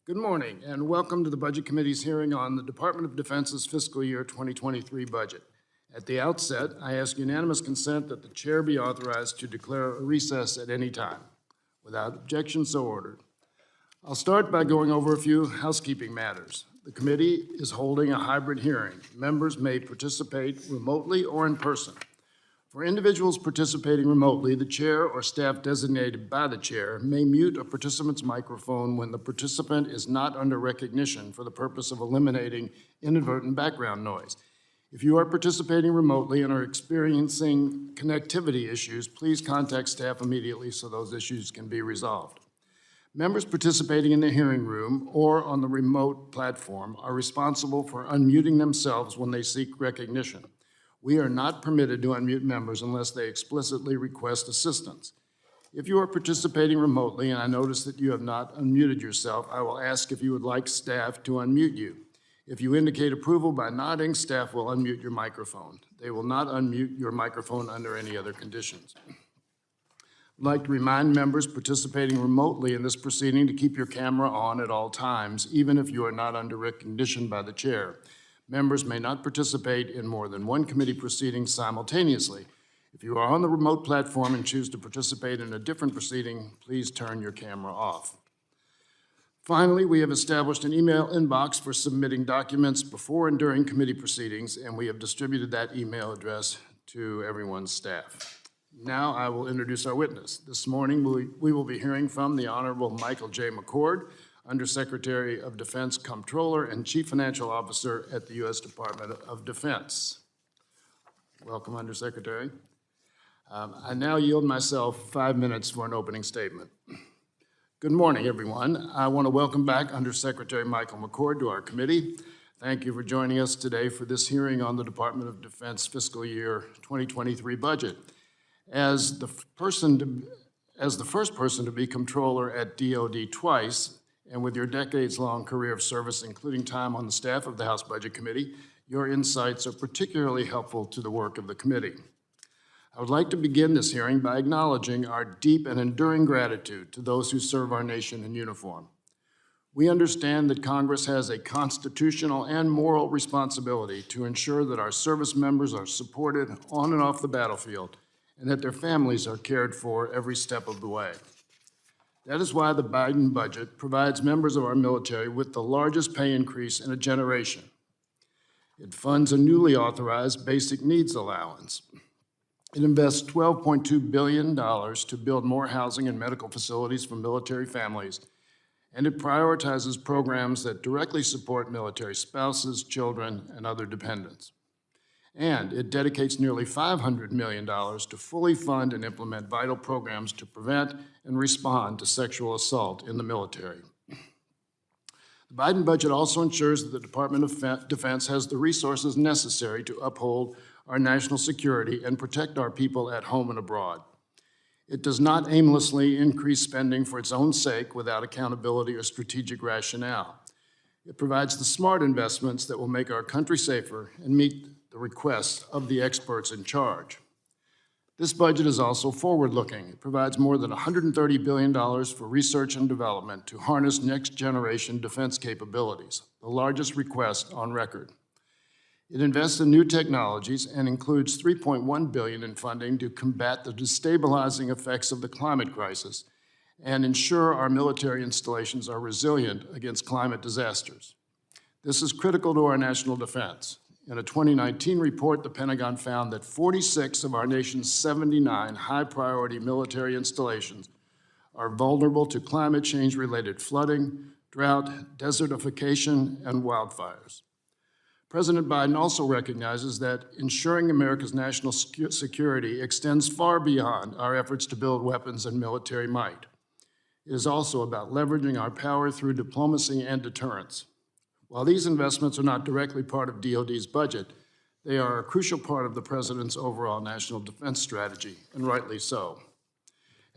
Good morning and welcome to the Budget Committee's hearing on the Department of Defense's fiscal year 2023 budget. At the outset, I ask unanimous consent that the chair be authorized to declare a recess at any time. Without objection, so ordered. I'll start by going over a few housekeeping matters. The committee is holding a hybrid hearing. Members may participate remotely or in person. For individuals participating remotely, the chair or staff designated by the chair may mute a participant's microphone when the participant is not under recognition for the purpose of eliminating inadvertent background noise. If you are participating remotely and are experiencing connectivity issues, please contact staff immediately so those issues can be resolved. Members participating in the hearing room or on the remote platform are responsible for unmuting themselves when they seek recognition. We are not permitted to unmute members unless they explicitly request assistance. If you are participating remotely and I notice that you have not unmuted yourself, I will ask if you would like staff to unmute you. If you indicate approval by nodding, staff will unmute your microphone. They will not unmute your microphone under any other conditions. I'd like to remind members participating remotely in this proceeding to keep your camera on at all times, even if you are not under recognition by the chair. Members may not participate in more than one committee proceeding simultaneously. If you are on the remote platform and choose to participate in a different proceeding, please turn your camera off. Finally, we have established an email inbox for submitting documents before and during committee proceedings, and we have distributed that email address to everyone's staff. Now I will introduce our witness. This morning, we will be hearing from the Honorable Michael J. McCord, Undersecretary of Defense, Comptroller, and Chief Financial Officer at the U.S. Department of Defense. Welcome, Undersecretary. I now yield myself 5 minutes for an opening statement. Good morning, everyone. I want to welcome back Undersecretary Michael McCord to our committee. Thank you for joining us today for this hearing on the Department of Defense fiscal year 2023 budget. As the first person to be Comptroller at DoD twice, and with your decades-long career of service, including time on the staff of the House Budget Committee, your insights are particularly helpful to the work of the committee. I would like to begin this hearing by acknowledging our deep and enduring gratitude to those who serve our nation in uniform. We understand that Congress has a constitutional and moral responsibility to ensure that our service members are supported on and off the battlefield and that their families are cared for every step of the way. That is why the Biden budget provides members of our military with the largest pay increase in a generation. It funds a newly authorized basic needs allowance. It invests $12.2 billion to build more housing and medical facilities for military families, and it prioritizes programs that directly support military spouses, children, and other dependents. And it dedicates nearly $500 million to fully fund and implement vital programs to prevent and respond to sexual assault in the military. The Biden budget also ensures that the Department of Defense has the resources necessary to uphold our national security and protect our people at home and abroad. It does not aimlessly increase spending for its own sake without accountability or strategic rationale. It provides the smart investments that will make our country safer and meet the requests of the experts in charge. This budget is also forward-looking. It provides more than $130 billion for research and development to harness next-generation defense capabilities, the largest request on record. It invests in new technologies and includes $3.1 billion in funding to combat the destabilizing effects of the climate crisis and ensure our military installations are resilient against climate disasters. This is critical to our national defense. In a 2019 report, the Pentagon found that 46 of our nation's 79 high-priority military installations are vulnerable to climate change-related flooding, drought, desertification, and wildfires. President Biden also recognizes that ensuring America's national security extends far beyond our efforts to build weapons and military might. It is also about leveraging our power through diplomacy and deterrence. While these investments are not directly part of DoD's budget, they are a crucial part of the President's overall national defense strategy, and rightly so.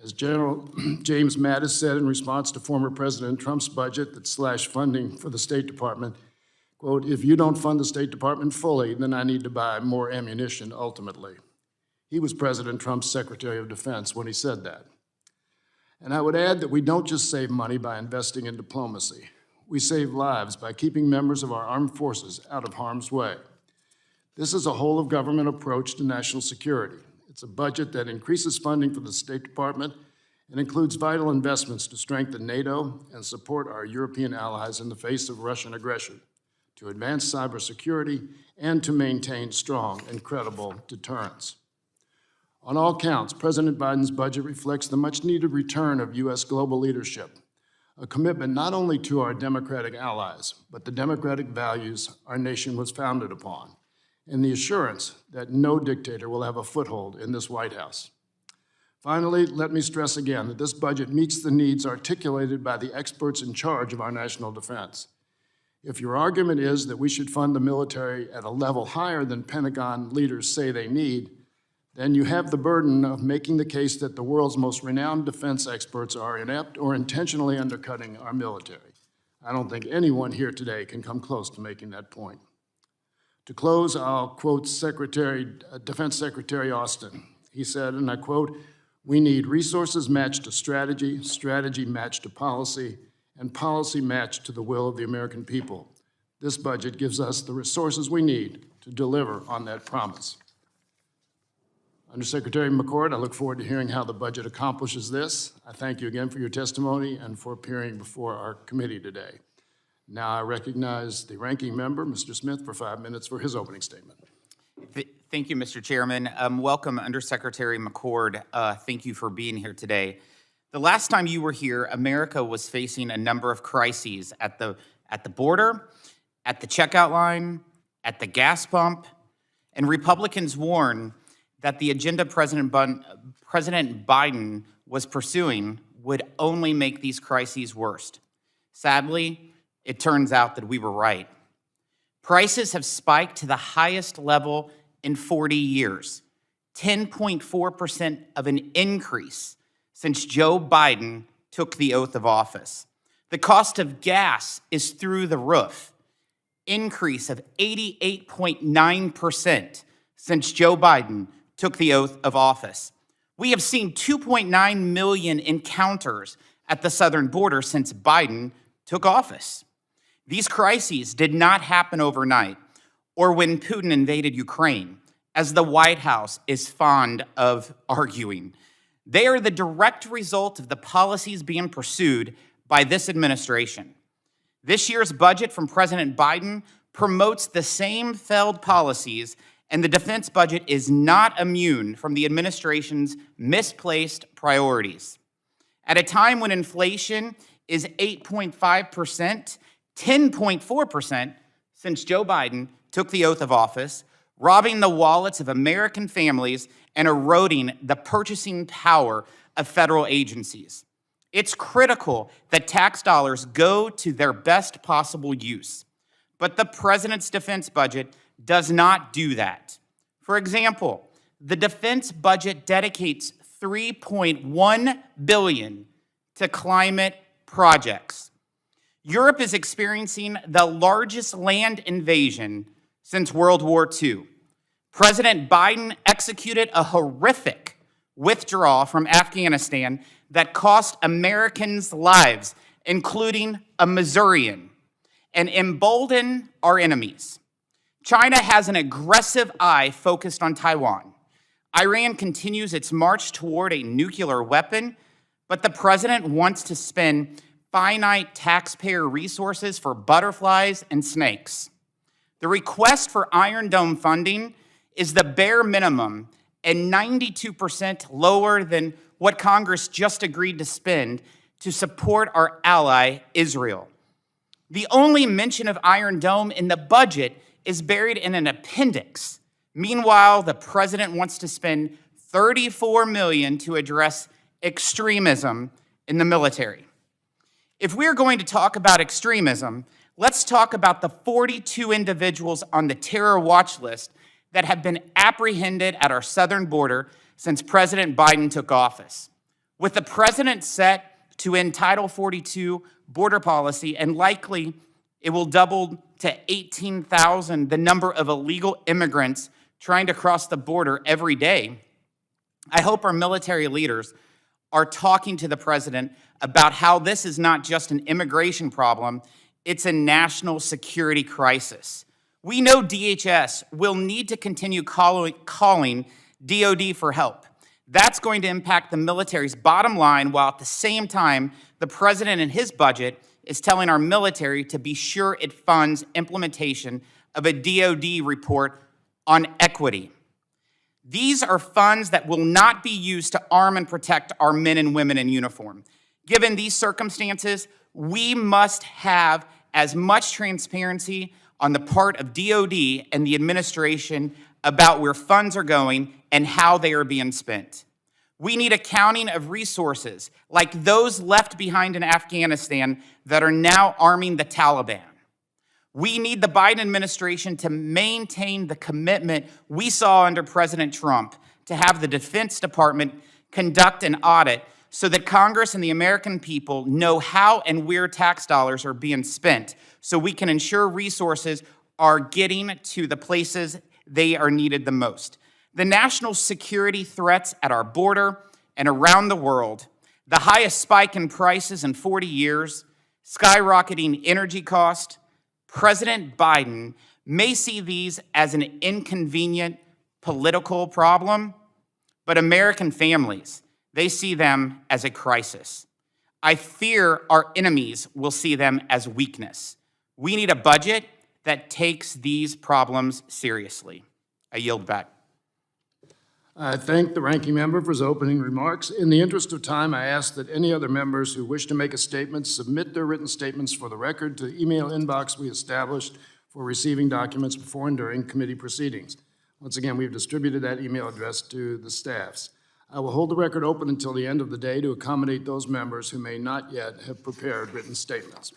As General James Mattis said in response to former President Trump's budget that slashed funding for the State Department, quote, "If you don't fund the State Department fully, then I need to buy more ammunition ultimately." He was President Trump's Secretary of Defense when he said that. And I would add that we don't just save money by investing in diplomacy. we save lives by keeping members of our armed forces out of harm's way. This is a whole-of-government approach to national security. It's a budget that increases funding for the State Department and includes vital investments to strengthen NATO and support our European allies in the face of Russian aggression, to advance cybersecurity, and to maintain strong and credible deterrence. On all counts, President Biden's budget reflects the much-needed return of U.S. global leadership, a commitment not only to our democratic allies, but the democratic values our nation was founded upon, and the assurance that no dictator will have a foothold in this White House. Finally, let me stress again that this budget meets the needs articulated by the experts in charge of our national defense. If your argument is that we should fund the military at a level higher than Pentagon leaders say they need, then you have the burden of making the case that the world's most renowned defense experts are inept or intentionally undercutting our military. I don't think anyone here today can come close to making that point. To close, I'll quote Defense Secretary Austin. He said, and I quote, "We need resources matched to strategy, strategy matched to policy, and policy matched to the will of the American people. This budget gives us the resources we need to deliver on that promise." Undersecretary McCord, I look forward to hearing how the budget accomplishes this. I thank you again for your testimony and for appearing before our committee today. Now I recognize the ranking member, Mr. Smith, for 5 minutes for his opening statement. Thank you, Mr. Chairman. Welcome, Undersecretary McCord. Thank you for being here today. The last time you were here, America was facing a number of crises at the border, at the checkout line, at the gas pump, and Republicans warned that the agenda President Biden was pursuing would only make these crises worse. Sadly, it turns out that we were right. Prices have spiked to the highest level in 40 years, 10.4% of an increase since Joe Biden took the oath of office. The cost of gas is through the roof, increase of 88.9% since Joe Biden took the oath of office. We have seen 2.9 million encounters at the southern border since Biden took office. These crises did not happen overnight or when Putin invaded Ukraine, as the White House is fond of arguing. They are the direct result of the policies being pursued by this administration. This year's budget from President Biden promotes the same failed policies, and the defense budget is not immune from the administration's misplaced priorities. At a time when inflation is 8.5%, 10.4% since Joe Biden took the oath of office, robbing the wallets of American families and eroding the purchasing power of federal agencies. It's critical that tax dollars go to their best possible use. But the president's defense budget does not do that. For example, the defense budget dedicates $3.1 billion to climate projects. Europe is experiencing the largest land invasion since World War II. President Biden executed a horrific withdrawal from Afghanistan that cost Americans lives, including a Missourian, and emboldened our enemies. China has an aggressive eye focused on Taiwan. Iran continues its march toward a nuclear weapon, but the president wants to spend finite taxpayer resources for butterflies and snakes. The request for Iron Dome funding is the bare minimum and 92% lower than what Congress just agreed to spend to support our ally, Israel. The only mention of Iron Dome in the budget is buried in an appendix. Meanwhile, the president wants to spend $34 million to address extremism in the military. If we're going to talk about extremism, let's talk about the 42 individuals on the terror watch list that have been apprehended at our southern border since President Biden took office. With the president set to end Title 42 border policy, and likely it will double to 18,000, the number of illegal immigrants trying to cross the border every day, I hope our military leaders are talking to the president about how this is not just an immigration problem, It's a national security crisis. We know DHS will need to continue calling DOD for help. That's going to impact the military's bottom line, while at the same time, the president in his budget is telling our military to be sure it funds implementation of a DOD report on equity. These are funds that will not be used to arm and protect our men and women in uniform. Given these circumstances, we must have as much transparency on the part of DOD and the administration about where funds are going and how they are being spent. We need accounting of resources like those left behind in Afghanistan that are now arming the Taliban. We need the Biden administration to maintain the commitment we saw under President Trump to have the Defense Department conduct an audit so that Congress and the American people know how and where tax dollars are being spent, so we can ensure resources are getting to the places they are needed the most. The national security threats at our border and around the world, the highest spike in prices in 40 years, skyrocketing energy cost, President Biden may see these as an inconvenient political problem, but American families, they see them as a crisis. I fear our enemies will see them as weakness. We need a budget that takes these problems seriously. I yield back. I thank the ranking member for his opening remarks. In the interest of time, I ask that any other members who wish to make a statement submit their written statements for the record to the email inbox we established for receiving documents before and during committee proceedings. Once again, we've distributed that email address to the staffs. I will hold the record open until the end of the day to accommodate those members who may not yet have prepared written statements.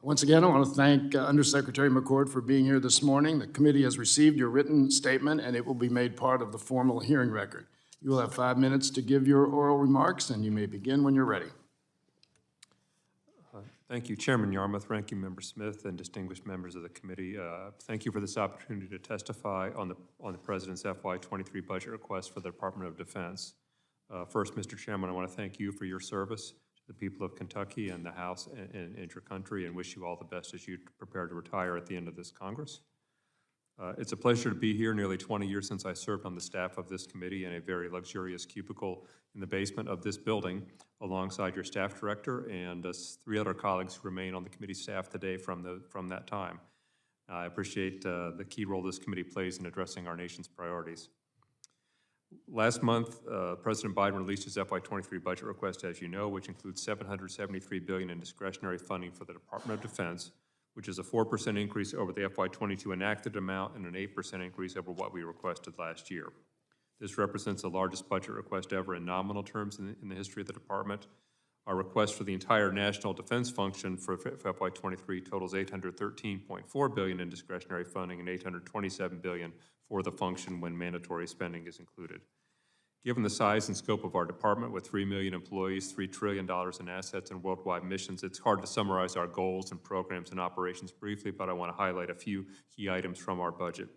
Once again, I want to thank Undersecretary McCord for being here this morning. The committee has received your written statement, and it will be made part of the formal hearing record. You will have 5 minutes to give your oral remarks, and you may begin when you're ready. Thank you, Chairman Yarmouth, Ranking Member Smith, and distinguished members of the committee. Thank you for this opportunity to testify on the President's FY23 budget request for the Department of Defense. First, Mr. Chairman, I want to thank you for your service to the people of Kentucky and the House and your country, and wish you all the best as you prepare to retire at the end of this Congress. It's a pleasure to be here. Nearly 20 years since I served on the staff of this committee in a very luxurious cubicle in the basement of this building, alongside your staff director and 3 other colleagues who remain on the committee staff today from that time. I appreciate the key role this committee plays in addressing our nation's priorities. Last month, President Biden released his FY23 budget request, as you know, which includes $773 billion in discretionary funding for the Department of Defense, which is a 4% increase over the FY22 enacted amount and an 8% increase over what we requested last year. This represents the largest budget request ever in nominal terms in the history of the department. Our request for the entire national defense function for FY23 totals $813.4 billion in discretionary funding and $827 billion for the function when mandatory spending is included. Given the size and scope of our department with 3 million employees, $3 trillion in assets and worldwide missions, it's hard to summarize our goals and programs and operations briefly, but I want to highlight a few key items from our budget.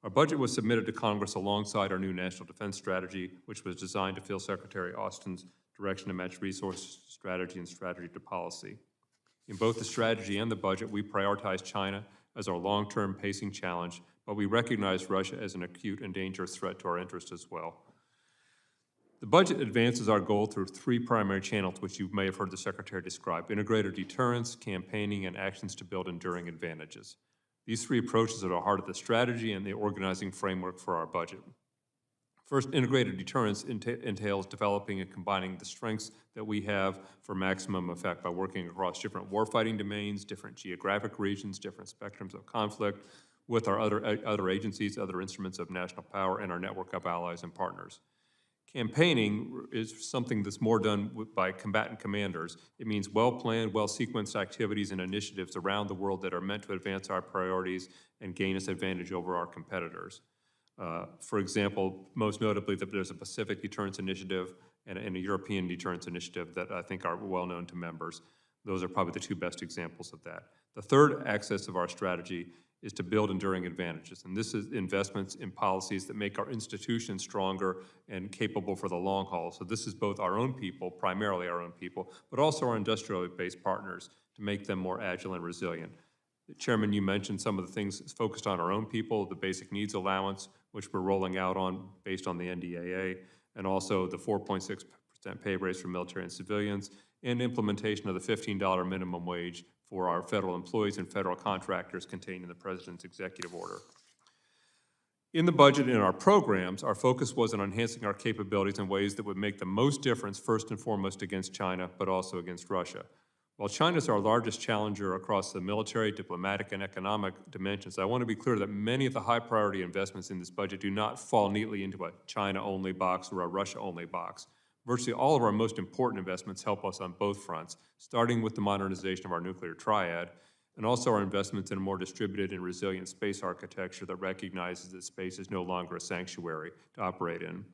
Our budget was submitted to Congress alongside our new National Defense Strategy, which was designed to fill Secretary Austin's direction to match resource strategy and strategy to policy. In both the strategy and the budget, we prioritize China as our long-term pacing challenge, but we recognize Russia as an acute and dangerous threat to our interests as well. The budget advances our goal through 3 primary channels, which you may have heard the Secretary describe: integrated deterrence, campaigning, and actions to build enduring advantages. These 3 approaches are at the heart of the strategy and the organizing framework for our budget. First, integrated deterrence entails developing and combining the strengths that we have for maximum effect by working across different warfighting domains, different geographic regions, different spectrums of conflict, with our other agencies, other instruments of national power, and our network of allies and partners. Campaigning is something that's more done by combatant commanders. It means well-planned, well-sequenced activities and initiatives around the world that are meant to advance our priorities and gain us advantage over our competitors. For example, most notably, there's a Pacific Deterrence Initiative and a European Deterrence Initiative that I think are well known to members. Those are probably the 2 best examples of that. The third axis of our strategy is to build enduring advantages, and this is investments in policies that make our institutions stronger and capable for the long haul. So this is both our own people, primarily our own people, but also our industrially based partners, to make them more agile and resilient. Chairman, you mentioned some of the things focused on our own people, the basic needs allowance, which we're rolling out on based on the NDAA, and also the 4.6% pay raise for military and civilians, and implementation of the $15 minimum wage for our federal employees and federal contractors contained in the President's executive order. In the budget and in our programs, our focus was on enhancing our capabilities in ways that would make the most difference, first and foremost against China, but also against Russia. While China is our largest challenger across the military, diplomatic, and economic dimensions, I want to be clear that many of the high-priority investments in this budget do not fall neatly into a China-only box or a Russia-only box. Virtually all of our most important investments help us on both fronts, starting with the modernization of our nuclear triad, and also our investments in a more distributed and resilient space architecture that recognizes that space is no longer a sanctuary to operate in.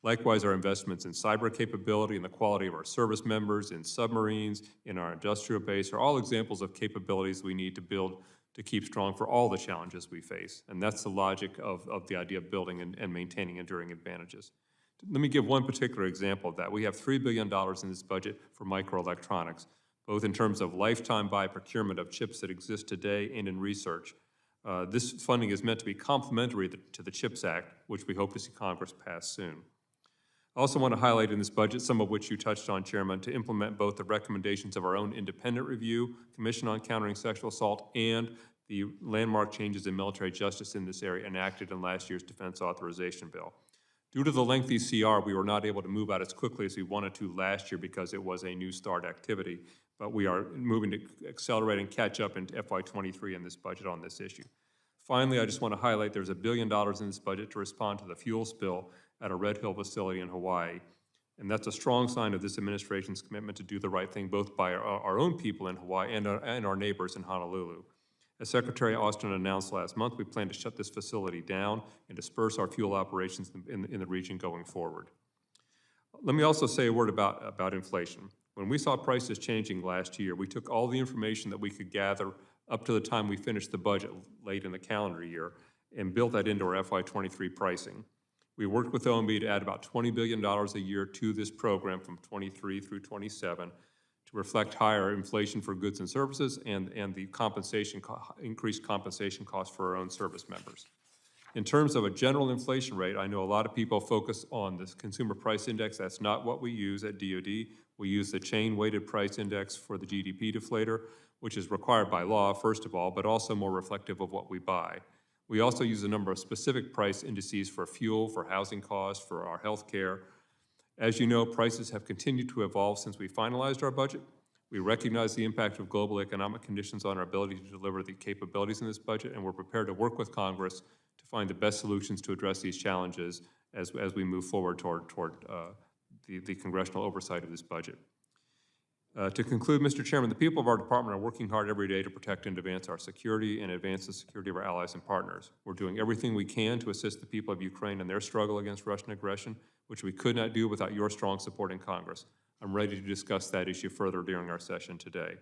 Likewise, our investments in cyber capability and the quality of our service members, in submarines, in our industrial base are all examples of capabilities we need to build to keep strong for all the challenges we face. And that's the logic of the idea of building and maintaining enduring advantages. Let me give one particular example of that. We have $3 billion in this budget for microelectronics, both in terms of lifetime buy procurement of chips that exist today and in research. This funding is meant to be complementary to the CHIPS Act, which we hope to see Congress pass soon. I also want to highlight in this budget, some of which you touched on, Chairman, to implement both the recommendations of our own independent review, Commission on Countering Sexual Assault, and the landmark changes in military justice in this area enacted in last year's Defense Authorization Bill. Due to the lengthy CR, we were not able to move out as quickly as we wanted to last year because it was a new start activity, but we are moving to accelerate and catch up into FY23 in this budget on this issue. Finally, I just want to highlight there's $1 billion in this budget to respond to the fuel spill at a Red Hill facility in Hawaii. And that's a strong sign of this administration's commitment to do the right thing, both by our own people in Hawaii and our neighbors in Honolulu. As Secretary Austin announced last month, we plan to shut this facility down and disperse our fuel operations in the region going forward. Let me also say a word about inflation. When we saw prices changing last year, we took all the information that we could gather up to the time we finished the budget late in the calendar year and built that into our FY23 pricing. We worked with OMB to add about $20 billion a year to this program from 23 through 27 to reflect higher inflation for goods and services and the increased compensation costs for our own service members. In terms of a general inflation rate, I know a lot of people focus on this consumer price index. That's not what we use at DoD. We use the chain-weighted price index for the GDP deflator, which is required by law, first of all, but also more reflective of what we buy. We also use a number of specific price indices for fuel, for housing costs, for our health care. As you know, prices have continued to evolve since we finalized our budget. We recognize the impact of global economic conditions on our ability to deliver the capabilities in this budget, and we're prepared to work with Congress to find the best solutions to address these challenges as we move forward toward the congressional oversight of this budget. To conclude, Mr. Chairman, the people of our department are working hard every day to protect and advance our security and advance the security of our allies and partners. We're doing everything we can to assist the people of Ukraine in their struggle against Russian aggression, which we could not do without your strong support in Congress. I'm ready to discuss that issue further during our session today.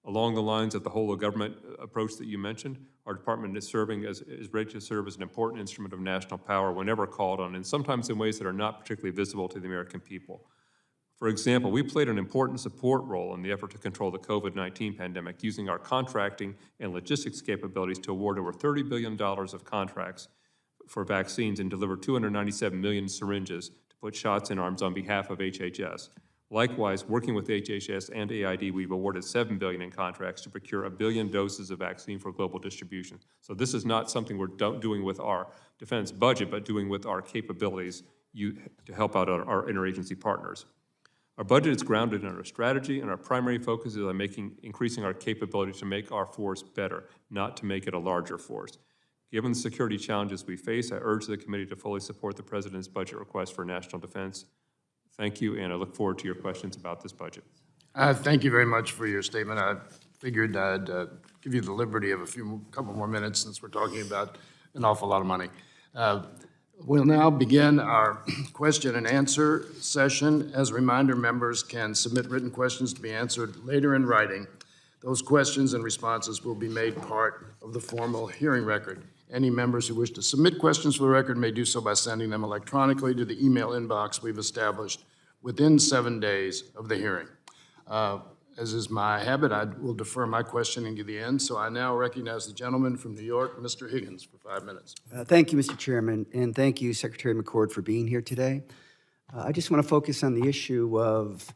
Along the lines of the whole of government approach that you mentioned, our department is ready to serve as an important instrument of national power whenever called on, and sometimes in ways that are not particularly visible to the American people. For example, we played an important support role in the effort to control the COVID-19 pandemic, using our contracting and logistics capabilities to award over $30 billion of contracts for vaccines and deliver 297 million syringes to put shots in arms on behalf of HHS. Likewise, working with HHS and AID, we've awarded $7 billion in contracts to procure 1 billion doses of vaccine for global distribution. So this is not something we're doing with our defense budget, but doing with our capabilities to help out our interagency partners. Our budget is grounded in our strategy, and our primary focus is on increasing our capability to make our force better, not to make it a larger force. Given the security challenges we face, I urge the committee to fully support the President's budget request for national defense. Thank you, and I look forward to your questions about this budget. Thank you very much for your statement. I figured I'd give you the liberty of a couple more minutes since we're talking about an awful lot of money. We'll now begin our question and answer session. As a reminder, members can submit written questions to be answered later in writing. Those questions and responses will be made part of the formal hearing record. Any members who wish to submit questions for the record may do so by sending them electronically to the email inbox we've established within 7 days of the hearing. As is my habit, I will defer my questioning to the end, so I now recognize the gentleman from New York, Mr. Higgins, for 5 minutes. Thank you, Mr. Chairman, and thank you, Secretary McCord, for being here today. I just want to focus on the issue of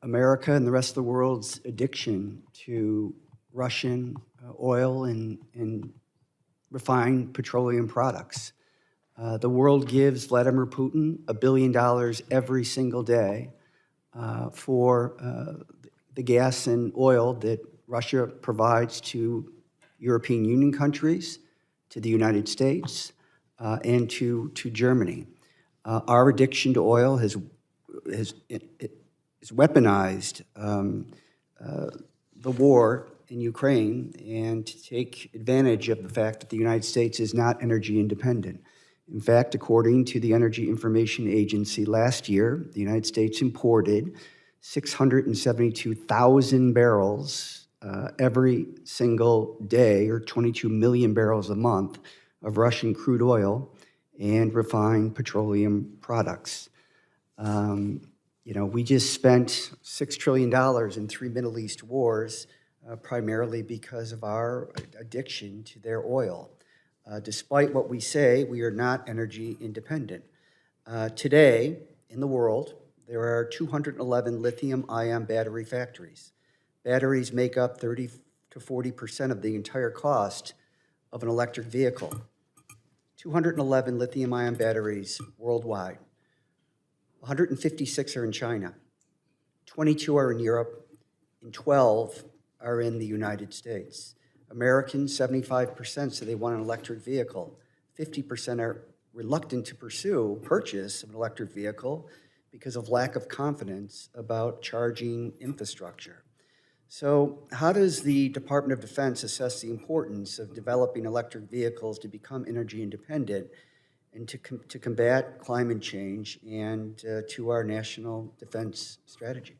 America and the rest of the world's addiction to Russian oil and refined petroleum products. The world gives Vladimir Putin $1 billion every single day for the gas and oil that Russia provides to European Union countries, to the United States, and to Germany. Our addiction to oil has weaponized the war in Ukraine and to take advantage of the fact that the United States is not energy independent. In fact, according to the Energy Information Agency, last year, the United States imported 672,000 barrels every single day, or 22 million barrels a month, of Russian crude oil and refined petroleum products. We just spent $6 trillion in 3 Middle East wars, primarily because of our addiction to their oil. Despite what we say, we are not energy independent. Today, in the world, there are 211 lithium-ion battery factories. Batteries make up 30 to 40% of the entire cost of an electric vehicle. 211 lithium-ion batteries worldwide. 156 are in China, 22 are in Europe, and 12 are in the United States. Americans, 75% say they want an electric vehicle. 50% are reluctant to purchase an electric vehicle because of lack of confidence about charging infrastructure. So how does the Department of Defense assess the importance of developing electric vehicles to become energy independent and to combat climate change and to our national defense strategy?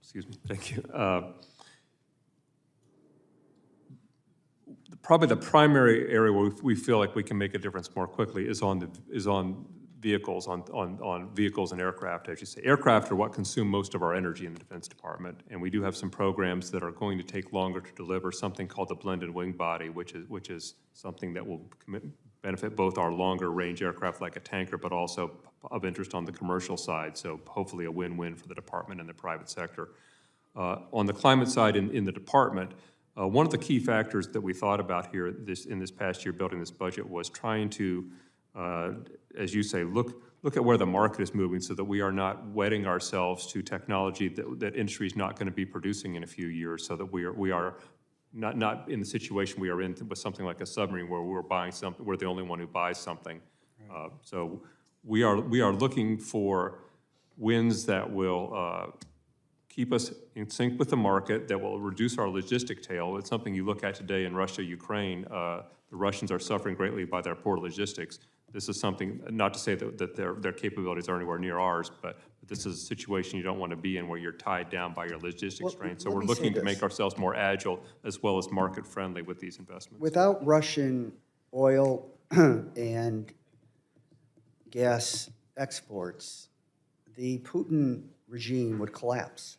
Excuse me, thank you. Probably the primary area where we feel like we can make a difference more quickly is on vehicles, on vehicles and aircraft, as you say. Aircraft are what consume most of our energy in the Defense Department, and we do have some programs that are going to take longer to deliver, something called the blended wing body, which is something that will benefit both our longer range aircraft like a tanker, but also of interest on the commercial side, so hopefully a win-win for the department and the private sector. On the climate side in the department, one of the key factors that we thought about here in this past year building this budget was trying to, as you say, look at where the market is moving so that we are not wedding ourselves to technology that industry is not going to be producing in a few years, so that we are not in the situation we are in with something like a submarine where we're buying something, we're the only one who buys something. So we are looking for wins that will keep us in sync with the market, that will reduce our logistic tail. It's something you look at today in Russia, Ukraine. The Russians are suffering greatly by their poor logistics. This is something, not to say that their capabilities are anywhere near ours, but this is a situation you don't want to be in where you're tied down by your logistics strain. So we're looking to make ourselves more agile as well as market friendly with these investments. Without Russian oil and gas exports, the Putin regime would collapse.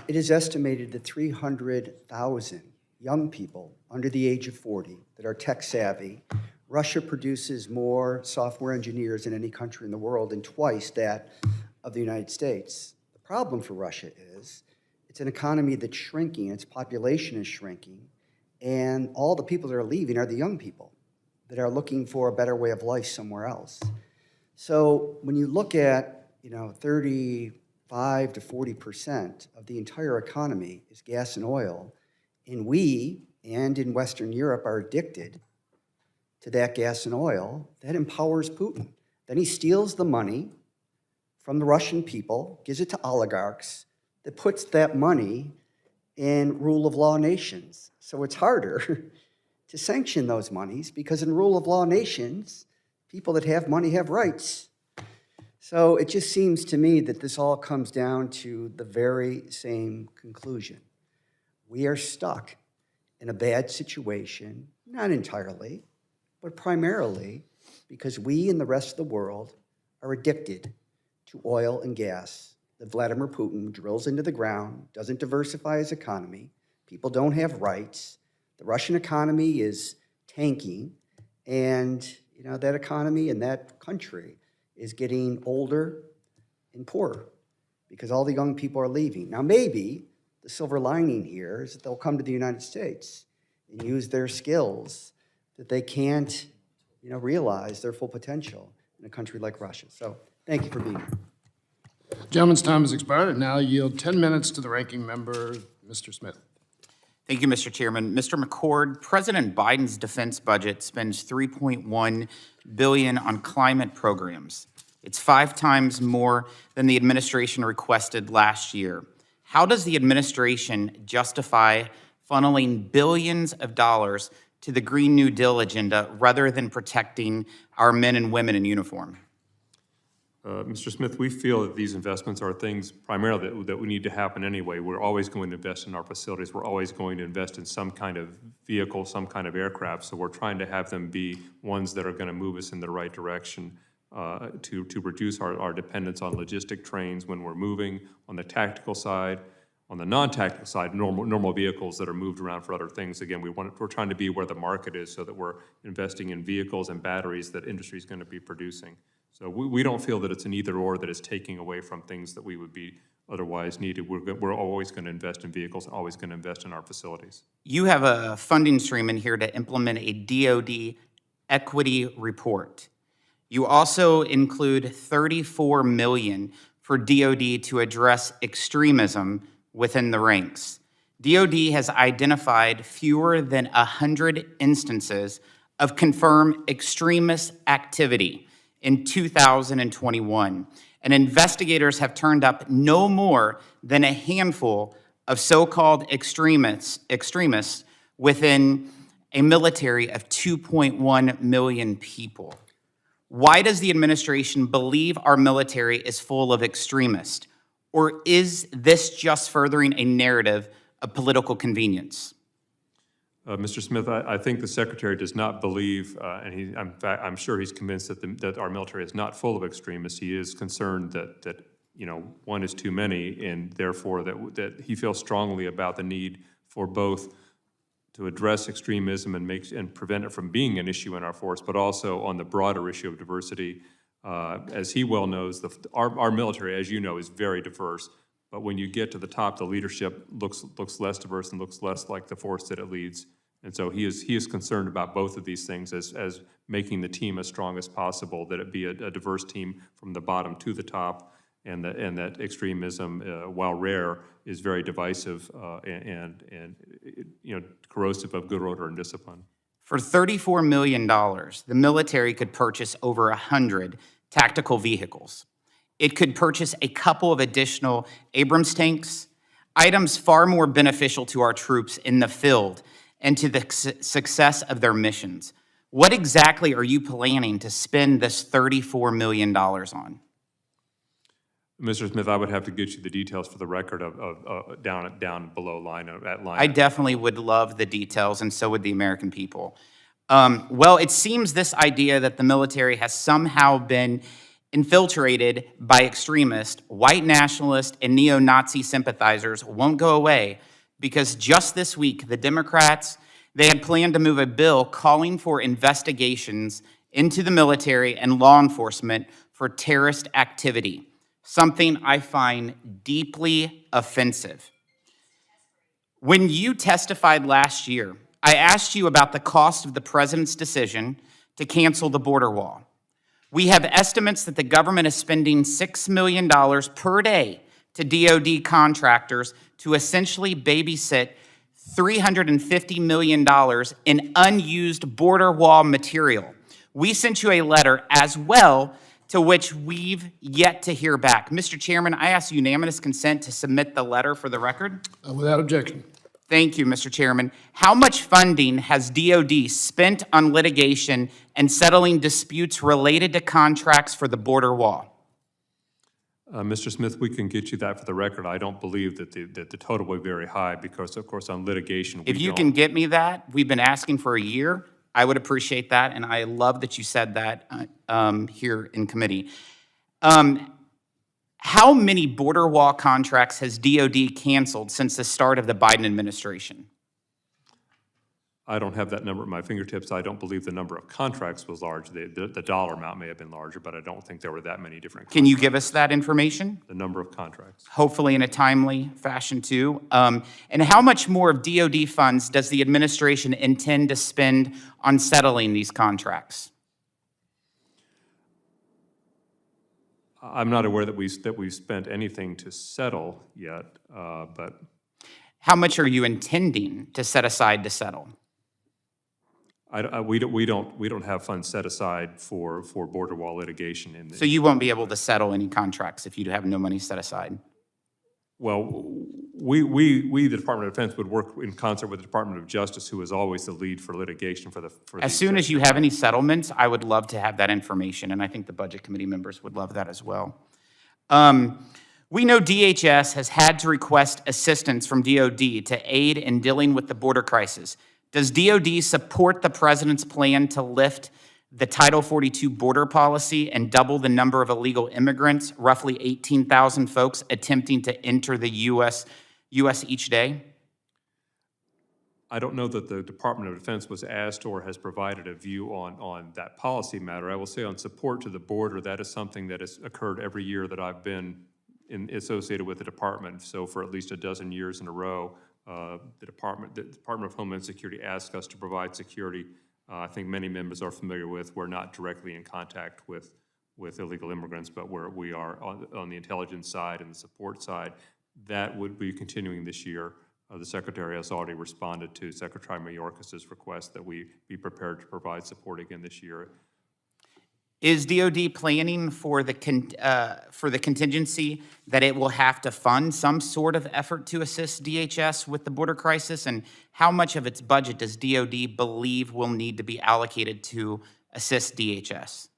It is estimated that 300,000 young people under the age of 40 that are tech savvy. Russia produces more software engineers than any country in the world and twice that of the United States. The problem for Russia is it's an economy that's shrinking, its population is shrinking, and all the people that are leaving are the young people that are looking for a better way of life somewhere else. So when you look at 35 to 40% of the entire economy is gas and oil, and we, and in Western Europe, are addicted to that gas and oil, that empowers Putin. Then he steals the money from the Russian people, gives it to oligarchs, that puts that money in rule of law nations. So it's harder to sanction those monies because in rule of law nations, people that have money have rights. So it just seems to me that this all comes down to the very same conclusion. We are stuck in a bad situation, not entirely, but primarily because we and the rest of the world are addicted to oil and gas that Vladimir Putin drills into the ground, doesn't diversify his economy, people don't have rights, the Russian economy is tanking, and that economy and that country is getting older and poorer because all the young people are leaving. Now, maybe the silver lining here is that they'll come to the United States and use their skills that they can't, realize their full potential in a country like Russia. So thank you for being here. Gentleman's time has expired, and now I yield 10 minutes to the ranking member, Mr. Smith. Thank you, Mr. Chairman. Mr. McCord, President Biden's defense budget spends $3.1 billion on climate programs. It's 5 times more than the administration requested last year. How does the administration justify funneling billions of dollars to the Green New Deal agenda rather than protecting our men and women in uniform? Mr. Smith, we feel that these investments are things primarily that we need to happen anyway. We're always going to invest in our facilities. We're always going to invest in some kind of vehicle, some kind of aircraft. So we're trying to have them be ones that are going to move us in the right direction to reduce our dependence on logistic trains when we're moving. On the tactical side, on the non-tactical side, normal vehicles that are moved around for other things. Again, we're trying to be where the market is so that we're investing in vehicles and batteries that industry is going to be producing. So we don't feel that it's an either or that is taking away from things that we would be otherwise needed. We're always going to invest in vehicles, always going to invest in our facilities. You have a funding stream in here to implement a DoD equity report. You also include $34 million for DoD to address extremism within the ranks. DoD has identified fewer than 100 instances of confirmed extremist activity in 2021, and investigators have turned up no more than a handful of so-called extremists within a military of 2.1 million people. Why does the administration believe our military is full of extremists? Or is this just furthering a narrative of political convenience? Mr. Smith, I think the Secretary does not believe, and I'm sure he's convinced that our military is not full of extremists. He is concerned that one is too many, and therefore that he feels strongly about the need for both to address extremism and prevent it from being an issue in our force, but also on the broader issue of diversity. As he well knows, our military, as you know, is very diverse. But when you get to the top, the leadership looks less diverse and looks less like the force that it leads. And so he is concerned about both of these things as making the team as strong as possible, that it be a diverse team from the bottom to the top, and that extremism, while rare, is very divisive and corrosive of good order and discipline. For $34 million, the military could purchase over 100 tactical vehicles. It could purchase a couple of additional Abrams tanks, items far more beneficial to our troops in the field and to the success of their missions. What exactly are you planning to spend this $34 million on? Mr. Smith, I would have to get you the details for the record of down below line at line. I definitely would love the details, and so would the American people. Well, it seems this idea that the military has somehow been infiltrated by extremists, white nationalists, and neo-Nazi sympathizers won't go away, because just this week, the Democrats, they had planned to move a bill calling for investigations into the military and law enforcement for terrorist activity, something I find deeply offensive. When you testified last year, I asked you about the cost of the president's decision to cancel the border wall. We have estimates that the government is spending $6 million per day to DoD contractors to essentially babysit $350 million in unused border wall material. We sent you a letter as well, to which we've yet to hear back. Mr. Chairman, I ask unanimous consent to submit the letter for the record. Without objection. Thank you, Mr. Chairman. How much funding has DoD spent on litigation and settling disputes related to contracts for the border wall? Mr. Smith, we can get you that for the record. I don't believe that the total will be very high because, of course, on litigation, If you can get me that, we've been asking for a year. I would appreciate that, and I love that you said that here in committee. How many border wall contracts has DOD canceled since the start of the Biden administration? I don't have that number at my fingertips. I don't believe the number of contracts was large. The dollar amount may have been larger, but I don't think there were that many different Can you contracts. give us that information? The number of contracts. Hopefully in a timely fashion too. And how much more of DOD funds does the administration intend to spend on settling these contracts? I'm not aware that we've spent anything to settle yet, but How much are you intending to set aside to settle? we don't have funds set aside for border wall litigation in the. So you won't be able to settle any contracts if you have no money set aside? Well, we, the Department of Defense, would work in concert with the Department of Justice, who is always the lead for litigation for the. As soon as you have any settlements, I would love to have that information, and I think the Budget Committee members would love that as well. We know DHS has had to request assistance from DOD to aid in dealing with the border crisis. Does DOD support the President's plan to lift the Title 42 border policy and double the number of illegal immigrants, roughly 18,000 folks attempting to enter the U.S. each day? I don't know that the Department of Defense was asked or has provided a view on that policy matter. I will say on support to the border, that is something that has occurred every year that I've been associated with the department. So for at least a dozen years in a row, the Department of Homeland Security asks us to provide security. I think many members are familiar with. We're not directly in contact with illegal immigrants, but we are on the intelligence side and the support side. That would be continuing this year. The Secretary has already responded to Secretary Mayorkas's request that we be prepared to provide support again this year. Is DOD planning for the contingency that it will have to fund some sort of effort to assist DHS with the border crisis? And how much of its budget does DOD believe will need to be allocated to assist DHS?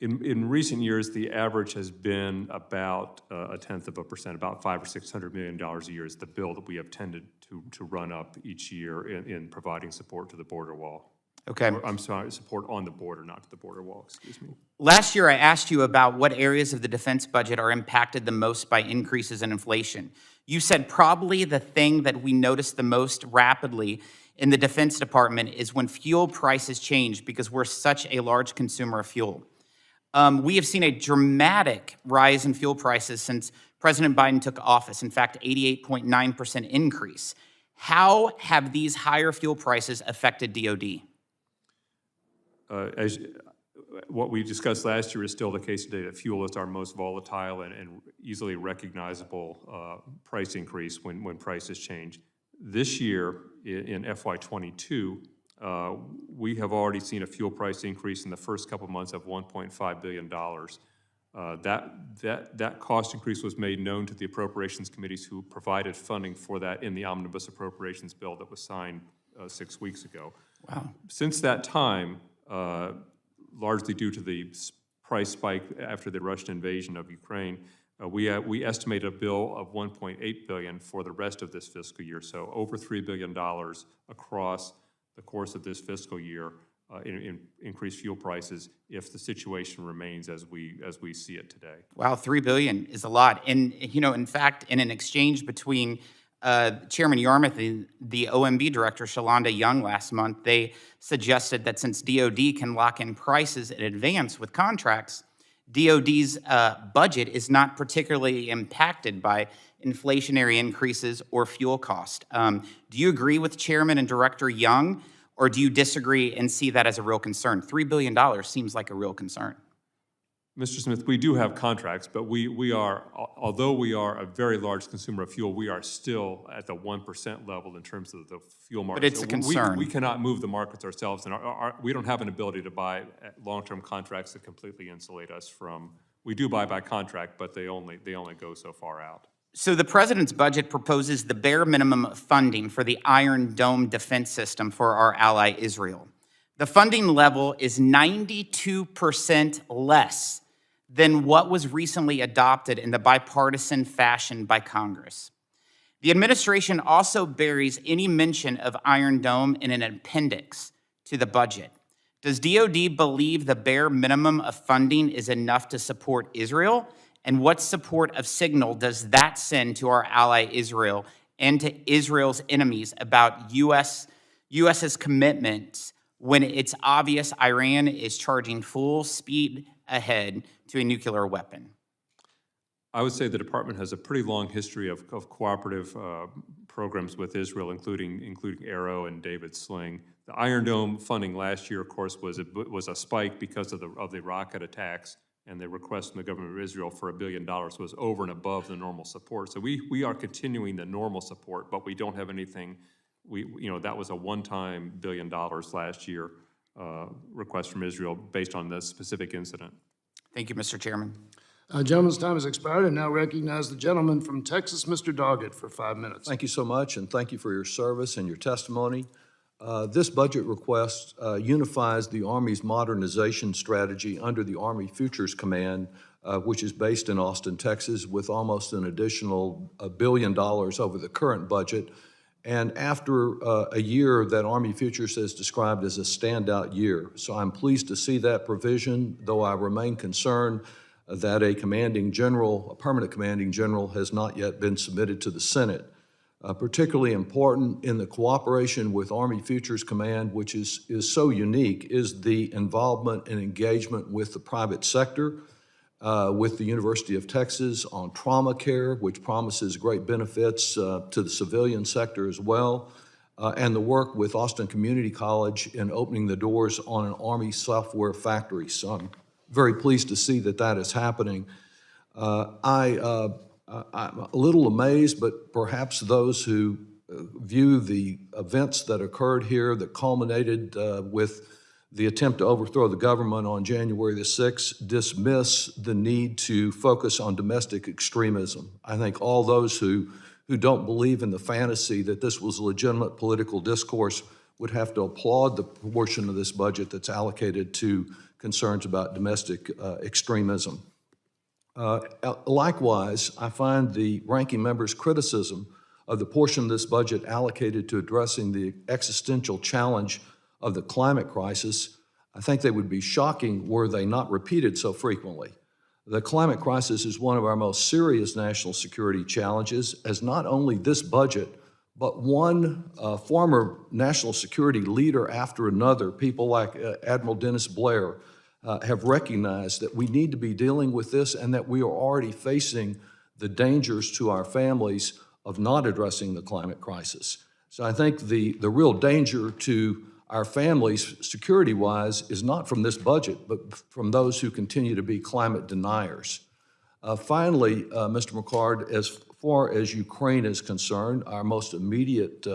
In recent years, the average has been about 0.1%, about $500 or $600 million a year is the bill that we have tended to run up each year in providing support to the border wall. Okay. I'm sorry, support on the border, not to the border wall, excuse me. Last year, I asked you about what areas of the defense budget are impacted the most by increases in inflation. You said probably the thing that we notice the most rapidly in the Defense Department is when fuel prices change because we're such a large consumer of fuel. We have seen a dramatic rise in fuel prices since President Biden took office. In fact, 88.9% increase. How have these higher fuel prices affected DOD? What we discussed last year is still the case today, that fuel is our most volatile and easily recognizable price increase when prices change. This year, in FY22, we have already seen a fuel price increase in the first couple months of $1.5 billion. That cost increase was made known to the appropriations committees who provided funding for that in the omnibus appropriations bill that was signed 6 weeks ago. Wow. Since that time, largely due to the price spike after the Russian invasion of Ukraine, we estimate a bill of $1.8 billion for the rest of this fiscal year. So over $3 billion across the course of this fiscal year in increased fuel prices if the situation remains as we see it today. Wow, $3 billion is a lot. And, you know, in fact, in an exchange between Chairman Yarmuth and the OMB director, Shalonda Young, last month, they suggested that since DOD can lock in prices in advance with contracts, DOD's budget is not particularly impacted by inflationary increases or fuel cost. Do you agree with Chairman and Director Young, or do you disagree and see that as a real concern? $3 billion seems like a real concern. Mr. Smith, we do have contracts, but we are, although we are a very large consumer of fuel, we are still at the 1% level in terms of the fuel market. But it's a concern. We cannot move the markets ourselves, and we don't have an ability to buy long-term contracts that completely insulate us from. We do buy by contract, but they only go so far out. So the president's budget proposes the bare minimum of funding for the Iron Dome defense system for our ally Israel. The funding level is 92% less than what was recently adopted in the bipartisan fashion by Congress. The administration also buries any mention of Iron Dome in an appendix to the budget. Does DOD believe the bare minimum of funding is enough to support Israel? And what sort of signal does that send to our ally Israel and to Israel's enemies about U.S.'s commitments when it's obvious Iran is charging full speed ahead to a nuclear weapon? I would say the department has a pretty long history of cooperative programs with Israel, including Arrow and David Sling. The Iron Dome funding last year, of course, was a spike because of the rocket attacks, and the request from the government of Israel for $1 billion was over and above the normal support. So we are continuing the normal support, but we don't have anything. That was a one-time $1 billion last year request from Israel based on this specific incident. Thank you, Mr. Chairman. Gentleman's time has expired, and now recognize the gentleman from Texas, Mr. Doggett, for 5 minutes. Thank you so much, and thank you for your service and your testimony. This budget request unifies the Army's modernization strategy under the Army Futures Command, which is based in Austin, Texas, with almost an additional $1 billion over the current budget. And after a year that Army Futures has described as a standout year. So I'm pleased to see that provision, though I remain concerned that a permanent commanding general has not yet been submitted to the Senate. Particularly important in the cooperation with Army Futures Command, which is so unique, is the involvement and engagement with the private sector, with the University of Texas on trauma care, which promises great benefits to the civilian sector as well, and the work with Austin Community College in opening the doors on an Army software factory. So I'm very pleased to see that that is happening. I'm a little amazed, but perhaps those who view the events that occurred here that culminated with the attempt to overthrow the government on January the 6th dismiss the need to focus on domestic extremism. I think all those who don't believe in the fantasy that this was a legitimate political discourse would have to applaud the portion of this budget that's allocated to concerns about domestic extremism. Likewise, I find the ranking member's criticism of the portion of this budget allocated to addressing the existential challenge of the climate crisis, I think they would be shocking were they not repeated so frequently. The climate crisis is one of our most serious national security challenges, as not only this budget, but one former national security leader after another, people like Admiral Dennis Blair, have recognized that we need to be dealing with this and that we are already facing the dangers to our families of not addressing the climate crisis. So I think the real danger to our families, security-wise, is not from this budget, but from those who continue to be climate deniers. Finally, Mr. McCard, as far as Ukraine is concerned, our most immediate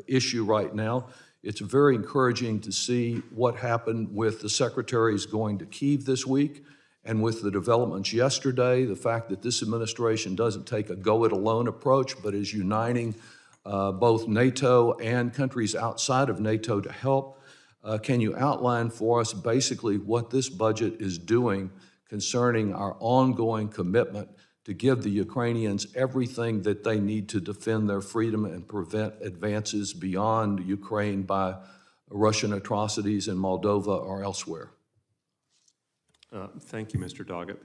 issue right now, it's very encouraging to see what happened with the secretaries going to Kyiv this week and with the developments yesterday, the fact that this administration doesn't take a go-it-alone approach, but is uniting both NATO and countries outside of NATO to help. Can you outline for us basically what this budget is doing concerning our ongoing commitment to give the Ukrainians everything that they need to defend their freedom and prevent advances beyond Ukraine by Russian atrocities in Moldova or elsewhere? Thank you, Mr. Doggett.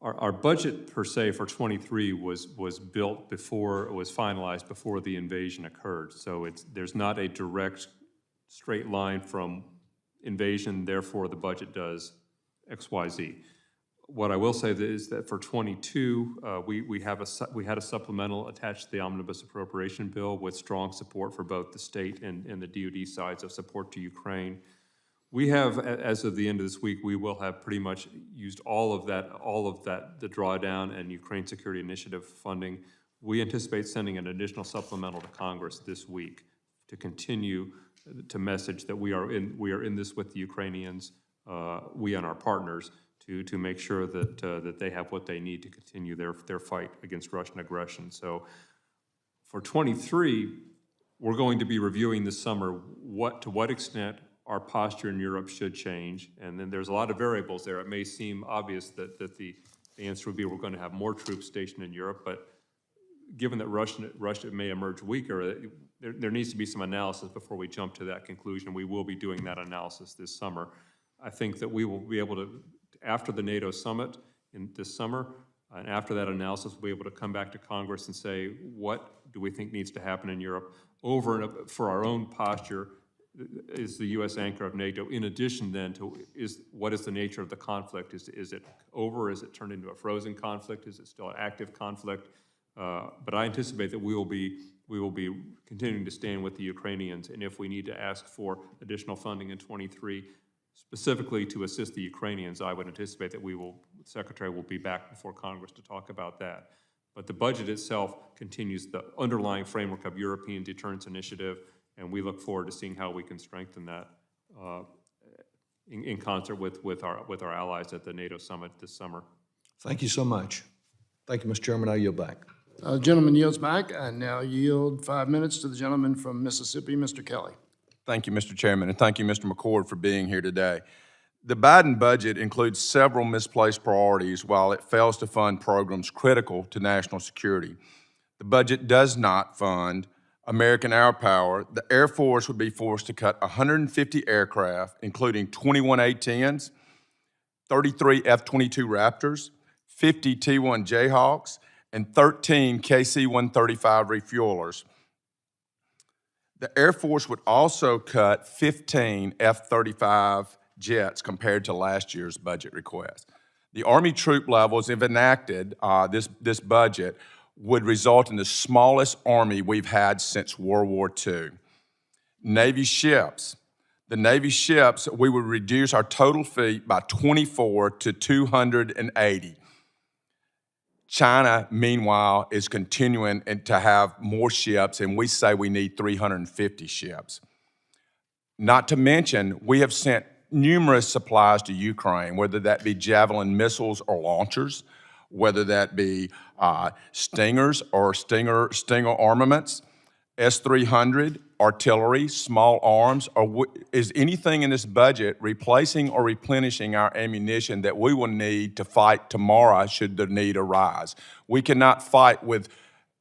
Our budget per se for 23 was built before, it was finalized before the invasion occurred. So there's not a direct straight line from invasion, therefore the budget does X, Y, Z. What I will say is that for 22, we had a supplemental attached to the omnibus appropriation bill with strong support for both the state and the DoD sides of support to Ukraine. We have, as of the end of this week, we will have pretty much used all of that, the drawdown and Ukraine Security Initiative funding. We anticipate sending an additional supplemental to Congress this week to continue to message that we are in this with the Ukrainians, we and our partners, to make sure that they have what they need to continue their fight against Russian aggression. So for 23, we're going to be reviewing this summer to what extent our posture in Europe should change. And then there's a lot of variables there. It may seem obvious that the answer would be we're going to have more troops stationed in Europe, but given that Russia may emerge weaker, there needs to be some analysis before we jump to that conclusion. We will be doing that analysis this summer. I think that we will be able to, after the NATO summit this summer, And after that analysis, we'll be able to come back to Congress and say, what do we think needs to happen in Europe over and for our own posture is the U.S. anchor of NATO. In addition then to what is the nature of the conflict? Is it over? Is it turned into a frozen conflict? Is it still an active conflict? But I anticipate that we will be continuing to stand with the Ukrainians, and if we need to ask for additional funding in 23, specifically to assist the Ukrainians, I would anticipate that the Secretary will be back before Congress to talk about that. But the budget itself continues the underlying framework of European Deterrence Initiative, and we look forward to seeing how we can strengthen that in concert with our allies at the NATO summit this summer. Thank you so much. Thank you, Mr. Chairman. I yield back. Gentleman yields back. I now yield 5 minutes to the gentleman from Mississippi, Mr. Kelly. Thank you, Mr. Chairman, and thank you, Mr. McCord, for being here today. The Biden budget includes several misplaced priorities while it fails to fund programs critical to national security. The budget does not fund American Air Power. The Air Force would be forced to cut 150 aircraft, including 21 A-10s, 33 F-22 Raptors, 50 T-1 Jayhawks, and 13 KC-135 refuelers. The Air Force would also cut 15 F-35 jets compared to last year's budget request. The Army troop levels, if enacted, this budget, would result in the smallest Army we've had since World War II. Navy ships. The Navy ships, we would reduce our total fleet by 24 to 280. China, meanwhile, is continuing to have more ships, and we say we need 350 ships. Not to mention, we have sent numerous supplies to Ukraine, whether that be Javelin missiles or launchers, whether that be Stingers or Stinger armaments, S-300, artillery, small arms, or is anything in this budget replacing or replenishing our ammunition that we will need to fight tomorrow should the need arise? We cannot fight with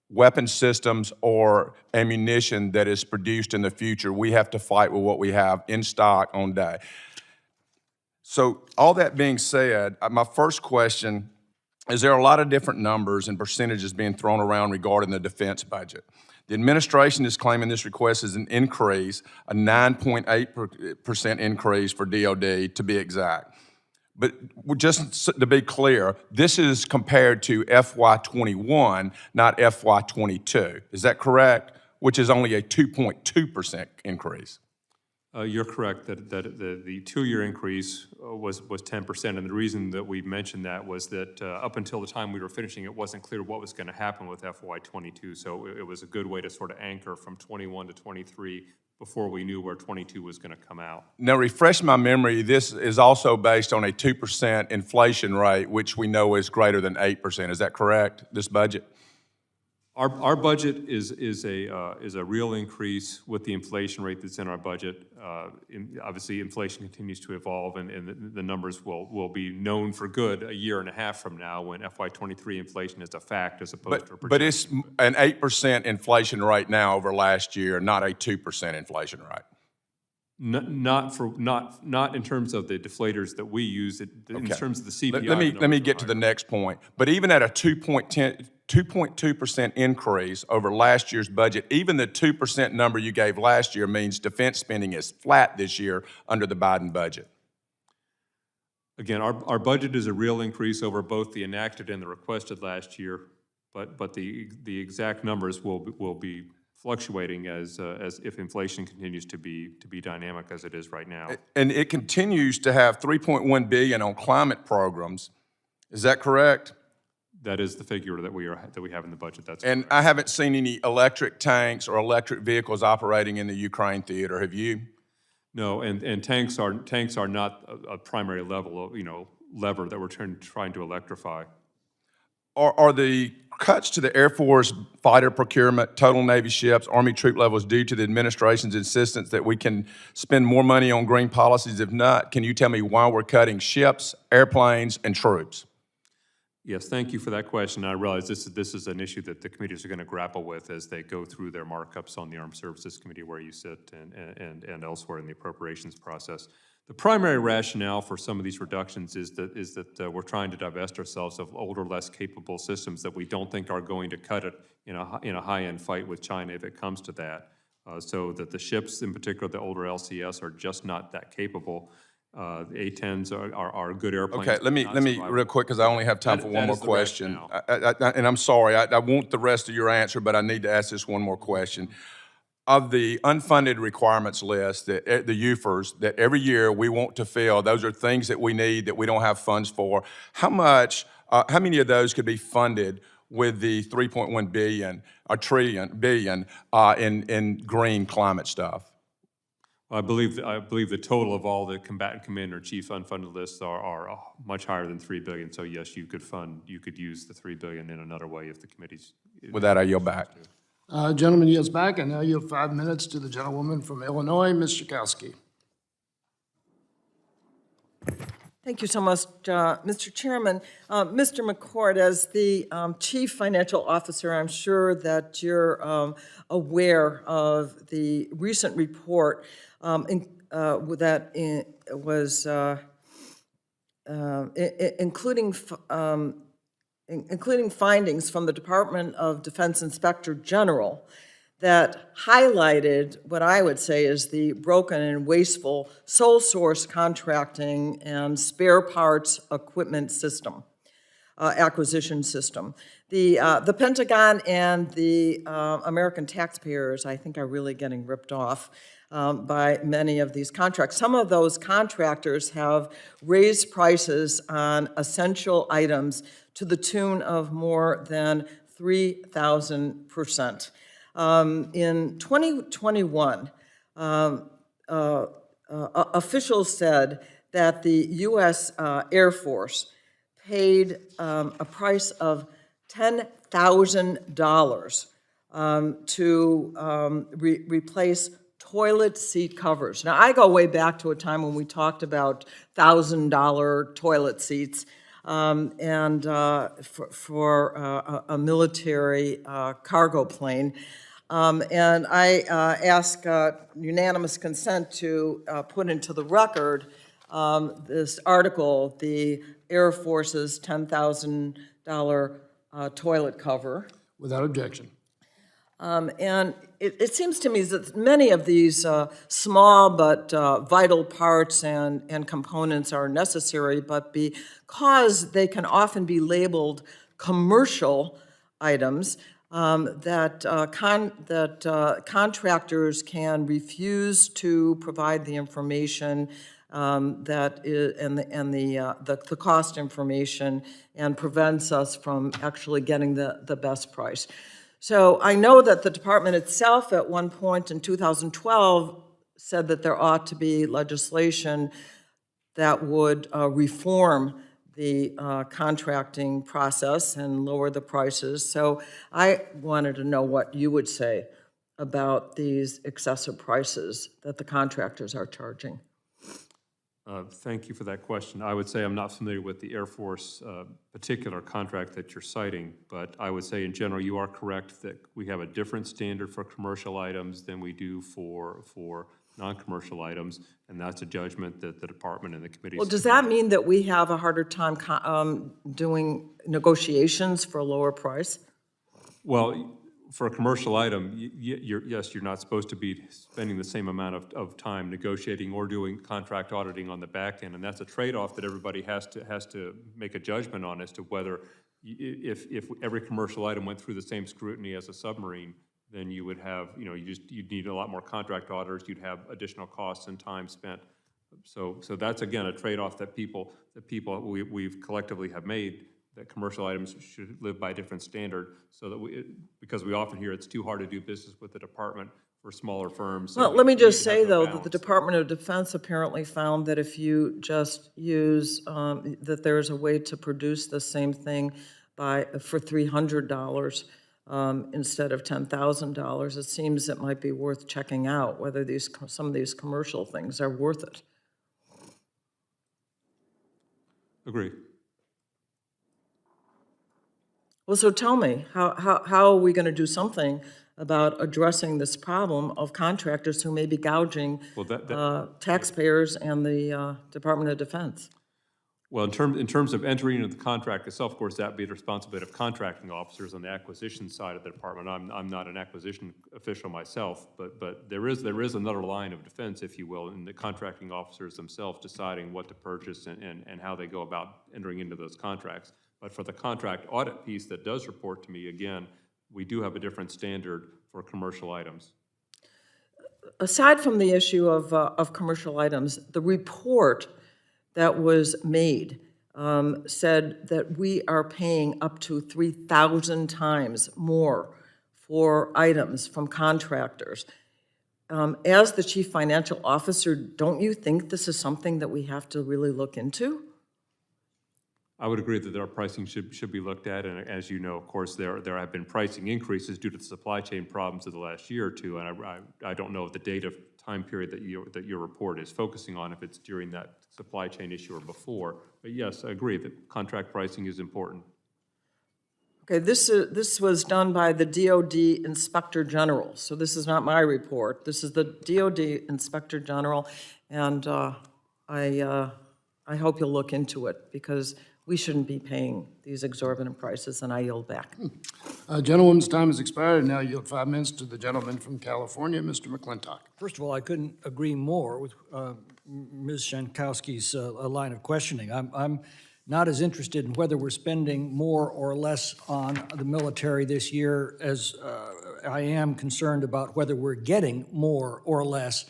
weapon systems or ammunition that is produced in the future. We have to fight with what we have in stock on day. So all that being said, my first question is there are a lot of different numbers and percentages being thrown around regarding the defense budget. The administration is claiming this request is an increase, a 9.8% increase for DOD to be exact. But just to be clear, this is compared to FY21, not FY22. Is that correct? Which is only a 2.2% increase. You're correct that the two-year increase was 10%, and the reason that we mentioned that was that up until the time we were finishing, it wasn't clear what was going to happen with FY22, so it was a good way to sort of anchor from 21 to 23 before we knew where 22 was going to come out. Now, refresh my memory, this is also based on a 2% inflation rate, which we know is greater than 8%. Is that correct, this budget? Our budget is a real increase with the inflation rate that's in our budget. Obviously, inflation continues to evolve, and the numbers will be known for good a year and a half from now when FY23 inflation is a fact as opposed to a projection. But it's an 8% inflation rate now over last year, not a 2% inflation rate. Not in terms of the deflators that we use. In terms of the CPI. Let me get to the next point. But even at a 2.2% increase over last year's budget, even the 2% number you gave last year means defense spending is flat this year under the Biden budget. Again, our budget is a real increase over both the enacted and the requested last year, but the exact numbers will be fluctuating as if inflation continues to be dynamic as it is right now. And it continues to have $3.1 billion on climate programs. Is that correct? That is the figure that we have in the budget. That's and correct. I haven't seen any electric tanks or electric vehicles operating in the Ukraine theater. Have you? No, and tanks are not a primary lever that we're trying to electrify. Are the cuts to the Air Force fighter procurement, total Navy ships, Army troop levels due to the administration's insistence that we can spend more money on green policies? If not, can you tell me why we're cutting ships, airplanes, and troops? Yes, thank you for that question. I realize this is an issue that the committees are going to grapple with as they go through their markups on the Armed Services Committee where you sit and elsewhere in the appropriations process. The primary rationale for some of these reductions is that we're trying to divest ourselves of older, less capable systems that we don't think are going to cut it in a high-end fight with China if it comes to that. So that the ships, in particular the older LCS, are just not that capable. The A-10s are good airplanes. Okay, let me real quick, because I only have time for one more question. And I'm sorry, I want the rest of your answer, but I need to ask this one more question. Of the unfunded requirements list, the UFERs, that every year we want to fill, those are things that we need that we don't have funds for. How many of those could be funded with the 3.1 billion in green climate stuff? I believe the total of all the combatant commander-in-chief unfunded lists are much higher than $3 billion. So yes, you could use the $3 billion in another way if the committee's. With that, I yield back. Gentleman yields back, and now you have 5 minutes to the gentlewoman from Illinois, Ms. Schakowsky. Thank you so much, Mr. Chairman. Mr. McCord, as the Chief Financial Officer, I'm sure that you're aware of the recent report including findings from the Department of Defense Inspector General that highlighted what I would say is the broken and wasteful sole source contracting and spare parts equipment system, acquisition system. The Pentagon and the American taxpayers, I think, are really getting ripped off by many of these contracts. Some of those contractors have raised prices on essential items to the tune of more than 3,000%. In 2021, officials said that the U.S. Air Force paid a price of $10,000 to replace toilet seat covers. Now, I go way back to a time when we talked about $1,000 toilet seats and for a military cargo plane. And I ask unanimous consent to put into the record this article, the Air Force's $10,000 toilet cover. Without objection. And it seems to me that many of these small but vital parts and components are necessary, but because they can often be labeled commercial items, that contractors can refuse to provide the information that is, and the cost information, and prevents us from actually getting the best price. So I know that the department itself at one point in 2012 said that there ought to be legislation that would reform the contracting process and lower the prices. So I wanted to know what you would say about these excessive prices that the contractors are charging. Thank you for that question. I would say I'm not familiar with the Air Force particular contract that you're citing, but I would say in general you are correct that we have a different standard for commercial items than we do for non-commercial items, and that's a judgment that the department and the committee. Well, does that mean that we have a harder time doing negotiations for a lower price? Well, for a commercial item, yes, you're not supposed to be spending the same amount of time negotiating or doing contract auditing on the back end, and that's a trade-off that everybody has to make a judgment on as to whether, if every commercial item went through the same scrutiny as a submarine, then you would have, you'd need a lot more contract auditors, you'd have additional costs and time spent. So that's, again, a trade-off that we've collectively have made, that commercial items should live by a different standard, so that because we often hear it's too hard to do business with the department for smaller firms. Well, let me just say, though, that the Department of Defense apparently found that if you just use, that there's a way to produce the same thing for $300 instead of $10,000, it seems it might be worth checking out whether some of these commercial things are worth it. Agree. Well, so tell me, how are we going to do something about addressing this problem of contractors who may be gouging taxpayers and the Department of Defense. Well, in terms of entering into the contract itself, of course, that'd be the responsibility of contracting officers on the acquisition side of the department. I'm not an acquisition official myself, but there is another line of defense, if you will, in the contracting officers themselves deciding what to purchase and how they go about entering into those contracts. But for the contract audit piece that does report to me, again, we do have a different standard for commercial items. Aside from the issue of commercial items, the report that was made said that we are paying up to 3,000 times more for items from contractors. As the chief financial officer, don't you think this is something that we have to really look into? I would agree that our pricing should be looked at, and as you know, of course, there have been pricing increases due to the supply chain problems of the last year or two, and I don't know the date of time period that your report is focusing on, if it's during that supply chain issue or before. But yes, I agree that contract pricing is important. Okay, this was done by the DOD Inspector General, so this is not my report. This is the DOD Inspector General, and I hope you'll look into it, because we shouldn't be paying these exorbitant prices, and I yield back. Gentlewoman's time has expired, and now I yield 5 minutes to the gentleman from California, Mr. McClintock. First of all, I couldn't agree more with Ms. Shankowski's line of questioning. I'm not as interested in whether we're spending more or less on the military this year as I am concerned about whether we're getting more or less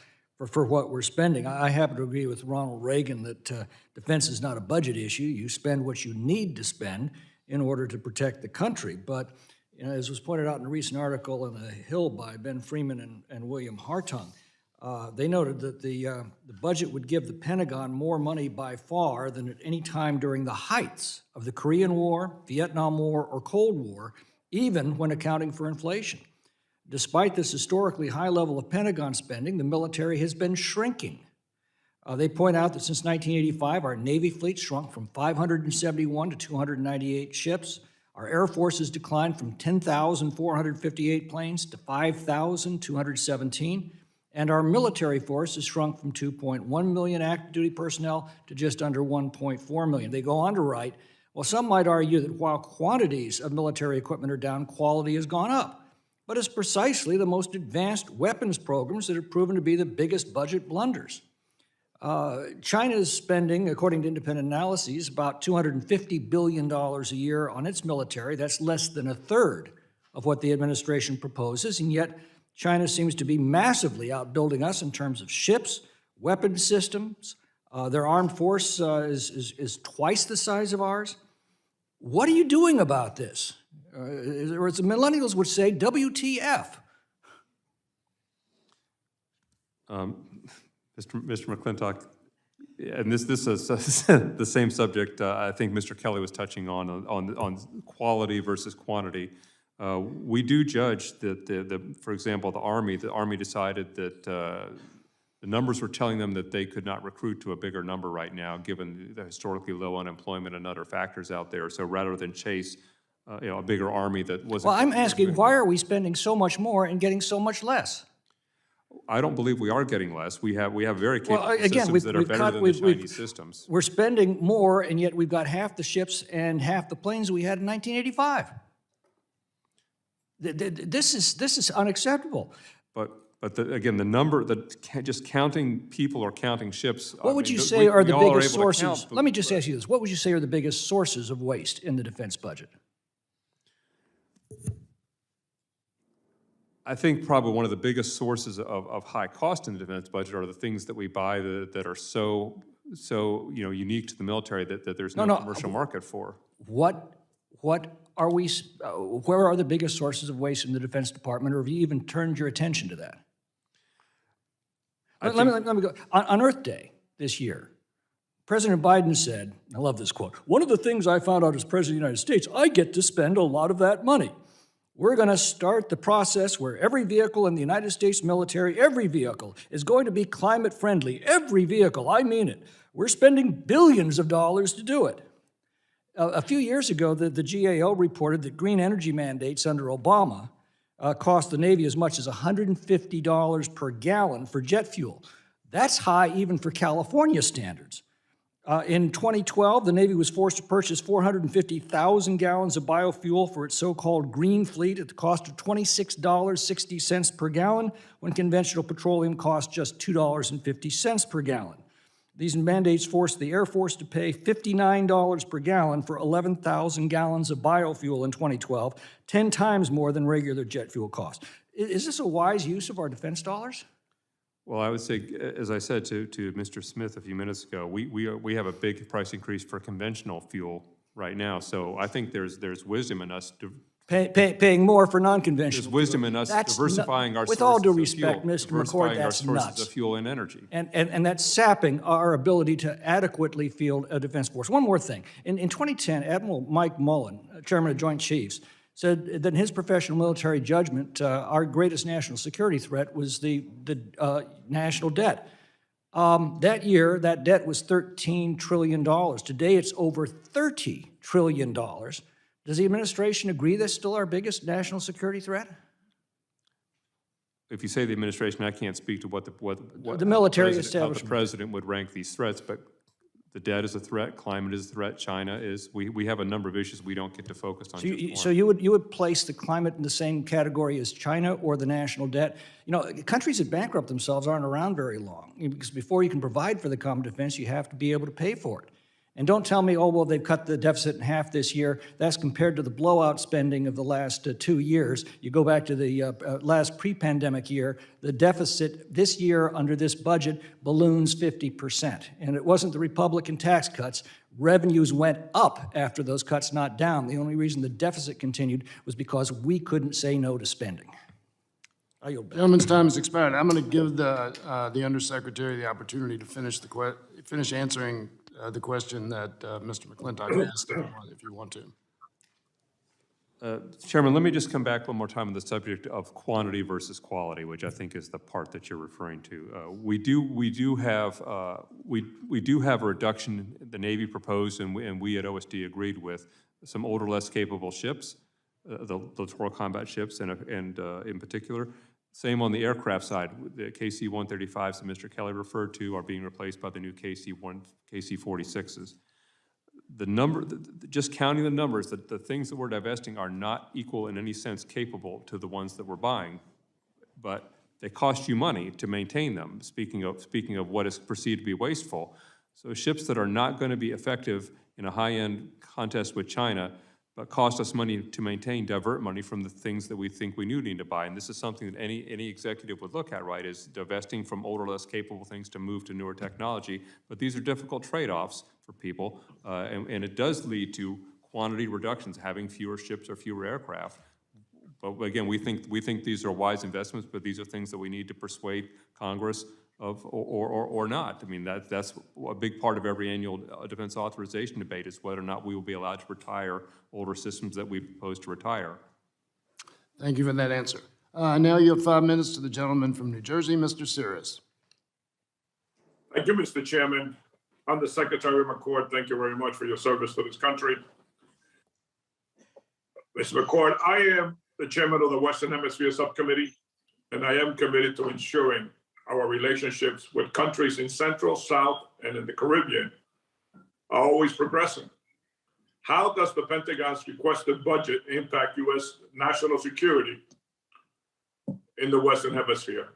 for what we're spending. I happen to agree with Ronald Reagan that defense is not a budget issue. You spend what you need to spend in order to protect the country. But as was pointed out in a recent article in The Hill by Ben Freeman and William Hartung, they noted that the budget would give the Pentagon more money by far than at any time during the heights of the Korean War, Vietnam War, or Cold War, even when accounting for inflation. Despite this historically high level of Pentagon spending, the military has been shrinking. They point out that since 1985, our Navy fleet shrunk from 571 to 298 ships. Our Air Force has declined from 10,458 planes to 5,217. And our military force has shrunk from 2.1 million active duty personnel to just under 1.4 million. They go on to write, well, some might argue that while quantities of military equipment are down, quality has gone up. But it's precisely the most advanced weapons programs that have proven to be the biggest budget blunders. China's spending, according to independent analyses, about $250 billion a year on its military. That's less than a third of what the administration proposes, and yet China seems to be massively outbuilding us in terms of ships, weapon systems. Their armed force is twice the size of ours. What are you doing about this? Or as the millennials would say, WTF. Mr. McClintock, and this is the same subject I think Mr. Kelly was touching on quality versus quantity. We do judge that, for example, the Army decided that the numbers were telling them that they could not recruit to a bigger number right now, given the historically low unemployment and other factors out there. So rather than chase a bigger Army that wasn't... Well, I'm asking, why are we spending so much more and getting so much less? I don't believe we are getting less. We have very capable systems that are better than the Chinese systems. We're spending more, and yet we've got half the ships and half the planes we had in 1985. This is unacceptable. But again, the number, just counting people or counting ships. What would you say are the biggest sources? Let me just ask you this. What would you say are the biggest sources of waste in the defense budget? I think probably one of the biggest sources of high cost in the defense budget are the things that we buy that are so unique to the military that there's no commercial market for. What are we? Where are the biggest sources of waste in the Defense Department, or have you even turned your attention to that? Let me go. On Earth Day this year, President Biden said, I love this quote, "One of the things I found out as President of the United States, I get to spend a lot of that money. We're going to start the process where every vehicle in the United States military, every vehicle, is going to be climate friendly. Every vehicle, I mean it. We're spending billions of dollars to do it." A few years ago, the GAO reported that green energy mandates under Obama cost the Navy as much as $150 per gallon for jet fuel. That's high even for California standards. In 2012, the Navy was forced to purchase 450,000 gallons of biofuel for its so-called green fleet at the cost of $26.60 per gallon, when conventional petroleum costs just $2.50 per gallon. These mandates forced the Air Force to pay $59 per gallon for 11,000 gallons of biofuel in 2012, 10 times more than regular jet fuel costs. Is this a wise use of our defense dollars? Well, I would say, as I said to Mr. Smith a few minutes ago, we have a big price increase for conventional fuel right now. So I think there's wisdom in us Paying more for non-conventional. There's wisdom in us That's diversifying our with sources all due of respect, fuel, Mr. McCord, diversifying our that's sources nuts. of fuel and energy. And that's sapping our ability to adequately field a defense force. One more thing. In 2010, Admiral Mike Mullen, chairman of Joint Chiefs, said that in his professional military judgment, our greatest national security threat was the national debt. That year, that debt was $13 trillion. Today, it's over $30 trillion. Does the administration agree that's still our biggest national security threat? If you say the administration, I can't speak to what The military how the establishment. president would rank these threats, but the debt is a threat, climate is a threat, China is, we have a number of issues we don't get to focus on just one. So you would place the climate in the same category as China or the national debt? You know, countries that bankrupt themselves aren't around very long, because before you can provide for the common defense, you have to be able to pay for it. And don't tell me, oh, well, they've cut the deficit in half this year. That's compared to the blowout spending of the last 2 years. You go back to the last pre-pandemic year, the deficit this year under this budget balloons 50%. And it wasn't the Republican tax cuts. Revenues went up after those cuts, not down. The only reason the deficit continued was because we couldn't say no to spending. I yield back. Gentleman's time has expired. I'm going to give the Undersecretary the opportunity to finish answering the question that Mr. McClintock asked, if you want to. Chairman, let me just come back one more time on the subject of quantity versus quality, which I think is the part that you're referring to. We do have a reduction the Navy proposed, and we at OSD agreed with some older, less capable ships, the littoral combat ships, and in particular. Same on the aircraft side. The KC-135s that Mr. Kelly referred to are being replaced by the new KC-46s. Just counting the numbers, the things that we're divesting are not equal in any sense capable to the ones that we're buying, but they cost you money to maintain them, speaking of what is perceived to be wasteful. So ships that are not going to be effective in a high-end contest with China but cost us money to maintain, divert money from the things that we think we need to buy. And this is something that any executive would look at, right, is divesting from older, less capable things to move to newer technology. But these are difficult trade-offs for people, and it does lead to quantity reductions, having fewer ships or fewer aircraft. But again, we think these are wise investments, but these are things that we need to persuade Congress of or not. I mean, that's a big part of every annual defense authorization debate is whether or not we will be allowed to retire older systems that we propose to retire. Thank you for that answer. Now you have 5 minutes to the gentleman from New Jersey, Mr. Cirrus. Thank you, Mr. Chairman. Undersecretary McCord, thank you very much for your service to this country. Mr. McCord, I am the chairman of the Western Hemisphere Subcommittee, and I am committed to ensuring our relationships with countries in Central, South, and in the Caribbean are always progressing. How does the Pentagon's requested budget impact U.S. national security in the Western Hemisphere?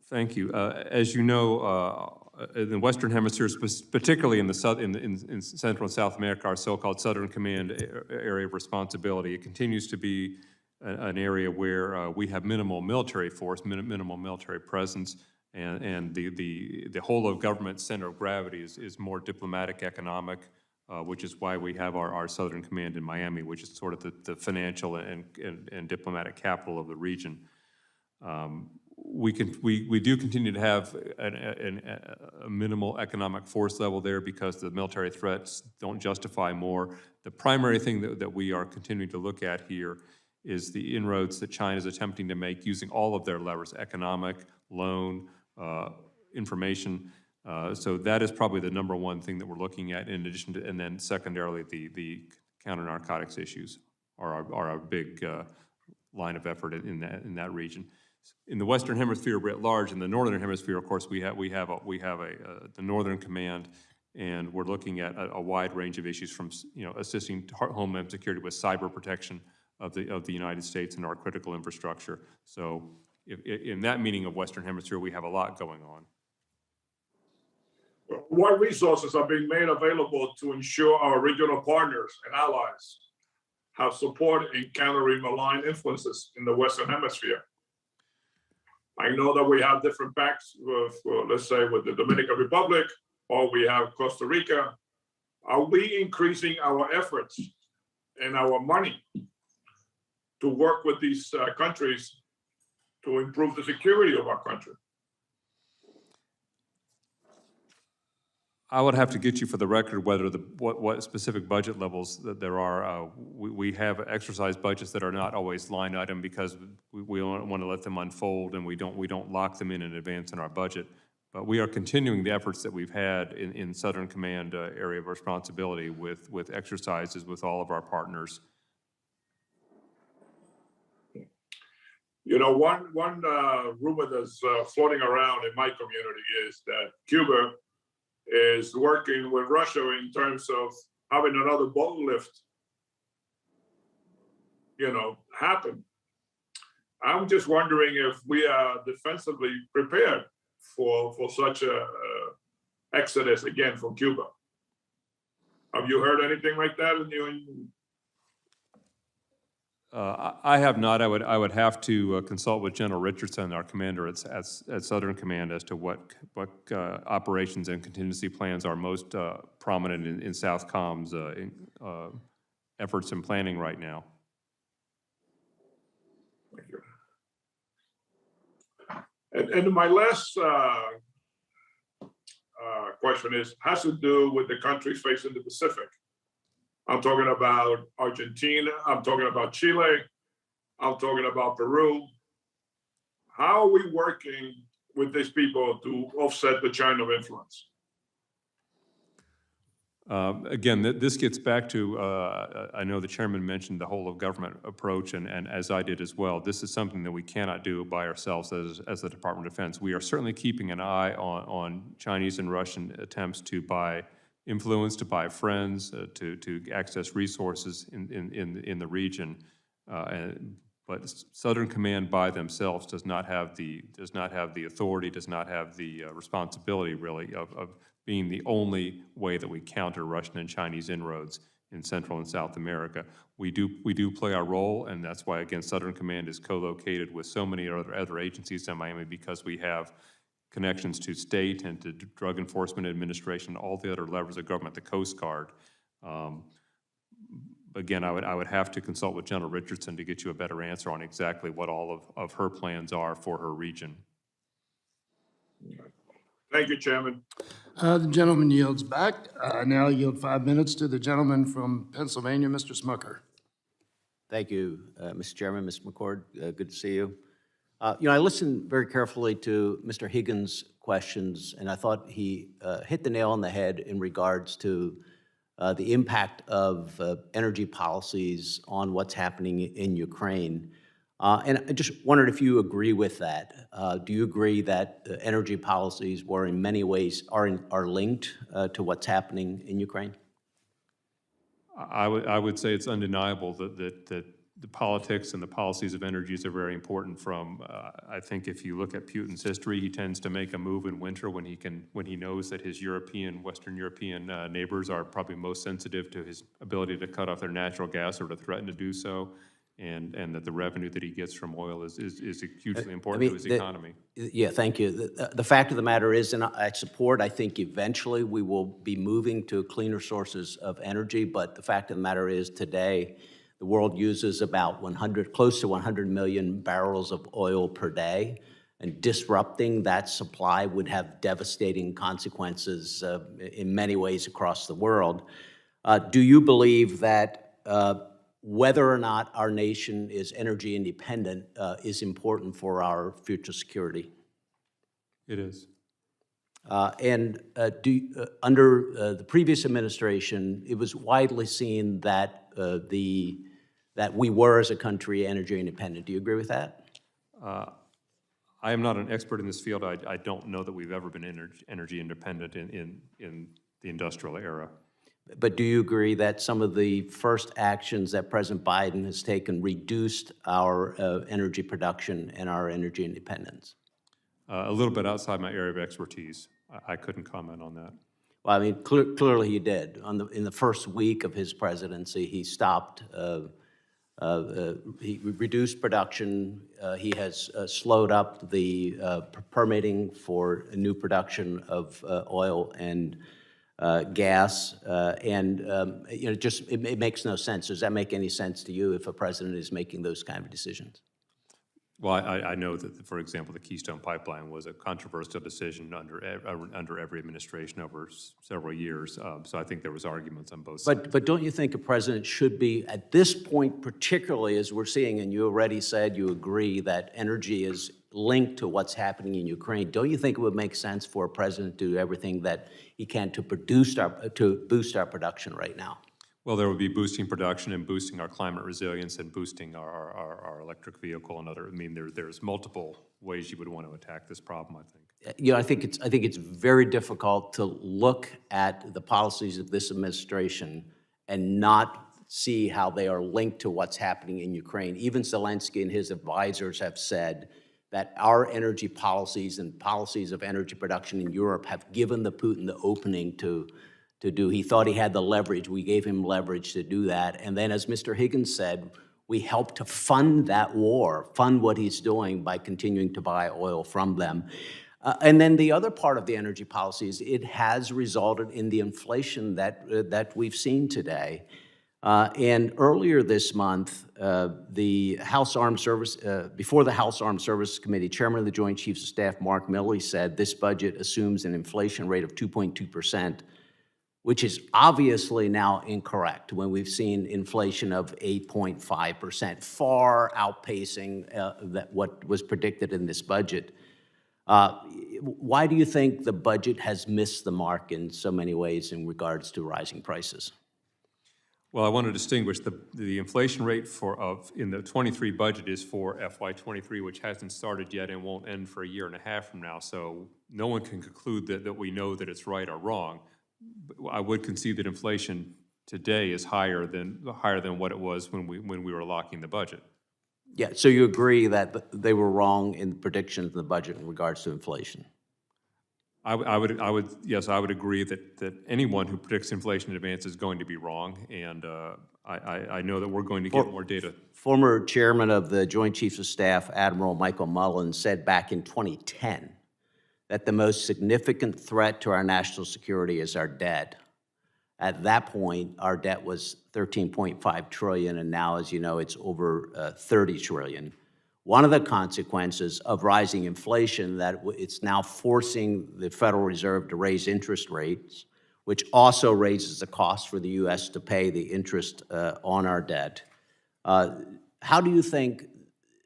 Thank you. As you know, in the Western Hemisphere, particularly in Central and South America, our so-called Southern Command area of responsibility, it continues to be an area where we have minimal military force, minimal military presence, and the whole of government center of gravity is more diplomatic, economic, which is why we have our Southern Command in Miami, which is sort of the financial and diplomatic capital of the region. We do continue to have a minimal economic force level there because the military threats don't justify more. The primary thing that we are continuing to look at here is the inroads that China is attempting to make using all of their levers, economic, loan, information. So that is probably the number one thing that we're looking at in addition to, and then secondarily, the counter-narcotics issues are our big line of effort in that region. In the Western Hemisphere writ large, in the Northern Hemisphere, of course, we have the Northern Command, and we're looking at a wide range of issues from assisting Homeland Security with cyber protection of the United States and our critical infrastructure. So, in that meaning of Western Hemisphere, we have a lot going on. What resources are being made available to ensure our regional partners and allies have support in countering malign influences in the Western Hemisphere? I know that we have different pacts with, let's say, with the Dominican Republic, or we have Costa Rica. Are we increasing our efforts and our money to work with these countries to improve the security of our country? I would have to get you for the record whether what specific budget levels that there are. We have exercise budgets that are not always line item because we don't want to let them unfold, and we don't lock them in advance in our budget. But we are continuing the efforts that we've had in Southern Command area of responsibility with exercises with all of our partners. You know, one rumor that's floating around in my community is that Cuba is working with Russia in terms of having another boat lift, happen. I'm just wondering if we are defensively prepared for such a exodus again from Cuba. Have you heard anything like that I have not. I would have to consult with General Richardson, our commander at Southern Command, as to what operations and contingency plans are most prominent in Southcom's efforts and planning right now. Thank you. And my last question has to do with the countries facing the Pacific. I'm talking about Argentina, I'm talking about Chile, I'm talking about Peru. How are we working with these people to offset the China influence? Again, this gets back to, I know the chairman mentioned the whole of government approach, and as I did as well. This is something that we cannot do by ourselves as the Department of Defense. We are certainly keeping an eye on Chinese and Russian attempts to buy influence, to buy friends, to access resources in the region. But Southern Command by themselves does not have the authority, does not have the responsibility really of being the only way that we counter Russian and Chinese inroads in Central and South America. We do play our role, and that's why again Southern Command is co-located with so many other agencies in Miami, because we have connections to state and to Drug Enforcement Administration, all the other levers of government, the Coast Guard. Again, I would have to consult with General Richardson to get you a better answer on exactly what all of her plans are for her region. Thank you, Chairman. The gentleman yields back. Now I yield 5 minutes to the gentleman from Pennsylvania, Mr. Smucker. Thank you, Mr. Chairman, Mr. McCord. Good to see you. I listened very carefully to Mr. Higgins' questions, and I thought he hit the nail on the head in regards to the impact of energy policies on what's happening in Ukraine. And I just wondered if you agree with that. Do you agree that energy policies were in many ways are linked to what's happening in Ukraine? I would say it's undeniable that the politics and the policies of energies are very important. I think if you look at Putin's history, he tends to make a move in winter when he knows that his Western European neighbors are probably most sensitive to his ability to cut off their natural gas or to threaten to do so, and that the revenue that he gets from oil is hugely important to his economy. Yeah, thank you. The fact of the matter is, and I think eventually we will be moving to cleaner sources of energy, but the fact of the matter is today, the world uses about close to 100 million barrels of oil per day, and disrupting that supply would have devastating consequences in many ways across the world. Do you believe that whether or not our nation is energy independent is important for our future security? It is. Under the previous administration, it was widely seen that that we were, as a country, energy independent. Do you agree with that? I am not an expert in this field. I don't know that we've ever been energy independent in the industrial era. But do you agree that some of the first actions that President Biden has taken reduced our energy production and our energy independence? A little bit outside my area of expertise. I couldn't comment on that. Well, I mean, clearly he did. In the first week of his presidency, he stopped, he reduced production. He has slowed up the permitting for a new production of oil and gas, and it makes no sense. Does that make any sense to you if a president is making those kind of decisions? Well, I know that, for example, the Keystone Pipeline was a controversial decision under every administration over several years. So I think there was arguments on both sides. But don't you think a president should be, at this point, particularly as we're seeing, and you already said you agree that energy is linked to what's happening in Ukraine, don't you think it would make sense for a president to do everything that he can to boost our production right now? Well, there would be boosting production and boosting our climate resilience and boosting our electric vehicle and other. I mean, there's multiple ways you would want to attack this problem, I think. You know, I think it's very difficult to look at the policies of this administration and not see how they are linked to what's happening in Ukraine. Even Zelensky and his advisors have said that our energy policies and policies of energy production in Europe have given the Putin the opening to do. He thought he had the leverage. We gave him leverage to do that. And then, as Mr. Higgins said, we helped to fund that war, fund what he's doing by continuing to buy oil from them. And then the other part of the energy policy is it has resulted in the inflation that we've seen today. And earlier this month, the House Armed Service, before the House Armed Services Committee, Chairman of the Joint Chiefs of Staff Mark Milley said this budget assumes an inflation rate of 2.2%, which is obviously now incorrect when we've seen inflation of 8.5%, far outpacing what was predicted in this budget. Why do you think the budget has missed the mark in so many ways in regards to rising prices? Well, I want to distinguish the inflation rate in the 23 budget is for FY23, which hasn't started yet and won't end for a year and a half from now. So no one can conclude that we know that it's right or wrong. I would concede that inflation today is higher than what it was when we were locking the budget. Yeah, so you agree that they were wrong in the predictions of the budget in regards to inflation? I would agree that anyone who predicts inflation in advance is going to be wrong, and I know that we're going to get more data. Former chairman of the Joint Chiefs of Staff, Admiral Michael Mullen, said back in 2010 that the most significant threat to our national security is our debt. At that point, our debt was $13.5 trillion, and now, as you know, it's over $30 trillion. One of the consequences of rising inflation that it's now forcing the Federal Reserve to raise interest rates, which also raises the cost for the U.S. to pay the interest on our debt. How do you think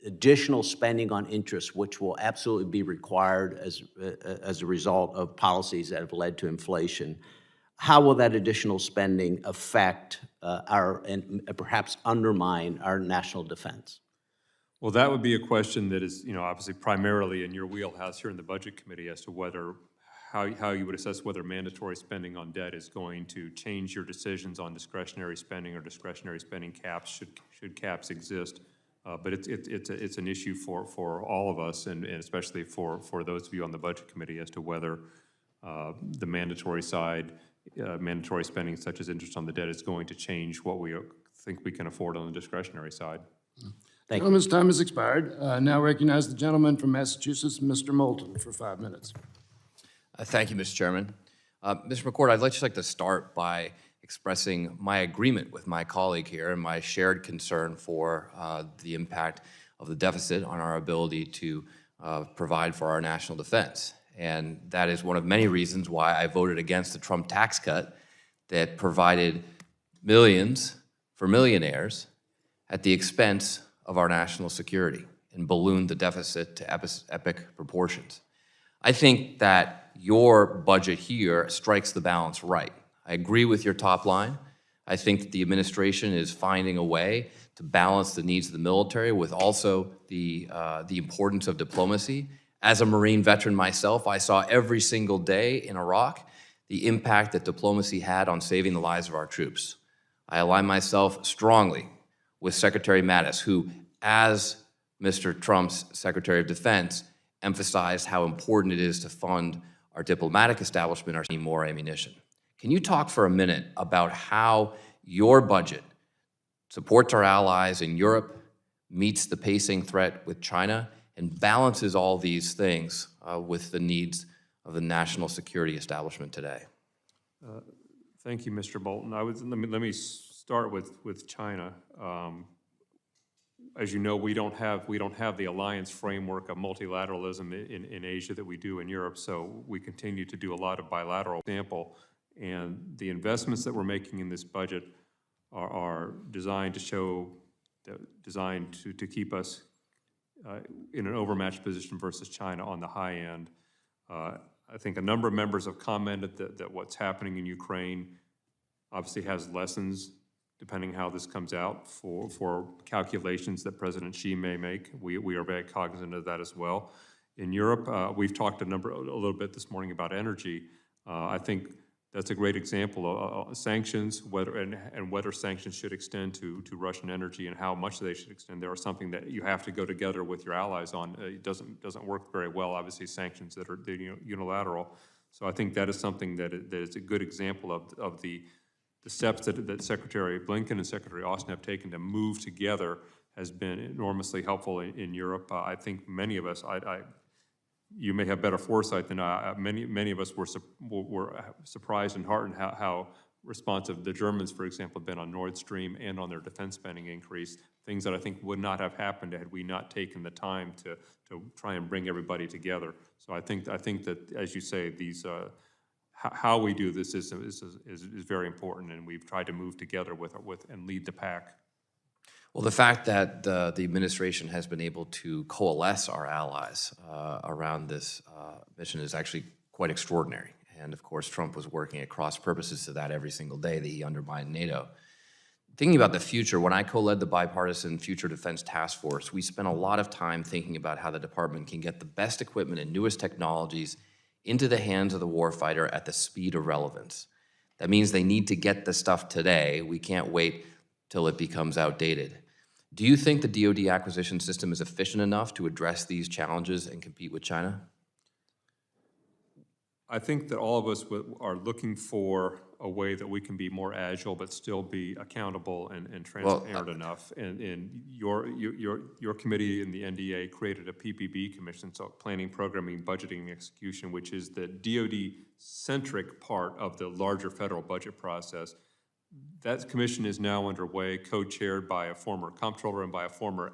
additional spending on interest, which will absolutely be required as a result of policies that have led to inflation, how will that additional spending affect and perhaps undermine our national defense? Well, that would be a question that is, obviously primarily in your wheelhouse here in the Budget Committee as to how you would assess whether mandatory spending on debt is going to change your decisions on discretionary spending or discretionary spending caps, should caps exist. But it's an issue for all of us, and especially for those of you on the Budget Committee, as to whether the mandatory side, mandatory spending such as interest on the debt, is going to change what we think we can afford on the discretionary side. Thank you. Gentleman's time has expired. Now recognize the gentleman from Massachusetts, Mr. Moulton, for 5 minutes. Thank you, Mr. Chairman. Mr. McCord, I'd just like to start by expressing my agreement with my colleague here and my shared concern for the impact of the deficit on our ability to provide for our national defense. And that is one of many reasons why I voted against the Trump tax cut that provided millions for millionaires at the expense of our national security and ballooned the deficit to epic proportions. I think that your budget here strikes the balance right. I agree with your top line. I think that the administration is finding a way to balance the needs of the military with also the importance of diplomacy. As a Marine veteran myself, I saw every single day in Iraq the impact that diplomacy had on saving the lives of our troops. I align myself strongly with Secretary Mattis, who, as Mr. Trump's Secretary of Defense, emphasized how important it is to fund our diplomatic establishment, our more ammunition. Can you talk for a minute about how your budget supports our allies in Europe, meets the pacing threat with China, and balances all these things with the needs of the national security establishment today? Thank you, Mr. Bolton. Let me start with China. As you know, we don't have the alliance framework of multilateralism in Asia that we do in Europe, so we continue to do a lot of bilateral. Example, and the investments that we're making in this budget are designed to keep us in an overmatched position versus China on the high end. I think a number of members have commented that what's happening in Ukraine obviously has lessons, depending how this comes out, for calculations that President Xi may make. We are very cognizant of that as well. In Europe, we've talked a little bit this morning about energy. I think that's a great example of sanctions, whether sanctions should extend to Russian energy and how much they should extend. There are something that you have to go together with your allies on. It doesn't work very well, obviously, sanctions that are unilateral. So I think that is something that is a good example of the steps that Secretary Blinken and Secretary Austin have taken to move together has been enormously helpful in Europe. I think many of us, you may have better foresight than I. Many of us were surprised and heartened how responsive the Germans, for example, have been on Nord Stream and on their defense spending increase, things that I think would not have happened had we not taken the time to try and bring everybody together. So I think that, as you say, these how we do this is very important, and we've tried to move together with and lead the pack. Well, the fact that the administration has been able to coalesce our allies around this mission is actually quite extraordinary. And of course, Trump was working at cross purposes to that every single day that he undermined NATO. Thinking about the future, when I co-led the bipartisan Future Defense Task Force, we spent a lot of time thinking about how the department can get the best equipment and newest technologies into the hands of the warfighter at the speed of relevance. That means they need to get the stuff today. We can't wait till it becomes outdated. Do you think the DoD acquisition system is efficient enough to address these challenges and compete with China? I think that all of us are looking for a way that we can be more agile, but still be accountable and transparent enough. And your committee in the NDA created a PPB commission, so planning, programming, budgeting, and execution, which is the DoD-centric part of the larger federal budget process. That commission is now underway, co-chaired by a former comptroller and by a former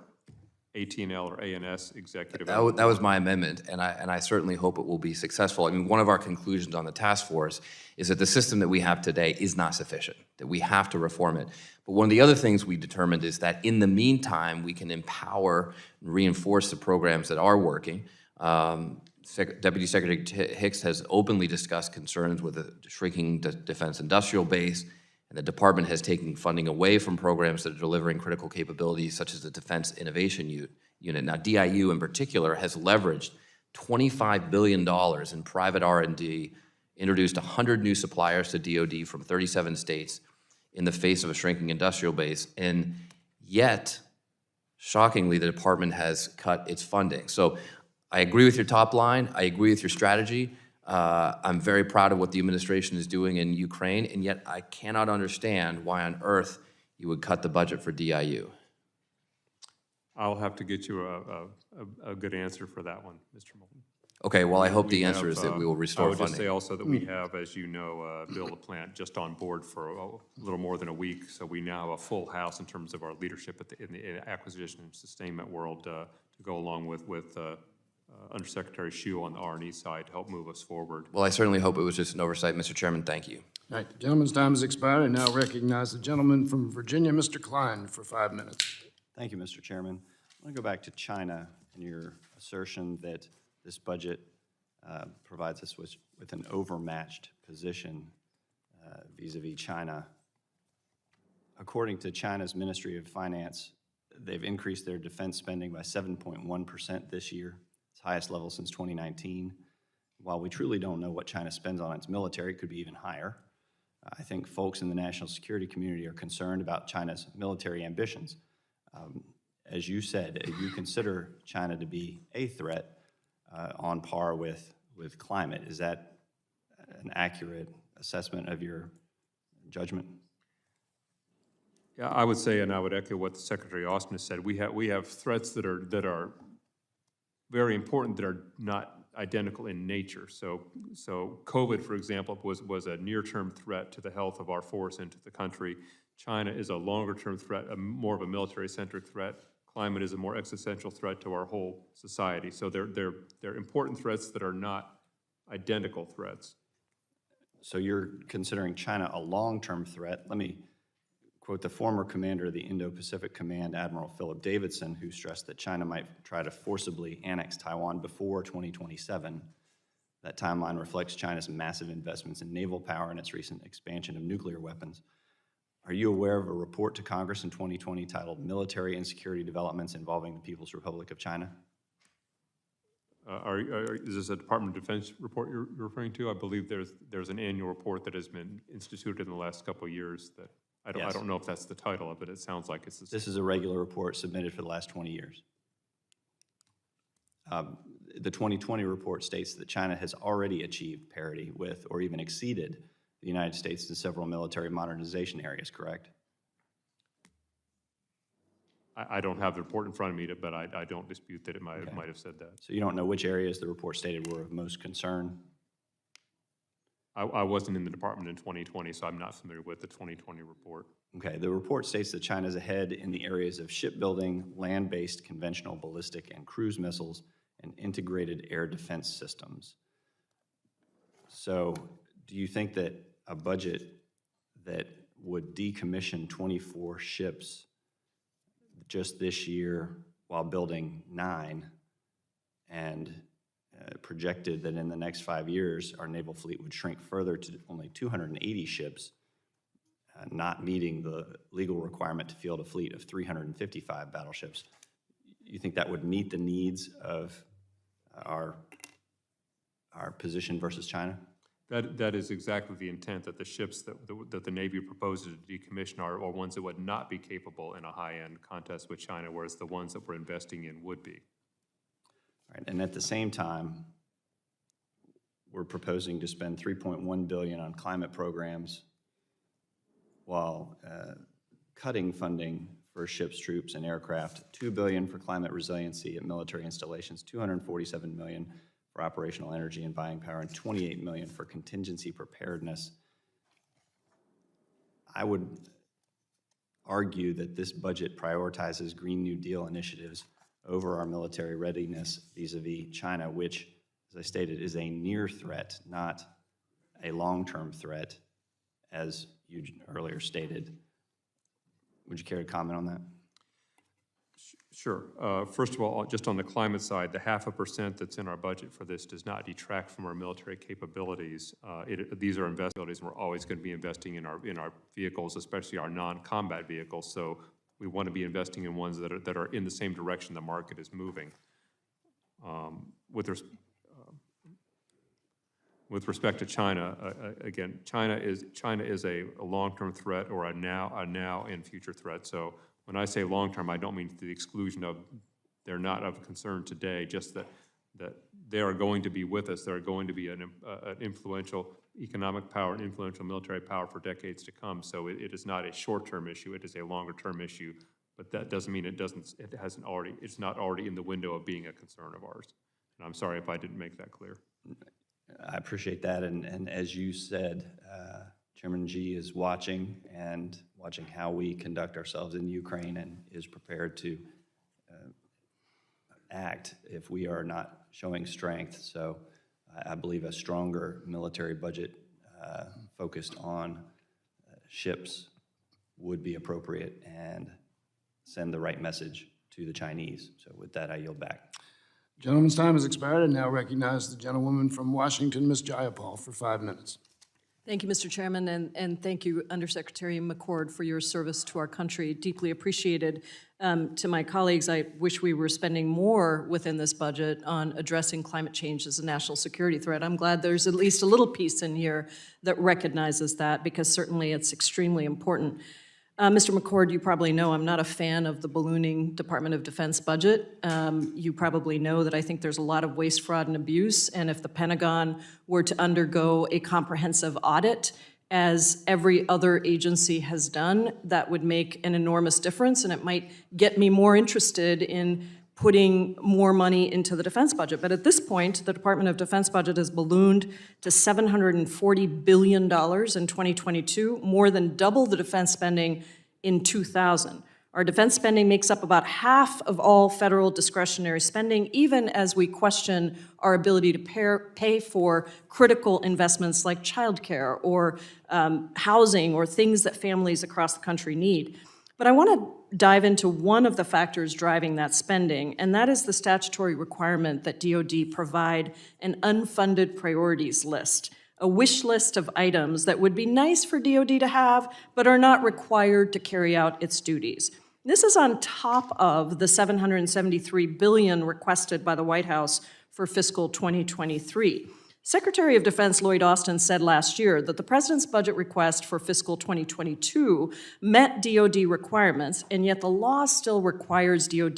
AT&L or ANS executive. That was my amendment, and I certainly hope it will be successful. I mean, one of our conclusions on the task force is that the system that we have today is not sufficient, that we have to reform it. But one of the other things we determined is that in the meantime, we can empower and reinforce the programs that are working. Deputy Secretary Hicks has openly discussed concerns with the shrinking defense industrial base, and the department has taken funding away from programs that are delivering critical capabilities, such as the Defense Innovation Unit. Now, DIU in particular has leveraged $25 billion in private R&D, introduced 100 new suppliers to DoD from 37 states in the face of a shrinking industrial base, and yet, shockingly, the department has cut its funding. So I agree with your top line, I agree with your strategy. I'm very proud of what the administration is doing in Ukraine, and yet I cannot understand why on earth you would cut the budget for DIU. I'll have to get you a good answer for that one, Mr. Moulton. Okay, well, I hope the answer is that we will restore I would funding. just say also that we have, as you know, Bill LaPlante just on board for a little more than a week, so we now have a full house in terms of our leadership in the acquisition and sustainment world to go along with Undersecretary Hsu on the R&E side to help move us forward. Well, I certainly hope it was just an oversight, Mr. Chairman. Thank you. All right, the gentleman's time has expired. I now recognize the gentleman from Virginia, Mr. Klein, for 5 minutes. Thank you, Mr. Chairman. I want to go back to China and your assertion that this budget provides us with an overmatched position vis-a-vis China. According to China's Ministry of Finance, they've increased their defense spending by 7.1% this year, its highest level since 2019. While we truly don't know what China spends on its military, it could be even higher. I think folks in the national security community are concerned about China's military ambitions. As you said, you consider China to be a threat on par with climate. Is that an accurate assessment of your judgment? Yeah, I would say, and I would echo what Secretary Austin has said, we have threats that are very important that are not identical in nature. So COVID, for example, was a near-term threat to the health of our force and to the country. China is a longer-term threat, more of a military-centric threat. Climate is a more existential threat to our whole society. So they're important threats that are not identical threats. So you're considering China a long-term threat. Let me quote the former commander of the Indo-Pacific Command, Admiral Philip Davidson, who stressed that China might try to forcibly annex Taiwan before 2027. That timeline reflects China's massive investments in naval power and its recent expansion of nuclear weapons. Are you aware of a report to Congress in 2020 titled Military and Security Developments Involving the People's Republic of China? Is this a Department of Defense report you're referring to? I believe there's an annual report that has been instituted in the last couple of years that I don't know if that's the title of it. It sounds like it's the same. This is a regular report submitted for the last 20 years. The 2020 report states that China has already achieved parity with or even exceeded the United States in several military modernization areas, correct? I don't have the report in front of me, but I don't dispute that it might have said that. So you don't know which areas the report stated were of most concern? I wasn't in the department in 2020, so I'm not familiar with the 2020 report. Okay, the report states that China is ahead in the areas of shipbuilding, land-based conventional ballistic and cruise missiles, and integrated air defense systems. So do you think that a budget that would decommission 24 ships just this year while building 9 and projected that in the next 5 years our naval fleet would shrink further to only 280 ships, not meeting the legal requirement to field a fleet of 355 battleships, you think that would meet the needs of our position versus China? That is exactly the intent, that the ships that the Navy proposes to decommission are ones that would not be capable in a high-end contest with China, whereas the ones that we're investing in would be. All right, and at the same time, we're proposing to spend $3.1 billion on climate programs while cutting funding for ships, troops, and aircraft, $2 billion for climate resiliency at military installations, $247 million for operational energy and buying power, and $28 million for contingency preparedness. I would argue that this budget prioritizes Green New Deal initiatives over our military readiness vis-a-vis China, which, as I stated, is a near threat, not a long-term threat, as you earlier stated. Would you care to comment on that? Sure. First of all, just on the climate side, the 0.5% that's in our budget for this does not detract from our military capabilities. These are investments, and we're always going to be investing in our vehicles, especially our non-combat vehicles. So we want to be investing in ones that are in the same direction the market is moving. With respect to China, again, China is a long-term threat or a now and future threat. So when I say long-term, I don't mean to the exclusion of they're not of concern today, just that they are going to be with us. They're going to be an influential economic power and influential military power for decades to come. So it is not a short-term issue. It is a longer-term issue. But that doesn't mean it's not already in the window of being a concern of ours. And I'm sorry if I didn't make that clear. I appreciate that, and as you said, Chairman Xi is watching how we conduct ourselves in Ukraine and is prepared to act if we are not showing strength. So I believe a stronger military budget focused on ships would be appropriate and send the right message to the Chinese. So with that, I yield back. Gentleman's time has expired. I now recognize the gentlewoman from Washington, Ms. Jayapal, for 5 minutes. Thank you, Mr. Chairman, and thank you, Undersecretary McCord, for your service to our country. Deeply appreciated. To my colleagues, I wish we were spending more within this budget on addressing climate change as a national security threat. I'm glad there's at least a little piece in here that recognizes that, because certainly it's extremely important. Mr. McCord, you probably know I'm not a fan of the ballooning Department of Defense budget. You probably know that I think there's a lot of waste, fraud, and abuse, and if the Pentagon were to undergo a comprehensive audit, as every other agency has done, that would make an enormous difference, and it might get me more interested in putting more money into the defense budget. But at this point, the Department of Defense budget has ballooned to $740 billion in 2022, more than double the defense spending in 2000. Our defense spending makes up about half of all federal discretionary spending, even as we question our ability to pay for critical investments like childcare or housing or things that families across the country need. But I want to dive into one of the factors driving that spending, and that is the statutory requirement that DoD provide an unfunded priorities list, a wish list of items that would be nice for DoD to have, but are not required to carry out its duties. This is on top of the $773 billion requested by the White House for fiscal 2023. Secretary of Defense Lloyd Austin said last year that the president's budget request for fiscal 2022 met DoD requirements, and yet the law still requires DoD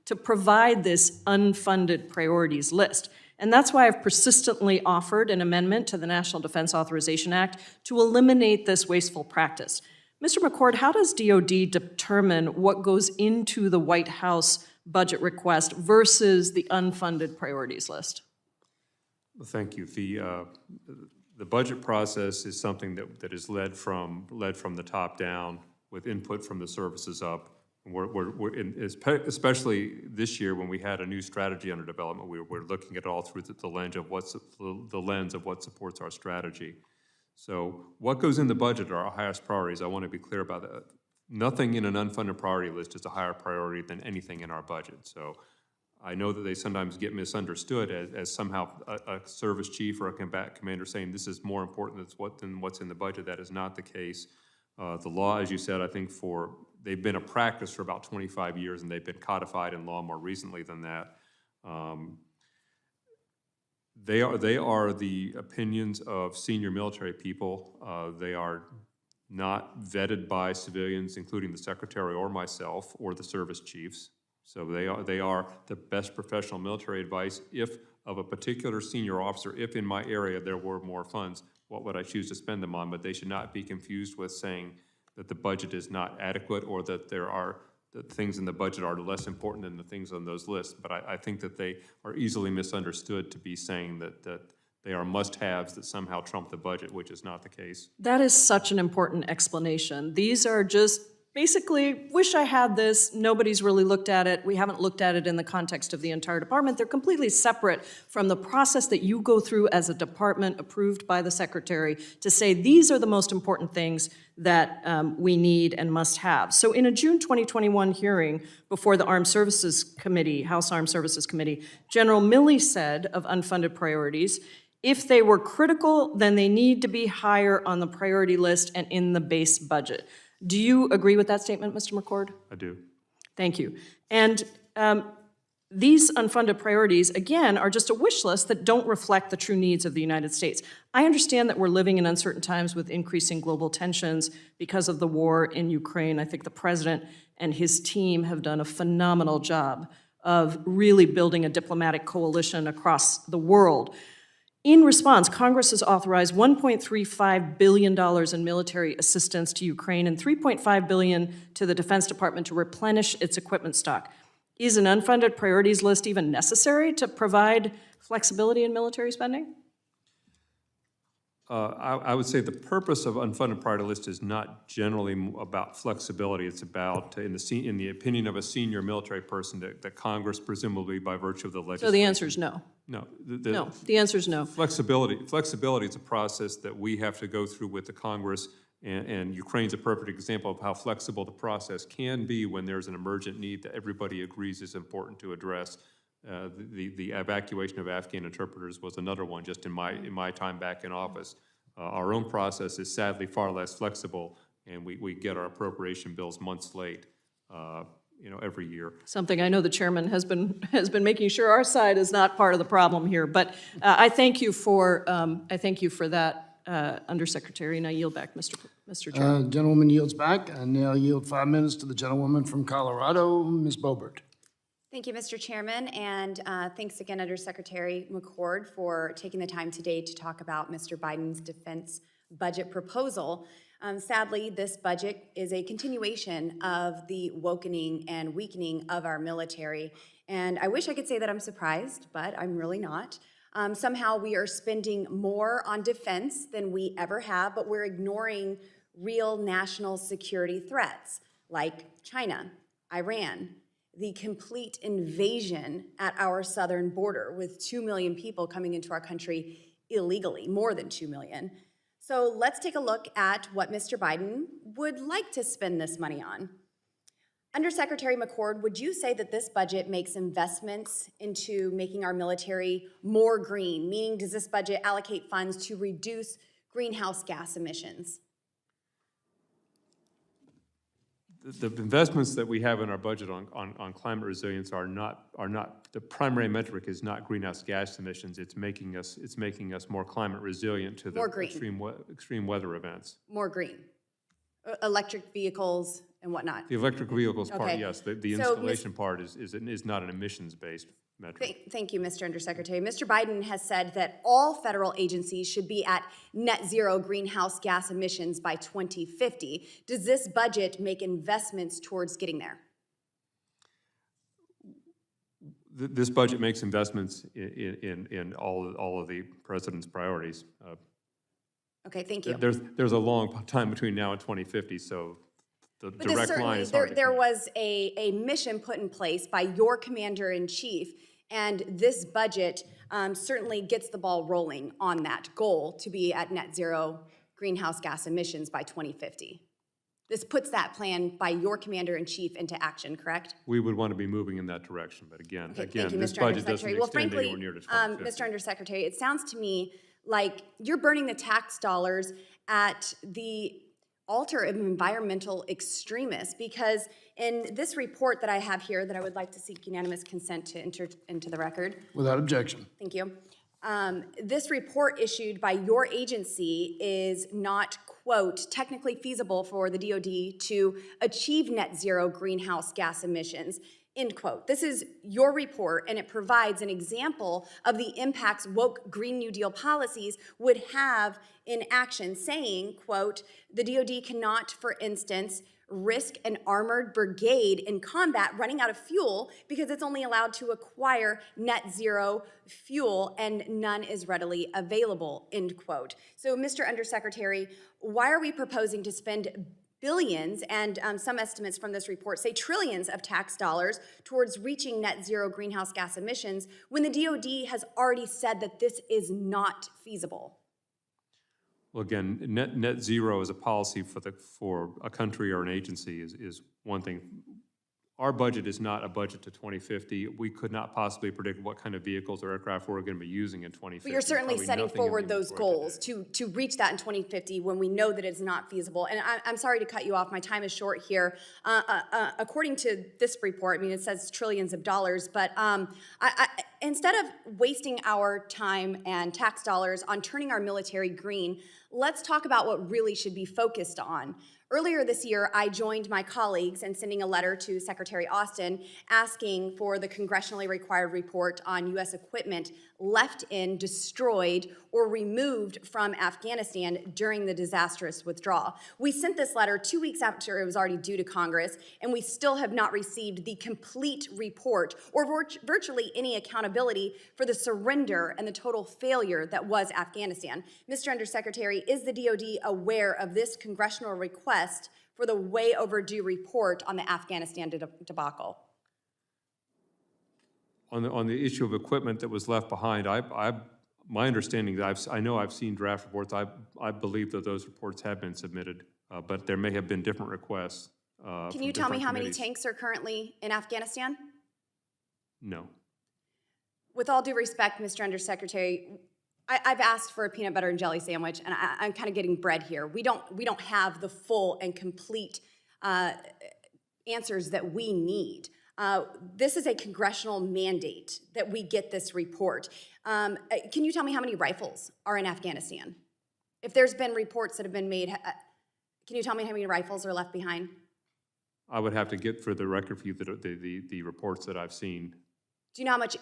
to provide this unfunded priorities list. And that's why I've persistently offered an amendment to the National Defense Authorization Act to eliminate this wasteful practice. Mr. McCord, how does DoD determine what goes into the White House budget request versus the unfunded priorities list? Thank you. The budget process is something that is led from the top down with input from the services up. Especially this year when we had a new strategy under development, we're looking at it all through the lens of what supports our strategy. So what goes in the budget are our highest priorities. I want to be clear about that. Nothing in an unfunded priority list is a higher priority than anything in our budget. So I know that they sometimes get misunderstood as somehow a service chief or a combat commander saying this is more important than what's in the budget. That is not the case. The law, as you said, I think they've been a practice for about 25 years, and they've been codified in law more recently than that. They are the opinions of senior military people. They are not vetted by civilians, including the secretary or myself or the service chiefs. So they are the best professional military advice of a particular senior officer. If in my area there were more funds, what would I choose to spend them on? But they should not be confused with saying that the budget is not adequate or that that things in the budget are less important than the things on those lists. But I think that they are easily misunderstood to be saying that they are must-haves that somehow trump the budget, which is not the case. That is such an important explanation. These are just basically, wish I had this, nobody's really looked at it, we haven't looked at it in the context of the entire department. They're completely separate from the process that you go through as a department approved by the secretary to say these are the most important things that we need and must have. So in a June 2021 hearing before the Armed Services Committee, House Armed Services Committee, General Milley said of unfunded priorities, if they were critical, then they need to be higher on the priority list and in the base budget. Do you agree with that statement, Mr. McCord? I do. Thank you. And these unfunded priorities, again, are just a wish list that don't reflect the true needs of the United States. I understand that we're living in uncertain times with increasing global tensions because of the war in Ukraine. I think the president and his team have done a phenomenal job of really building a diplomatic coalition across the world. In response, Congress has authorized $1.35 billion in military assistance to Ukraine and $3.5 billion to the Defense Department to replenish its equipment stock. Is an unfunded priorities list even necessary to provide flexibility in military spending? I would say the purpose of unfunded priority list is not generally about flexibility. It's about, in the opinion of a senior military person, that Congress, presumably by virtue of the legislation. So the answer is no. No. No, the answer is no. Flexibility is a process that we have to go through with the Congress, and Ukraine's a perfect example of how flexible the process can be when there's an emergent need that everybody agrees is important to address. The evacuation of Afghan interpreters was another one just in my time back in office. Our own process is sadly far less flexible, and we get our appropriation bills months late, every year. Something I know the chairman has been making sure our side is not part of the problem here. But I thank you for that, Undersecretary. And I yield back, Mr. Chairman. Gentlewoman yields back, and now yield 5 minutes to the gentlewoman from Colorado, Ms. Boebert. Thank you, Mr. Chairman, and thanks again, Undersecretary McCord, for taking the time today to talk about Mr. Biden's defense budget proposal. Sadly, this budget is a continuation of the wokening and weakening of our military, and I wish I could say that I'm surprised, but I'm really not. Somehow we are spending more on defense than we ever have, but we're ignoring real national security threats like China, Iran, the complete invasion at our southern border with 2 million people coming into our country illegally, more than 2 million. So let's take a look at what Mr. Biden would like to spend this money on. Undersecretary McCord, would you say that this budget makes investments into making our military more green? Meaning, does this budget allocate funds to reduce greenhouse gas emissions? The investments that we have in our budget on climate resilience are not the primary metric is not greenhouse gas emissions. It's making us more climate resilient to the extreme weather events. More green, electric vehicles and whatnot. The electric vehicles part, Okay. yes. The installation part is not an emissions-based metric. Thank you, Mr. Undersecretary. Mr. Biden has said that all federal agencies should be at net zero greenhouse gas emissions by 2050. Does this budget make investments towards getting there? This budget makes investments in all of the president's priorities. Okay, thank you. There's a long time between now and 2050, so the But direct line is hard to there connect. was a mission put in place by your commander-in-chief, and this budget certainly gets the ball rolling on that goal to be at net zero greenhouse gas emissions by 2050. This puts that plan by your commander-in-chief into action, correct? We would want to be moving in that direction, but again, Okay, thank you, this Mr. budget doesn't Undersecretary. Well, extend frankly, anywhere near to 2050. Mr. Undersecretary, it sounds to me like you're burning the tax dollars at the altar of environmental extremists, because in this report that I have here that I would like to seek unanimous consent to enter into the record. Without objection. Thank you. This report issued by your agency is not, quote, technically feasible for the DoD to achieve net zero greenhouse gas emissions, end quote. This is your report, and it provides an example of the impacts woke Green New Deal policies would have in action, saying, quote, the DoD cannot, for instance, risk an armored brigade in combat running out of fuel because it's only allowed to acquire net zero fuel and none is readily available, end quote. So, Mr. Undersecretary, why are we proposing to spend billions, and some estimates from this report say trillions of tax dollars towards reaching net zero greenhouse gas emissions when the DoD has already said that this is not feasible? Well, again, net zero as a policy for a country or an agency is one thing. Our budget is not a budget to 2050. We could not possibly predict what kind of vehicles or aircraft we're going to be using in 2050. But you're certainly Probably setting nothing in the forward those inventory goals to reach that in 2050 when we know that it's not feasible. And I'm sorry to cut you off. My time is short here. According to this report, I mean, it says trillions of dollars, but instead of wasting our time and tax dollars on turning our military green, let's talk about what really should be focused on. Earlier this year, I joined my colleagues in sending a letter to Secretary Austin asking for the congressionally required report on U.S. equipment left in, destroyed, or removed from Afghanistan during the disastrous withdrawal. We sent this letter 2 weeks after it was already due to Congress, and we still have not received the complete report or virtually any accountability for the surrender and the total failure that was Afghanistan. Mr. Undersecretary, is the DoD aware of this congressional request for the way overdue report on the Afghanistan debacle? On the issue of equipment that was left behind, my understanding that I know I've seen draft reports. I believe that those reports have been submitted, but there may have been different requests. Can you tell me how many tanks are currently in Afghanistan? No. With all due respect, Mr. Undersecretary, I've asked for a peanut butter and jelly sandwich, and I'm kind of getting bread here. We don't have the full and complete answers that we need. This is a congressional mandate that we get this report. Can you tell me how many rifles are in Afghanistan? If there's been reports that have been made, can you tell me how many rifles are left behind? I would have to get for the record for you the reports that I've seen. Do you know how much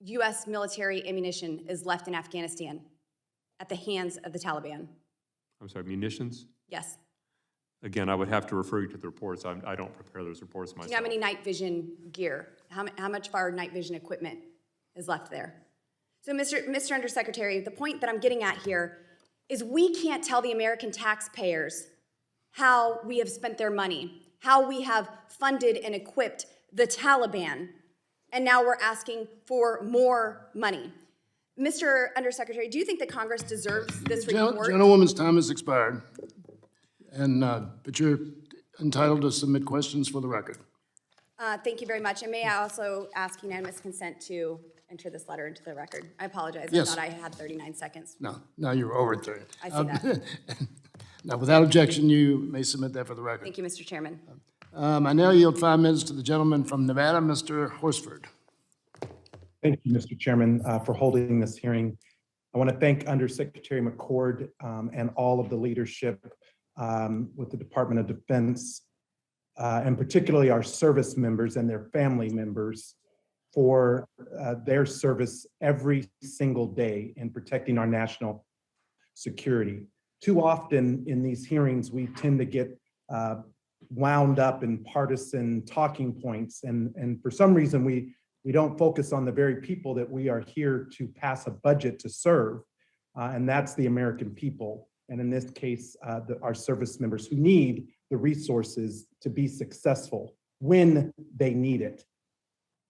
U.S. military ammunition is left in Afghanistan at the hands of the Taliban? I'm sorry, munitions? Yes. Again, I would have to refer you to the reports. I don't prepare those reports myself. Do you know how many night vision gear, how much of our night vision equipment is left there? So, Mr. Undersecretary, the point that I'm getting at here is we can't tell the American taxpayers how we have spent their money, how we have funded and equipped the Taliban, and now we're asking for more money. Mr. Undersecretary, do you think that Congress deserves this report? Gentlewoman's time has expired, and but you're entitled to submit questions for the record. Thank you very much. And may I also ask unanimous consent to enter this letter into the record? I apologize. Yes. I thought I had 39 seconds. No, you're over 30. I see that. Now, without objection, you may submit that for the record. Thank you, Mr. Chairman. I now yield 5 minutes to the gentleman from Nevada, Mr. Horsford. Thank you, Mr. Chairman, for holding this hearing. I want to thank Undersecretary McCord and all of the leadership with the Department of Defense, and particularly our service members and their family members for their service every single day in protecting our national security. Too often in these hearings, we tend to get wound up in partisan talking points, and for some reason, we don't focus on the very people that we are here to pass a budget to serve, and that's the American people. And in this case, our service members who need the resources to be successful when they need it.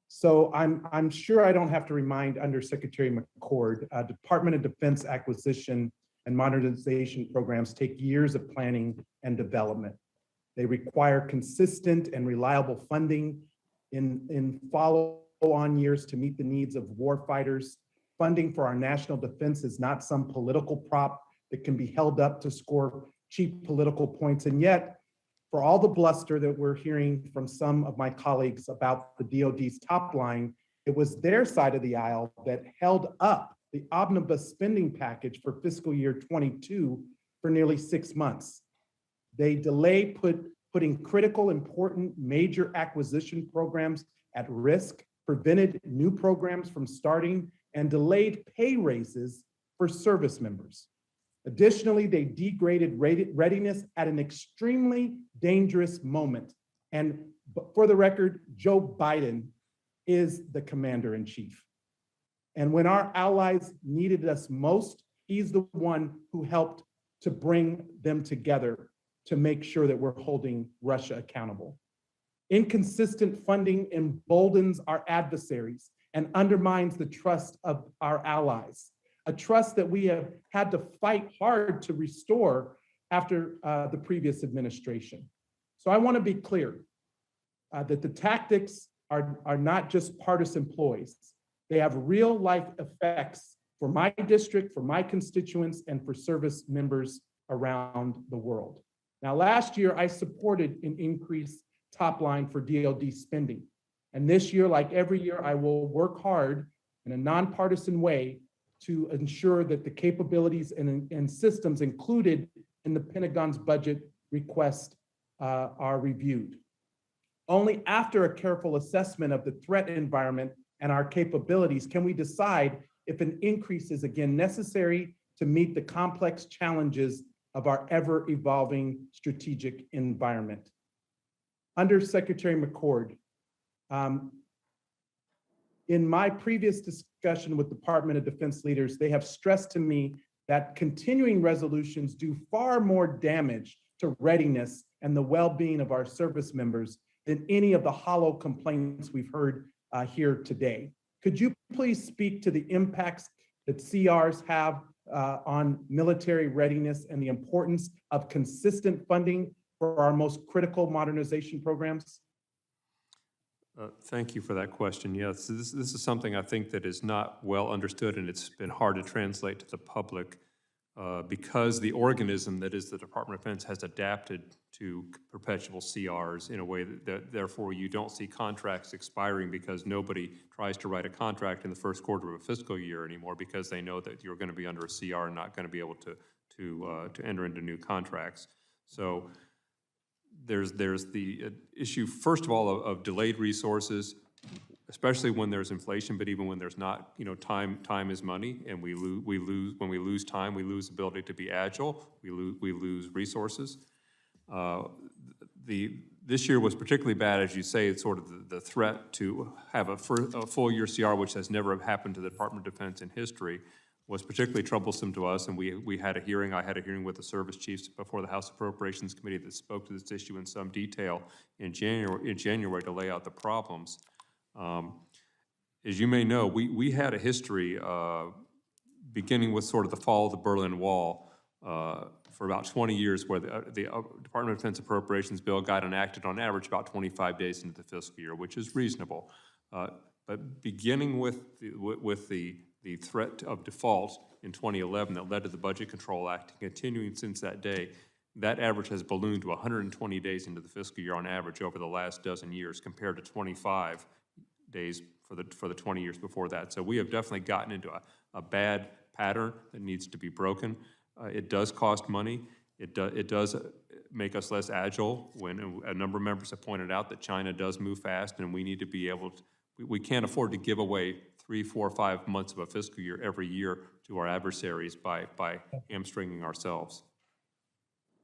So I'm sure I don't have to remind Undersecretary McCord, Department of Defense acquisition and modernization programs take years of planning and development. They require consistent and reliable funding in follow-on years to meet the needs of warfighters. Funding for our national defense is not some political prop that can be held up to score cheap political points. And yet, for all the bluster that we're hearing from some of my colleagues about the DoD's top line, it was their side of the aisle that held up the omnibus spending package for fiscal year 22 for nearly 6 months. They delayed putting critical, important, major acquisition programs at risk, prevented new programs from starting, and delayed pay raises for service members. Additionally, they degraded readiness at an extremely dangerous moment. And for the record, Joe Biden is the commander-in-chief. And when our allies needed us most, he's the one who helped to bring them together to make sure that we're holding Russia accountable. Inconsistent funding emboldens our adversaries and undermines the trust of our allies, a trust that we have had to fight hard to restore after the previous administration. So I want to be clear that the tactics are not just partisan ploys. They have real life effects for my district, for my constituents, and for service members around the world. Now, last year, I supported an increased top line for DoD spending. And this year, like every year, I will work hard in a nonpartisan way to ensure that the capabilities and systems included in the Pentagon's budget request are reviewed. Only after a careful assessment of the threat environment and our capabilities can we decide if an increase is again necessary to meet the complex challenges of our ever-evolving strategic environment. Undersecretary McCord, in my previous discussion with Department of Defense leaders, they have stressed to me that continuing resolutions do far more damage to readiness and the well-being of our service members than any of the hollow complaints we've heard here today. Could you please speak to the impacts that CRs have on military readiness and the importance of consistent funding for our most critical modernization programs? Thank you for that question. Yes, this is something I think that is not well understood, and it's been hard to translate to the public because the organism that is the Department of Defense has adapted to perpetual CRs in a way that therefore you don't see contracts expiring because nobody tries to write a contract in the first quarter of a fiscal year anymore because they know that you're going to be under a CR and not going to be able to enter into new contracts. So there's the issue, first of all, of delayed resources, especially when there's inflation, but even when there's not, time is money, and when we lose time, we lose ability to be agile, we lose resources. This year was particularly bad, as you say. It's sort of the threat to have a full year CR, which has never happened to the Department of Defense in history, was particularly troublesome to us, and we had a hearing. I had a hearing with the service chiefs before the House Appropriations Committee that spoke to this issue in some detail in January to lay out the problems. As you may know, we had a history beginning with sort of the fall of the Berlin Wall for about 20 years where the Department of Defense Appropriations Bill got enacted on average about 25 days into the fiscal year, which is reasonable. But beginning with the threat of default in 2011 that led to the Budget Control Act, and continuing since that day, that average has ballooned to 120 days into the fiscal year on average over the last dozen years, compared to 25 days for the 20 years before that. So we have definitely gotten into a bad pattern that needs to be broken. It does cost money. It does make us less agile when a number of members have pointed out that China does move fast, and we need to be able to, we can't afford to give away 3, 4, 5 months of a fiscal year every year to our adversaries by hamstringing ourselves.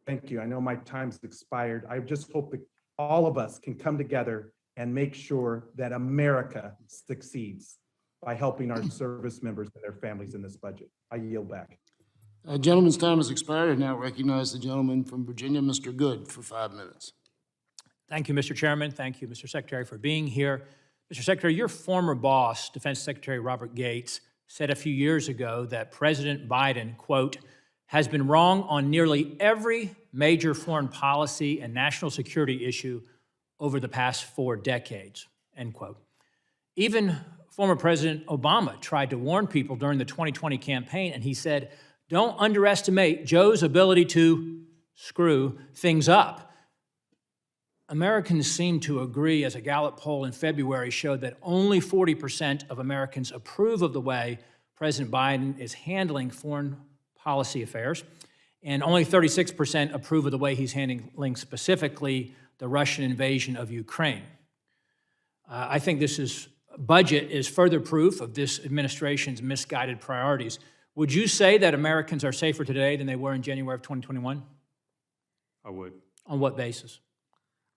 Thank you. I know my time's expired. I just hope that all of us can come together and make sure that America succeeds by helping our service members and their families in this budget. I yield back. Gentleman's time has expired. I now recognize the gentleman from Virginia, Mr. Good, for 5 minutes. Thank you, Mr. Chairman. Thank you, Mr. Secretary, for being here. Mr. Secretary, your former boss, Defense Secretary Robert Gates, said a few years ago that President Biden, quote, has been wrong on nearly every major foreign policy and national security issue over the past 4 decades, end quote. Even former President Obama tried to warn people during the 2020 campaign, and he said, don't underestimate Joe's ability to screw things up. Americans seem to agree, as a Gallup poll in February showed, that only 40% of Americans approve of the way President Biden is handling foreign policy affairs, and only 36% approve of the way he's handling specifically the Russian invasion of Ukraine. I think this budget is further proof of this administration's misguided priorities. Would you say that Americans are safer today than they were in January of 2021? I would. On what basis?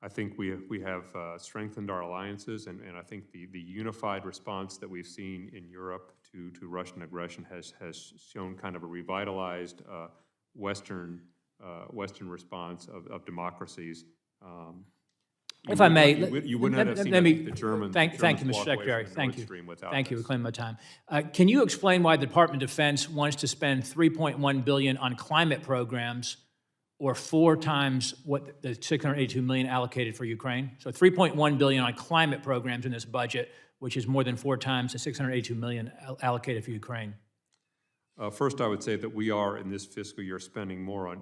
I think we have strengthened our alliances, and I think the unified response that we've seen in Europe to Russian aggression has shown kind of a revitalized Western response of democracies. If I may, you would not have seen the Germans. Thank you, Mr. Secretary. Thank you. Thank you for this. claiming my time. Can you explain why the Department of Defense wants to spend $3.1 billion on climate programs, or 4 times what the $682 million allocated for Ukraine? So $3.1 billion on climate programs in this budget, which is more than 4 times the $682 million allocated for Ukraine. First, I would say that we are in this fiscal year spending more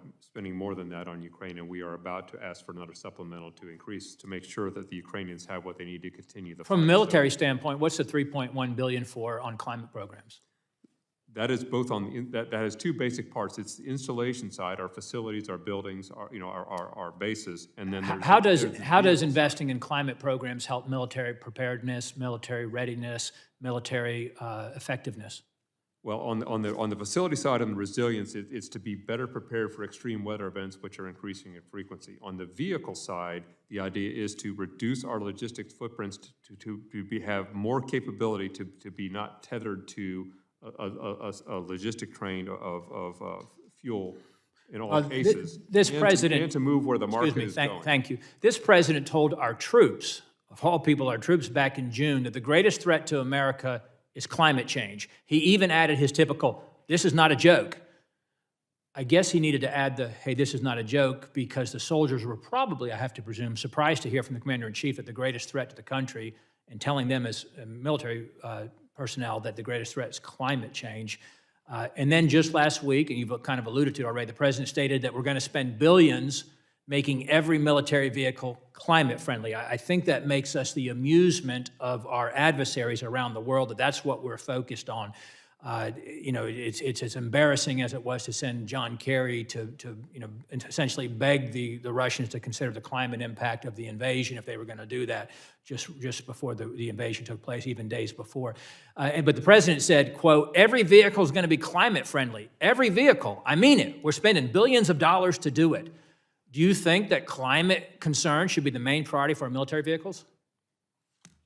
than that on Ukraine, and we are about to ask for another supplemental to increase to make sure that the Ukrainians have what they need to continue the fight. From a military standpoint, what's the $3.1 billion for on climate programs? That is both on that has 2 basic parts. It's the installation side, our facilities, our buildings, our bases, and then there's how does investing in climate programs help military preparedness, military readiness, military effectiveness? Well, on the facility side and the resilience, it's to be better prepared for extreme weather events, which are increasing in frequency. On the vehicle side, the idea is to reduce our logistics footprints to have more capability to be not tethered to a logistic train of fuel in all cases. This president, and to move where the market is going. Thank you. This president told our troops, of all people, our troops back in June, that the greatest threat to America is climate change. He even added his typical, "This is not a joke." I guess he needed to add the, hey, this is not a joke, because the soldiers were probably, I have to presume, surprised to hear from the commander-in-chief that the greatest threat to the country, and telling them as military personnel that the greatest threat is climate change. And then just last week, and you've kind of alluded to it already, the president stated that we're going to spend billions making every military vehicle climate friendly. I think that makes us the amusement of our adversaries around the world, that that's what we're focused on. You know, it's as embarrassing as it was to send John Kerry to you know, essentially beg the Russians to consider the climate impact of the invasion if they were going to do that just before the invasion took place, even days before. But the president said, quote, every vehicle is going to be climate friendly. Every vehicle. I mean it. We're spending billions of dollars to do it. Do you think that climate concern should be the main priority for our military vehicles?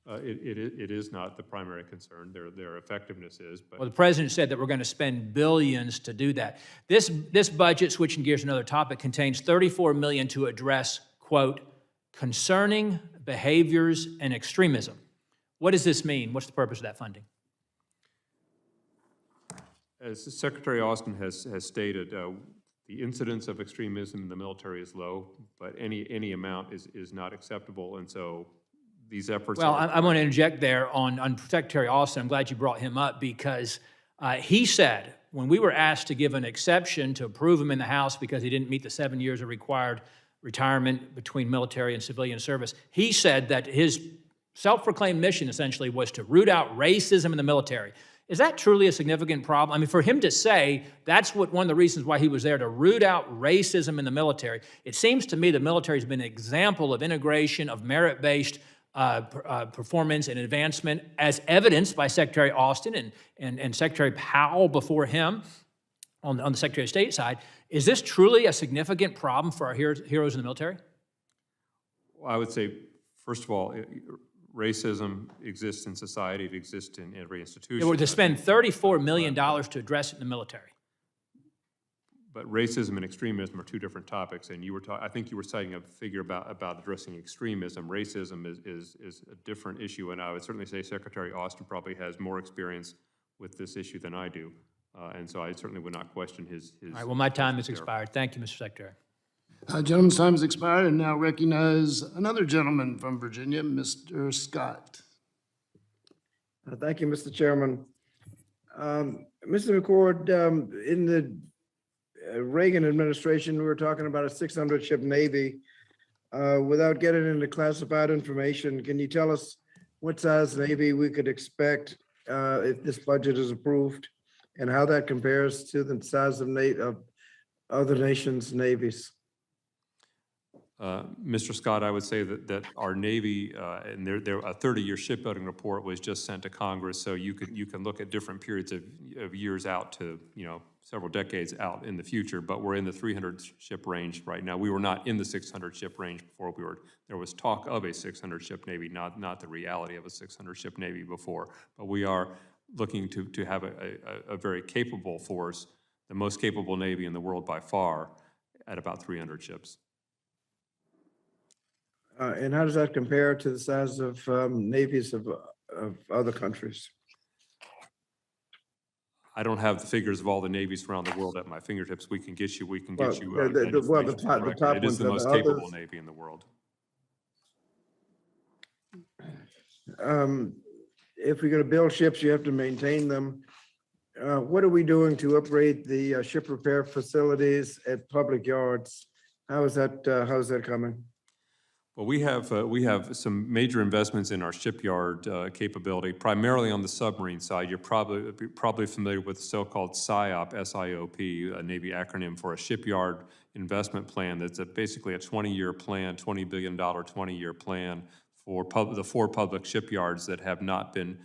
It is not the primary concern. Their effectiveness is, but. Well, the president said that we're going to spend billions to do that. This budget, switching gears to another topic, contains $34 million to address, quote, concerning behaviors and extremism. What does this mean? What's the purpose of that funding? As Secretary Austin has stated, the incidence of extremism in the military is low, but any amount is not acceptable, and so these efforts. Well, I want to interject there on Secretary Austin. I'm glad you brought him up, because he said, when we were asked to give an exception to approve him in the House because he didn't meet the 7 years of required retirement between military and civilian service, he said that his self-proclaimed mission essentially was to root out racism in the military. Is that truly a significant problem? I mean, for him to say that's one of the reasons why he was there, to root out racism in the military, it seems to me the military has been an example of integration of merit-based performance and advancement, as evidenced by Secretary Austin and Secretary Powell before him on the Secretary of State side. Is this truly a significant problem for our heroes in the military? Well, I would say, first of all, racism exists in society. It exists in every institution. They were to spend $34 million to address it in the military. But racism and extremism are two different topics, and I think you were citing a figure about addressing extremism. Racism is a different issue, and I would certainly say Secretary Austin probably has more experience with this issue than I do, and so I certainly would not question his. All right, well, my time has expired. Thank you, Mr. Secretary. Gentleman's time has expired, and now recognize another gentleman from Virginia, Mr. Scott. Thank you, Mr. Chairman. Mr. McCord, in the Reagan administration, we were talking about a 600-ship Navy. Without getting into classified information, can you tell us what size Navy we could expect if this budget is approved, and how that compares to the size of other nations' navies? Mr. Scott, I would say that our Navy, and a 30-year shipbuilding report was just sent to Congress, so you can look at different periods of years out to, several decades out in the future, but we're in the 300-ship range right now. We were not in the 600-ship range before. There was talk of a 600-ship Navy, not the reality of a 600-ship Navy before, but we are looking to have a very capable force, the most capable Navy in the world by far, at about 300 ships. And how does that compare to the size of navies of other countries? I don't have the figures of all the navies around the world at my fingertips. We can get you. The top It is the most capable Navy in the world. If we're going to build ships, you have to maintain them. What are we doing to upgrade the ship repair facilities at public yards? How is that coming? Well, we have some major investments in our shipyard capability, primarily on the submarine side. You're probably familiar with the so-called SIOP, S-I-O-P, a Navy acronym for a shipyard investment plan. That's basically a 20-year plan, $20 billion 20-year plan for the 4 public shipyards that have not been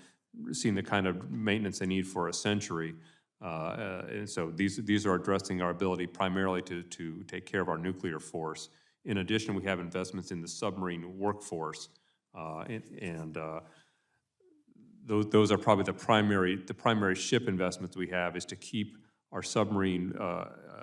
seen the kind of maintenance they need for a century. And so these are addressing our ability primarily to take care of our nuclear force. In addition, we have investments in the submarine workforce, and those are probably the primary ship investments we have, is to keep our submarine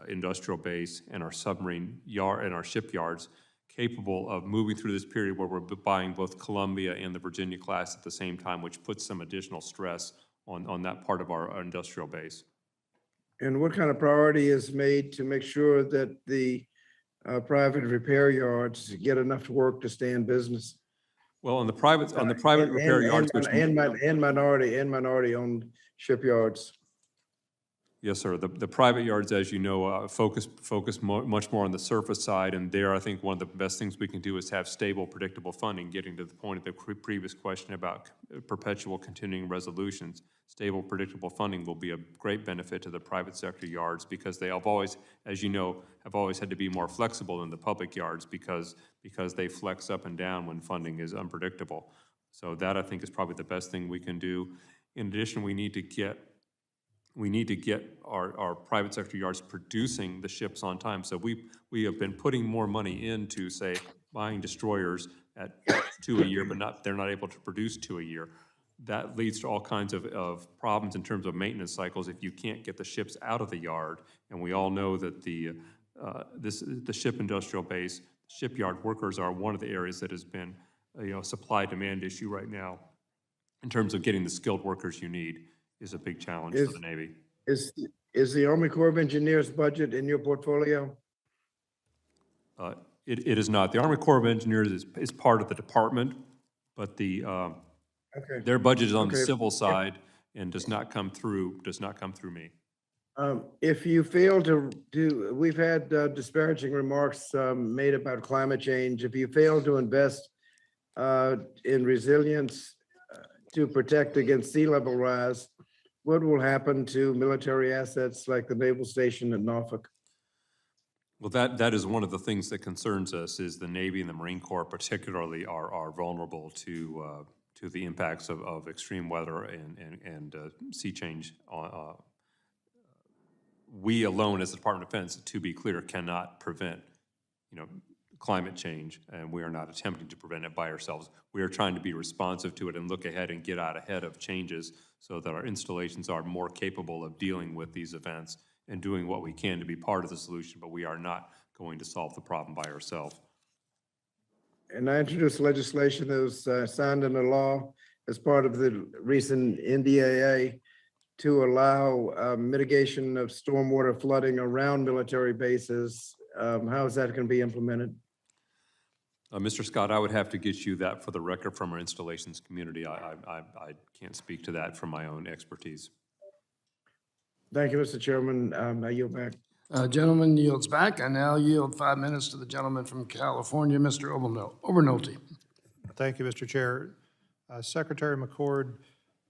industrial base and our submarine yard and our shipyards capable of moving through this period where we're buying both Columbia and the Virginia class at the same time, which puts some additional stress on that part of our industrial base. And what kind of priority is made to make sure that the private repair yards get enough work to stay in business? Well, on the private repair yards, which And minority-owned shipyards. yes, sir. The private yards, as you know, focus much more on the surface side, and there, I think one of the best things we can do is have stable, predictable funding, getting to the point of the previous question about perpetual continuing resolutions. Stable, predictable funding will be a great benefit to the private sector yards because they have always, as you know, have always had to be more flexible than the public yards because they flex up and down when funding is unpredictable. So that, I think, is probably the best thing we can do. In addition, we need to get our private sector yards producing the ships on time. So we have been putting more money into, say, buying destroyers at 2 a year, but they're not able to produce 2 a year. That leads to all kinds of problems in terms of maintenance cycles if you can't get the ships out of the yard. And we all know that the ship industrial base, shipyard workers are one of the areas that has been a supply-demand issue right now in terms of getting the skilled workers you need. Is a big challenge for the Navy. Is the Army Corps of Engineers budget in your portfolio? It is not. The Army Corps of Engineers is part of the department, but their budget is on the civil side and does not come through me. If you fail to do, we've had disparaging remarks made about climate change. If you fail to invest in resilience to protect against sea level rise, what will happen to military assets like the naval station at Norfolk? Well, that is one of the things that concerns us, is the Navy and the Marine Corps particularly are vulnerable to the impacts of extreme weather and sea change. We alone, as the Department of Defense, to be clear, cannot prevent, climate change, and we are not attempting to prevent it by ourselves. We are trying to be responsive to it and look ahead and get out ahead of changes so that our installations are more capable of dealing with these events and doing what we can to be part of the solution, but we are not going to solve the problem by ourselves. And I introduced legislation that was signed into law as part of the recent NDAA to allow mitigation of stormwater flooding around military bases. How is that going to be implemented? Mr. Scott, I would have to get you that for the record from our installations community. I can't speak to that from my own expertise. Thank you, Mr. Chairman. I yield back. Gentleman yields back. I now yield 5 minutes to the gentleman from California, Mr. Obernolte. Thank you, Mr. Chair. Secretary McCord,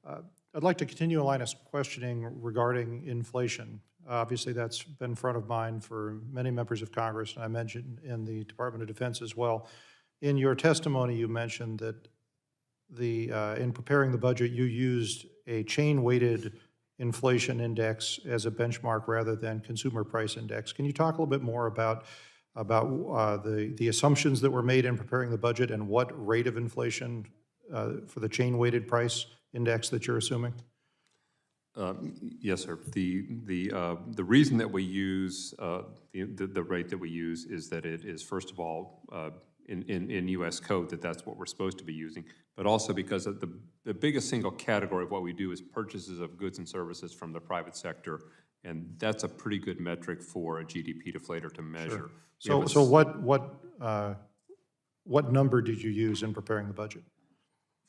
I'd like to continue a line of questioning regarding inflation. Obviously, that's been front of mind for many members of Congress, and I mentioned in the Department of Defense as well. In your testimony, you mentioned that in preparing the budget, you used a chain-weighted inflation index as a benchmark rather than consumer price index. Can you talk a little bit more about the assumptions that were made in preparing the budget and what rate of inflation for the chain-weighted price index that you're assuming? Yes, sir. The reason that we use the rate that we use is that it is, first of all, in U.S. code, that's what we're supposed to be using, but also because of the biggest single category of what we do is purchases of goods and services from the private sector, and that's a pretty good metric for a GDP deflator to measure. Sure. So what number did you use in preparing the budget?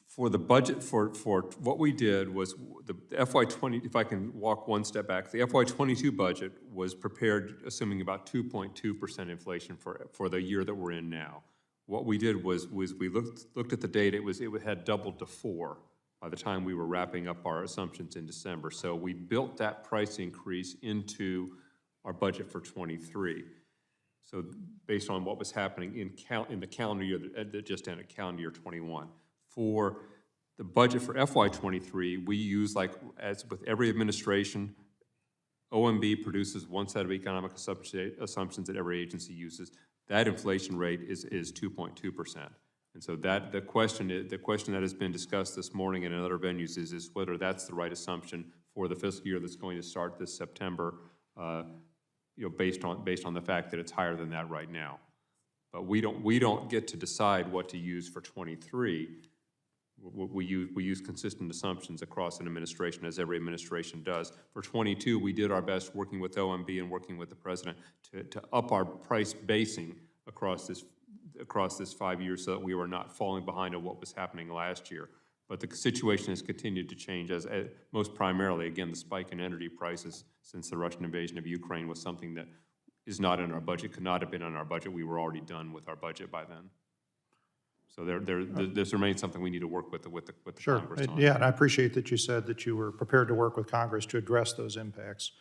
For the budget, for what we did was the FY20, if I can walk one step back, the FY22 budget was prepared assuming about 2.2% inflation for the year that we're in now. What we did was we looked at the data, it had doubled to 4 by the time we were wrapping up our assumptions in December. So we built that price increase into our budget for 23. So based on what was happening in the calendar year that just ended, calendar year 21. For the budget for FY23, we use, like as with every administration, OMB produces one set of economic assumptions that every agency uses. That inflation rate is 2.2%. And so the question that has been discussed this morning and in other venues is whether that's the right assumption for the fiscal year that's going to start this September, based on the fact that it's higher than that right now. But we don't get to decide what to use for 23. We use consistent assumptions across an administration, as every administration does. For 22, we did our best working with OMB and working with the president to up our price basing across this 5 years so that we were not falling behind on what was happening last year. But the situation has continued to change, as most primarily, again, the spike in energy prices since the Russian invasion of Ukraine was something that is not in our budget, could not have been in our budget. We were already done with our budget by then. So this remains something we need to work with the Sure. Congress on. Yeah, and I appreciate that you said that you were prepared to work with Congress to address those impacts.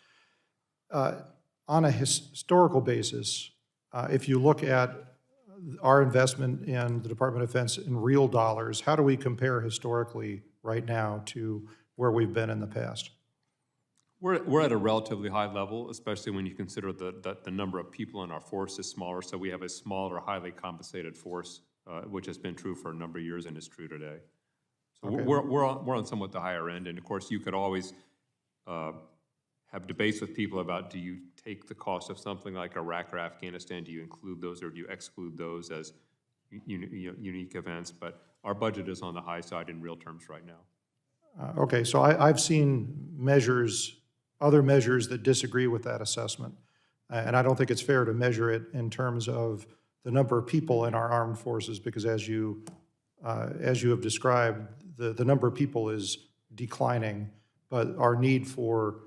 On a historical basis, if you look at our investment in the Department of Defense in real dollars, how do we compare historically right now to where we've been in the past? We're at a relatively high level, especially when you consider the number of people in our force is smaller. So we have a smaller, highly compensated force, which has been true for a number of years and is true today. So Okay. we're on somewhat the higher end. And of course, you could always have debates with people about, do you take the cost of something like Iraq or Afghanistan, do you include those or do you exclude those as unique events? But our budget is on the high side in real terms right now. Okay, so I've seen other measures that disagree with that assessment. And I don't think it's fair to measure it in terms of the number of people in our armed forces, because as you have described, the number of people is declining, but our need for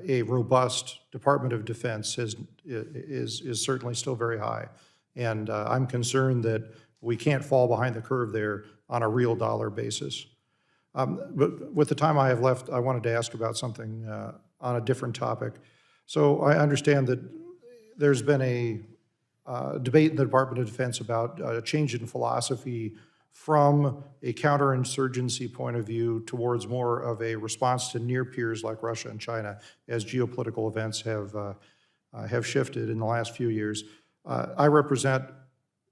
a robust Department of Defense is certainly still very high. And I'm concerned that we can't fall behind the curve there on a real dollar basis. But with the time I have left, I wanted to ask about something on a different topic. So I understand that there's been a debate in the Department of Defense about a change in philosophy from a counterinsurgency point of view towards more of a response to near peers like Russia and China, as geopolitical events have shifted in the last few years. I represent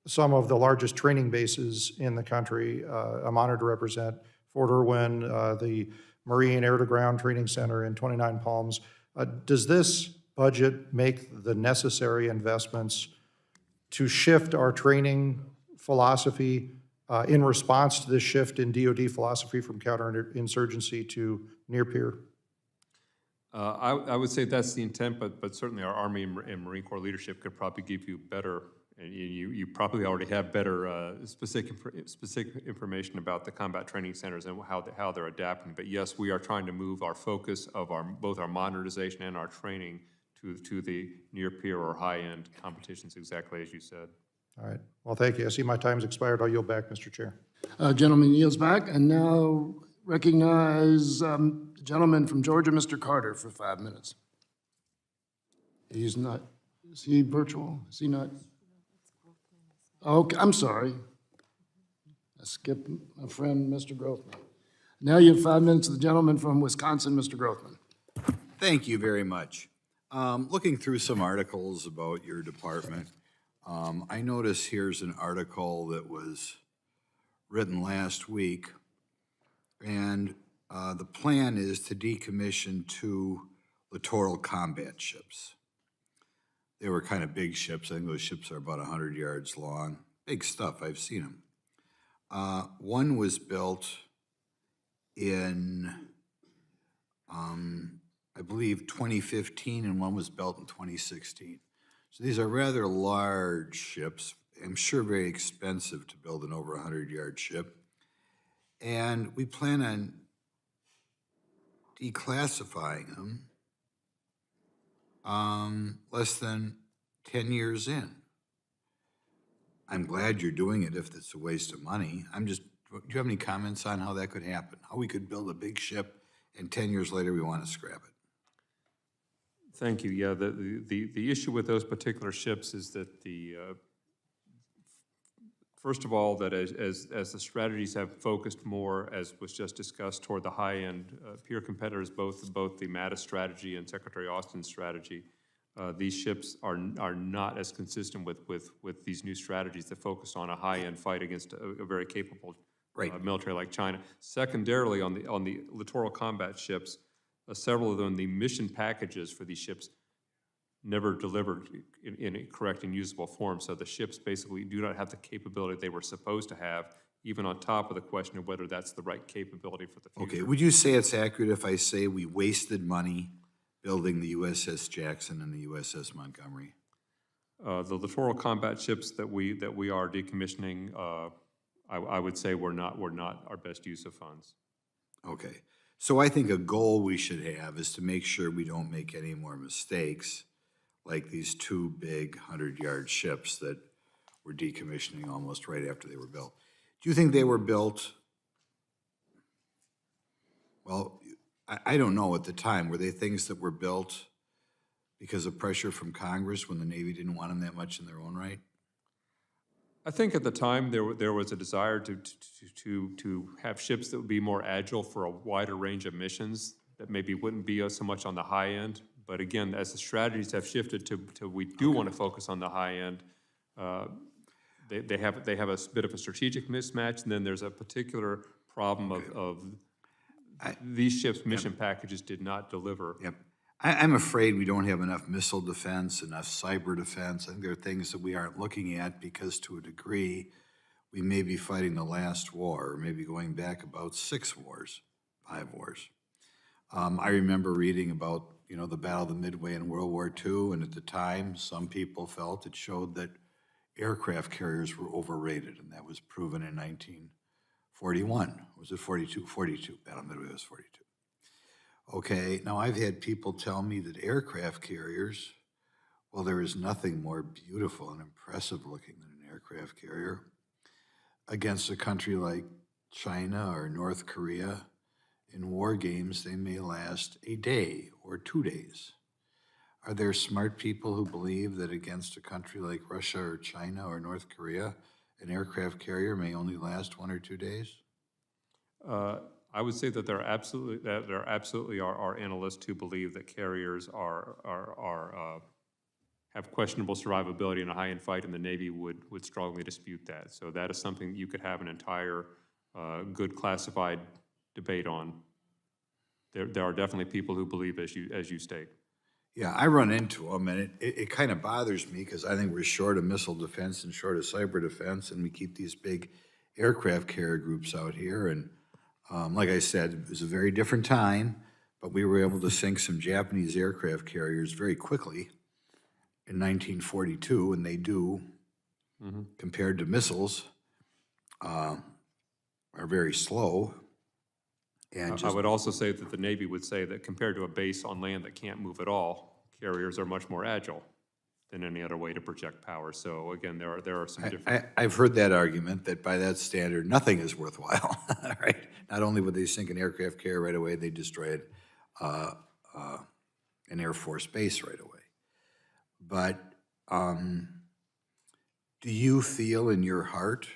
some of the largest training bases in the country. I'm honored to represent Fort Irwin, the Marine Air-to-Ground Training Center in 29 Palms. Does this budget make the necessary investments to shift our training philosophy in response to this shift in DoD philosophy from counterinsurgency to near peer? I would say that's the intent, but certainly our Army and Marine Corps leadership could probably give you better, and you probably already have better specific information about the combat training centers and how they're adapting. But yes, we are trying to move our focus of both our modernization and our training to the near peer or high end competitions, exactly as you said. All right. Well, thank you. I see my time's expired. I'll yield back, Mr. Chair. Gentleman yields back, and now recognize the gentleman from Georgia, Mr. Carter, for 5 minutes. He's not, is he virtual? Is he not? Okay, I'm sorry. I skipped my friend, Mr. Grothman. Now you have 5 minutes, the gentleman from Wisconsin, Mr. Grothman. Thank you very much. Looking through some articles about your department, I notice here's an article that was written last week, and the plan is to decommission 2 littoral combat ships. They were kind of big ships. I think those ships are about 100 yards long. Big stuff. I've seen them. One was built in, I believe, 2015, and one was built in 2016. So these are rather large ships. I'm sure very expensive to build an over 100-yard ship. And we plan on declassifying them less than 10 years in. I'm glad you're doing it if it's a waste of money. Do you have any comments on how that could happen? How we could build a big ship and 10 years later we want to scrap it? Thank you. Yeah, the issue with those particular ships is that first of all, that as the strategies have focused more, as was just discussed, toward the high-end peer competitors, both the Mattis strategy and Secretary Austin's strategy, these ships are not as consistent with these new strategies that focus on a high-end fight against a very capable military like China. Secondarily, on the littoral combat ships, several of them, the mission packages for these ships never delivered in a correct and usable form. So the ships basically do not have the capability they were supposed to have even on top of the question of whether that's the right capability for the future. Okay, would you say it's accurate if I say we wasted money building the USS Jackson and the USS Montgomery? The littoral combat ships that we are decommissioning, I would say were not our best use of funds. Okay, so I think a goal we should have is to make sure we don't make any more mistakes like these two big 100-yard ships that we're decommissioning almost right after they were built. Do you think they were built, well, I don't know at the time, were they things that were built because of pressure from Congress when the Navy didn't want them that much in their own right? I think at the time there was a desire to have ships that would be more agile for a wider range of missions that maybe wouldn't be so much on the high end. But again, as the strategies have shifted to we do want to focus on the high end, they have a bit of a strategic mismatch, and then there's a particular problem of these ships' mission packages did not deliver. Yep. I'm afraid we don't have enough missile defense, enough cyber defense. I think there are things that we aren't looking at because to a degree, we may be fighting the last war, or maybe going back about 5 wars. I remember reading about, the Battle of the Midway in World War II, and at the time, some people felt it showed that aircraft carriers were overrated, and that was proven in 1941. Was it 42? 42. Battle of the Midway was 42. Okay, now I've had people tell me that aircraft carriers, well, there is nothing more beautiful and impressive looking than an aircraft carrier. Against a country like China or North Korea, in war games, they may last a day or 2 days. Are there smart people who believe that against a country like Russia or China or North Korea, an aircraft carrier may only last 1 or 2 days? I would say that there absolutely are analysts who believe that carriers have questionable survivability in a high-end fight, and the Navy would strongly dispute that. So that is something you could have an entire good classified debate on. There are definitely people who believe as you state. Yeah, I run into them, and it kind of bothers me because I think we're short of missile defense and short of cyber defense, and we keep these big aircraft carrier groups out here. And like I said, it was a very different time, but we were able to sink some Japanese aircraft carriers very quickly in 1942, and they do, compared to missiles, are very slow. And I would also say that the Navy would say that compared to a base on land that can't move at all, carriers are much more agile than any other way to project power. So again, there are some different. I've heard that argument that by that standard, nothing is worthwhile, right? Not only would they sink an aircraft carrier right away, they destroyed an Air Force base right away. But do you feel in your heart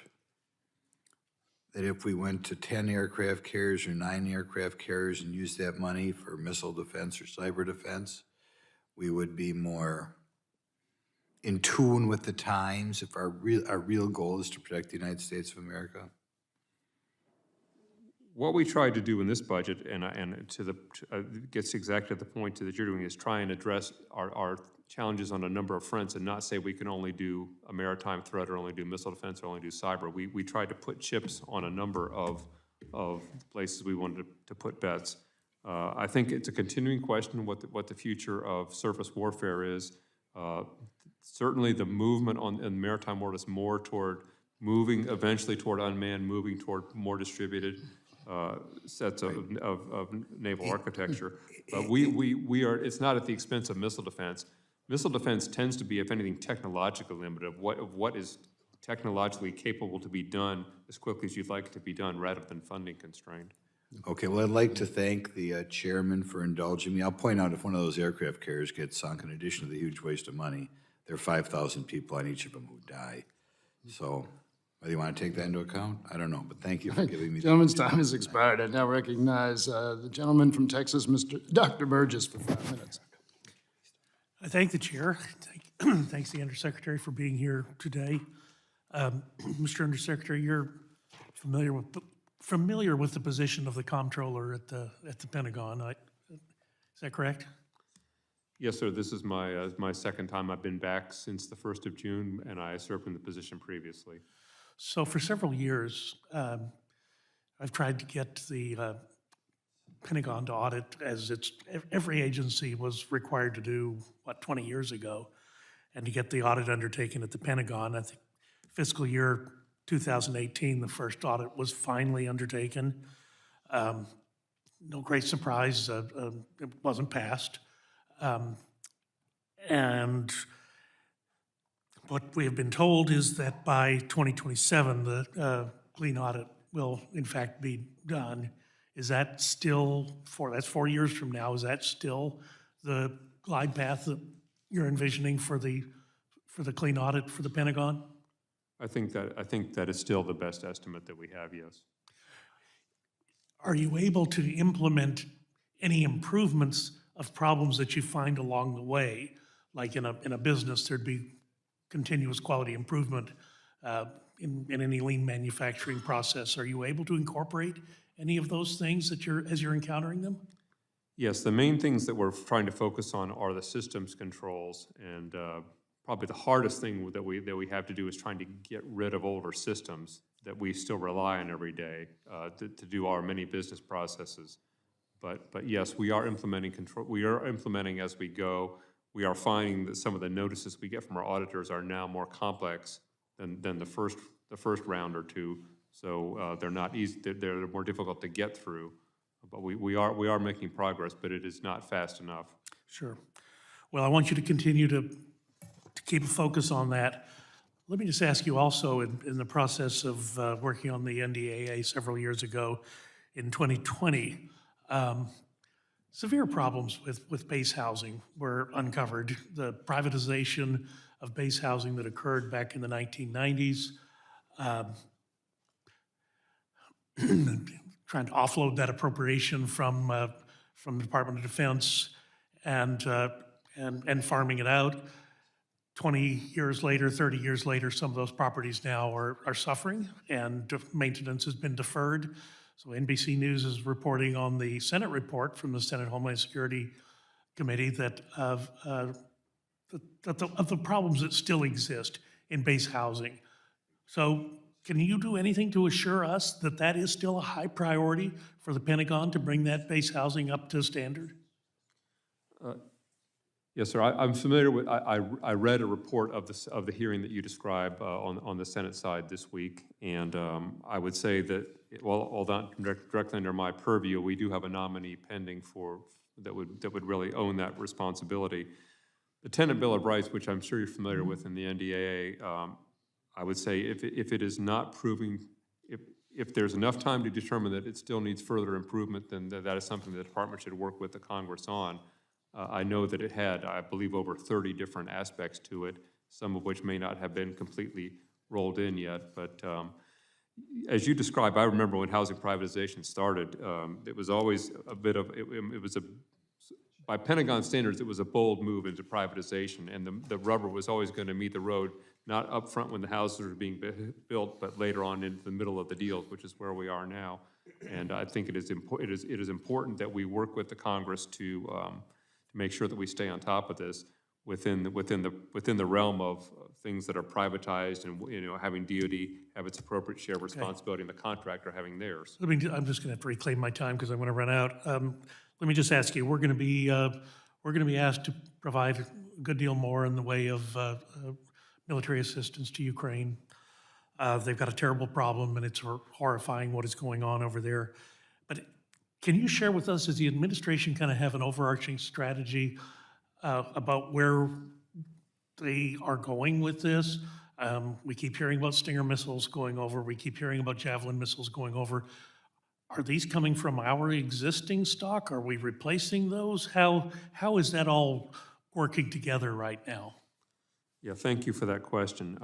that if we went to 10 aircraft carriers or 9 aircraft carriers and used that money for missile defense or cyber defense, we would be more in tune with the times if our real goal is to protect the United States of America? What we tried to do in this budget, and gets exactly to the point that you're doing, is try and address our challenges on a number of fronts and not say we can only do a maritime threat or only do missile defense or only do cyber. We tried to put chips on a number of places we wanted to put bets. I think it's a continuing question what the future of surface warfare is. Certainly the movement in the maritime world is more toward moving eventually toward unmanned, moving toward more distributed sets of naval architecture. But we are, it's not at the expense of missile defense. Missile defense tends to be, if anything, technologically limited of what is technologically capable to be done as quickly as you'd like it to be done rather than funding constrained. Okay, well, I'd like to thank the chairman for indulging me. I'll point out if one of those aircraft carriers gets sunk, in addition to the huge waste of money, there are 5,000 people on each of them who die. So whether you want to take that into account, I don't know, but thank you for giving me. Gentleman's time has expired. I now recognize the gentleman from Texas, Dr. Burgess, for 5 minutes. I thank the chair. Thanks the Undersecretary for being here today. Mr. Undersecretary, you're familiar with the position of the comptroller at the Pentagon. Is that correct? Yes, sir. This is my second time. I've been back since the 1st of June, and I served in the position previously. So for several years, I've tried to get the Pentagon to audit, as every agency was required to do, 20 years ago, and to get the audit undertaken at the Pentagon. I think fiscal year 2018, the first audit was finally undertaken. No great surprise, it wasn't passed. And what we have been told is that by 2027, the clean audit will in fact be done. Is that still, that's 4 years from now, is that still the glide path that you're envisioning for the clean audit for the Pentagon? I think that is still the best estimate that we have, yes. Are you able to implement any improvements of problems that you find along the way? Like in a business, there'd be continuous quality improvement in any lean manufacturing process. Are you able to incorporate any of those things as you're encountering them? Yes, the main things that we're trying to focus on are the systems controls, and probably the hardest thing that we have to do is trying to get rid of older systems that we still rely on every day to do our many business processes. But yes, we are implementing control. We are implementing as we go. We are finding that some of the notices we get from our auditors are now more complex than the first round or two. So they're not easy. They're more difficult to get through. But we are making progress, but it is not fast enough. Sure. Well, I want you to continue to keep a focus on that. Let me just ask you also, in the process of working on the NDAA several years ago, in 2020, severe problems with base housing were uncovered. The privatization of base housing that occurred back in the 1990s, trying to offload that appropriation from the Department of Defense and farming it out. 20 years later, 30 years later, some of those properties now are suffering, and maintenance has been deferred. So NBC News is reporting on the Senate report from the Senate Homeland Security Committee that of the problems that still exist in base housing. So can you do anything to assure us that that is still a high priority for the Pentagon to bring that base housing up to standard? Yes, sir. I'm familiar with. I read a report of the hearing that you described on the Senate side this week, and I would say that although not directly under my purview, we do have a nominee pending that would really own that responsibility. The Tenant Bill of Rights, which I'm sure you're familiar with in the NDAA, I would say if it is not proving, if there's enough time to determine that it still needs further improvement, then that is something the department should work with the Congress on. I know that it had, I believe, over 30 different aspects to it, some of which may not have been completely rolled in yet. But as you described, I remember when housing privatization started, it was always a bit of, by Pentagon standards, it was a bold move into privatization, and the rubber was always going to meet the road, not up front when the houses were being built, but later on into the middle of the deals, which is where we are now. And I think it is important that we work with the Congress to make sure that we stay on top of this within the realm of things that are privatized, and having DoD have its appropriate share of responsibility, and the contractor having theirs. I'm just going to have to reclaim my time because I'm going to run out. Let me just ask you: we're going to be asked to provide a good deal more in the way of military assistance to Ukraine. They've got a terrible problem, and it's horrifying what is going on over there. But can you share with us, does the administration kind of have an overarching strategy about where they are going with this? We keep hearing about Stinger missiles going over. We keep hearing about Javelin missiles going over. Are these coming from our existing stock? Are we replacing those? How is that all working together right now? Yeah, thank you for that question.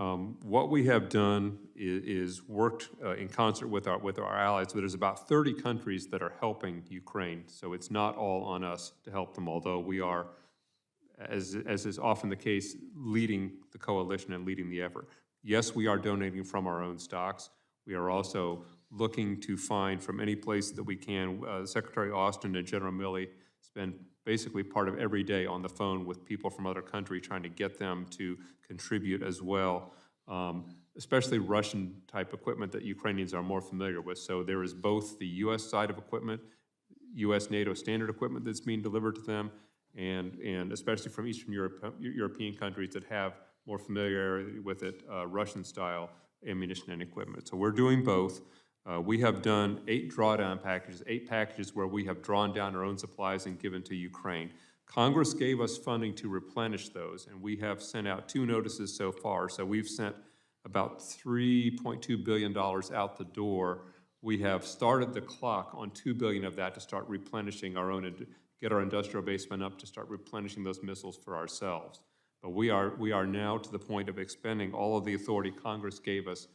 What we have done is worked in concert with our allies. So there's about 30 countries that are helping Ukraine. So it's not all on us to help them, although we are, as is often the case, leading the coalition and leading the effort. Yes, we are donating from our own stocks. We are also looking to find from any place that we can. Secretary Austin and General Milley spend basically part of every day on the phone with people from other countries trying to get them to contribute as well. especially Russian-type equipment that Ukrainians are more familiar with. So there is both the U.S. side of equipment, U.S. NATO standard equipment that's being delivered to them, and especially from Eastern European countries that have more familiarity with it, Russian-style ammunition and equipment. So we're doing both. We have done 8 drawdown packages, 8 packages where we have drawn down our own supplies and given to Ukraine. Congress gave us funding to replenish those, and we have sent out 2 notices so far. So we've sent about $3.2 billion out the door. We have started the clock on $2 billion of that to start replenishing our own, get our industrial basement up to start replenishing those missiles for ourselves. But we are now to the point of expending all of the authority Congress gave us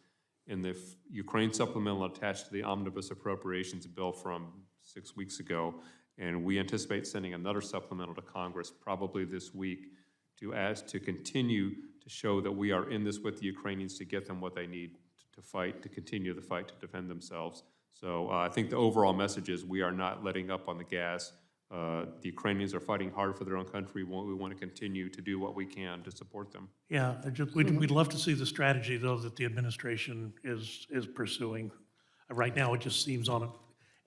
in the Ukraine supplemental attached to the omnibus appropriations bill from 6 weeks ago. And we anticipate sending another supplemental to Congress probably this week to continue to show that we are in this with the Ukrainians to get them what they need to fight, to continue the fight to defend themselves. So I think the overall message is we are not letting up on the gas. The Ukrainians are fighting hard for their own country. We want to continue to do what we can to support them. Yeah, we'd love to see the strategy, though, that the administration is pursuing. Right now, it just seems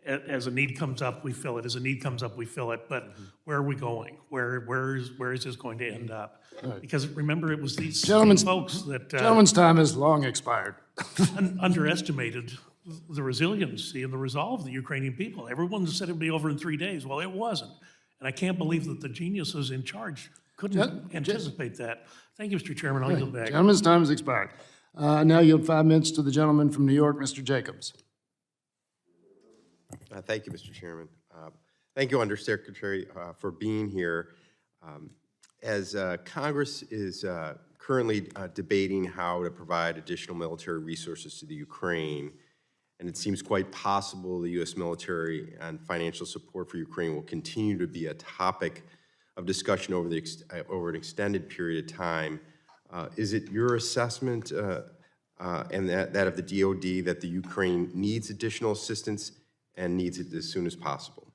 as a need comes up, we fill it. As a need comes up, we fill it. But where are we going? Where is this going to end up? Because remember, it was these folks that Gentleman's time has long expired. underestimated the resiliency and the resolve of the Ukrainian people. Everyone said it would be over in 3 days. Well, it wasn't. And I can't believe that the geniuses in charge couldn't anticipate that. Thank you, Mr. Chairman. I'll yield back. Gentleman's time has expired. Now yield 5 minutes to the gentleman from New York, Mr. Jacobs. Thank you, Mr. Chairman. Thank you, Undersecretary, for being here. As Congress is currently debating how to provide additional military resources to the Ukraine, and it seems quite possible the U.S. military and financial support for Ukraine will continue to be a topic of discussion over an extended period of time. Is it your assessment and that of the DoD that the Ukraine needs additional assistance and needs it as soon as possible?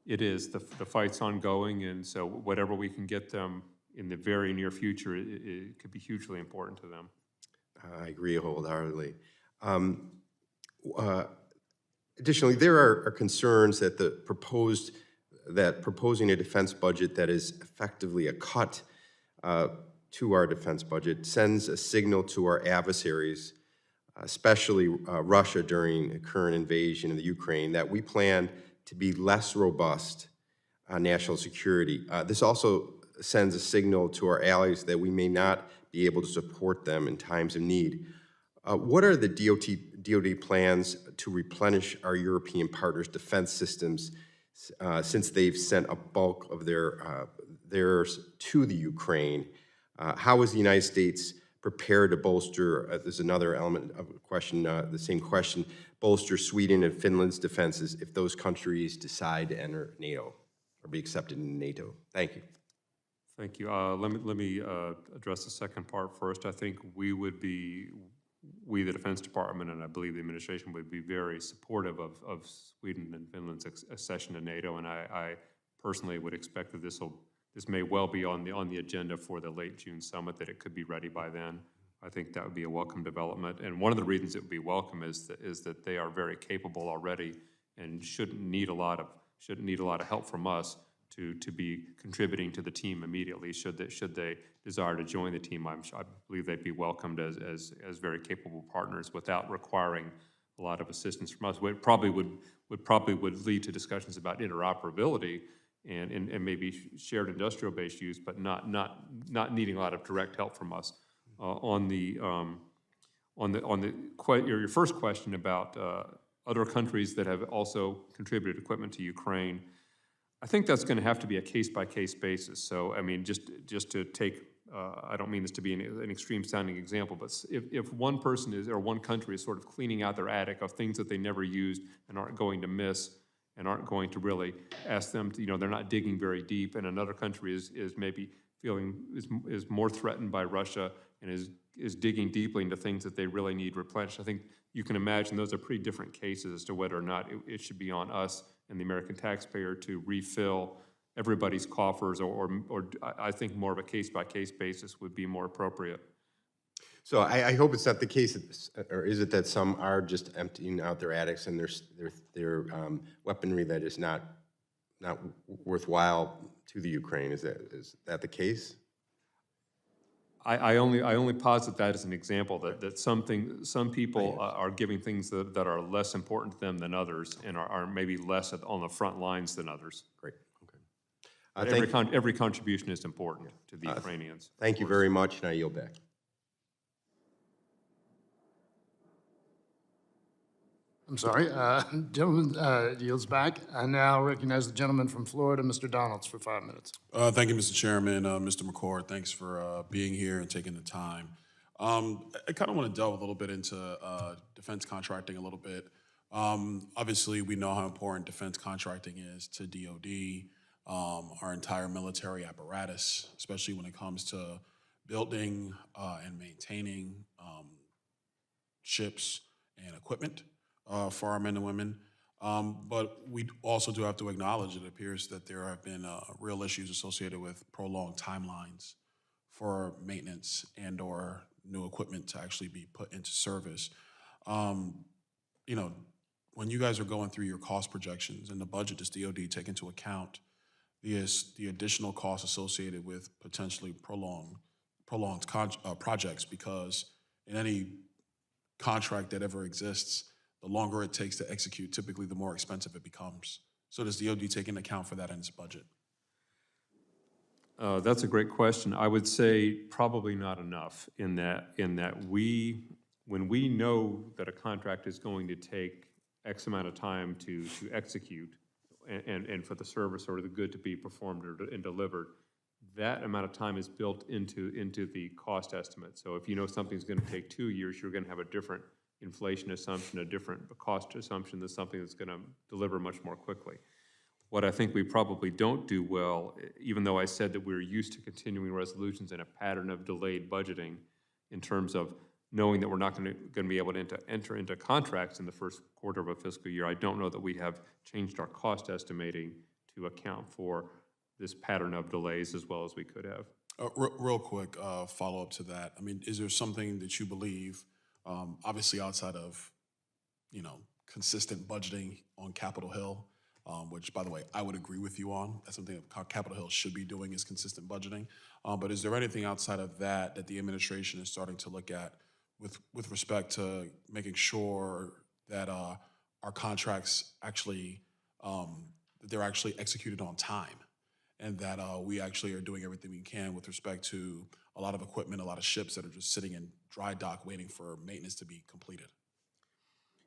It is. The fight's ongoing, and so whatever we can get them in the very near future, it could be hugely important to them. I agree wholeheartedly. Additionally, there are concerns that proposing a defense budget that is effectively a cut to our defense budget sends a signal to our adversaries, especially Russia during the current invasion of the Ukraine, that we plan to be less robust on national security. This also sends a signal to our allies that we may not be able to support them in times of need. What are the DoD plans to replenish our European partners' defense systems since they've sent a bulk of theirs to the Ukraine? How is the United States prepared to bolster, there's another element of the question, the same question, bolster Sweden and Finland's defenses if those countries decide to enter NATO or be accepted in NATO? Thank you. Thank you. Let me address the second part first. I think we, the Defense Department, and I believe the administration would be very supportive of Sweden and Finland's accession to NATO, and I personally would expect that this may well be on the agenda for the late June summit, that it could be ready by then. I think that would be a welcome development, and one of the reasons it would be welcome is that they are very capable already and shouldn't need a lot of help from us to be contributing to the team immediately. Should they desire to join the team, I believe they'd be welcomed as very capable partners without requiring a lot of assistance from us. It probably would lead to discussions about interoperability and maybe shared industrial base use, but not needing a lot of direct help from us. Your first question about other countries that have also contributed equipment to Ukraine, I think that's going to have to be a case-by-case basis. So, I mean, just to take, I don't mean this to be an extreme-sounding example, but if one person or one country is sort of cleaning out their attic of things that they never used and aren't going to miss and aren't going to really ask them to, they're not digging very deep, and another country is maybe is more threatened by Russia and is digging deeply into things that they really need replenished. I think you can imagine those are pretty different cases as to whether or not it should be on us and the American taxpayer to refill everybody's coffers, or I think more of a case-by-case basis would be more appropriate. So I hope it's not the case, or is it that some are just emptying out their attics and their weaponry that is not worthwhile to the Ukraine? Is that the case? I only posit that as an example, that some people are giving things that are less important to them than others, and are maybe less on the front lines than others. Great, okay. But every contribution is important to the Ukrainians. Thank you very much, and I yield back. I'm sorry, gentleman yields back. I now recognize the gentleman from Florida, Mr. Donalds, for 5 minutes. Thank you, Mr. Chairman. Mr. McCord, thanks for being here and taking the time. I kind of want to delve a little bit into defense contracting a little bit. Obviously, we know how important defense contracting is to DOD, our entire military apparatus, especially when it comes to building and maintaining ships and equipment for our men and women. But we also do have to acknowledge it appears that there have been real issues associated with prolonged timelines for maintenance and or new equipment to actually be put into service. You know, when you guys are going through your cost projections and the budget, does DOD take into account the additional costs associated with potentially prolonged projects? Because in any contract that ever exists, the longer it takes to execute, typically the more expensive it becomes. So does DOD take into account for that in its budget? That's a great question. I would say probably not enough in that when we know that a contract is going to take X amount of time to execute and for the service or the good to be performed and delivered, that amount of time is built into the cost estimate. So if you know something's going to take 2 years, you're going to have a different inflation assumption, a different cost assumption than something that's going to deliver much more quickly. What I think we probably don't do well, even though I said that we're used to continuing resolutions and a pattern of delayed budgeting in terms of knowing that we're not going to be able to enter into contracts in the first quarter of a fiscal year, I don't know that we have changed our cost estimating to account for this pattern of delays as well as we could have. Real quick follow-up to that. I mean, is there something that you believe, obviously outside of, you know, consistent budgeting on Capitol Hill, which, by the way, I would agree with you on. That's something that Capitol Hill should be doing, is consistent budgeting. But is there anything outside of that the administration is starting to look at with respect to making sure that our contracts actually, that they're actually executed on time, and that we actually are doing everything we can with respect to a lot of equipment, a lot of ships that are just sitting in dry dock waiting for maintenance to be completed?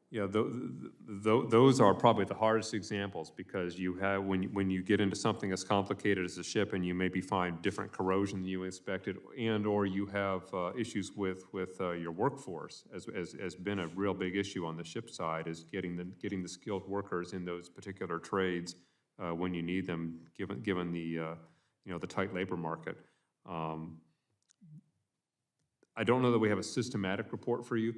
Yeah, those are probably the hardest examples, because you have, when you get into something as complicated as a ship and you maybe find different corrosion than you expected, and or you have issues with your workforce, as been a real big issue on the ship side, is getting the skilled workers in those particular trades when you need them, given the the tight labor market. I don't know that we have a systematic report for you.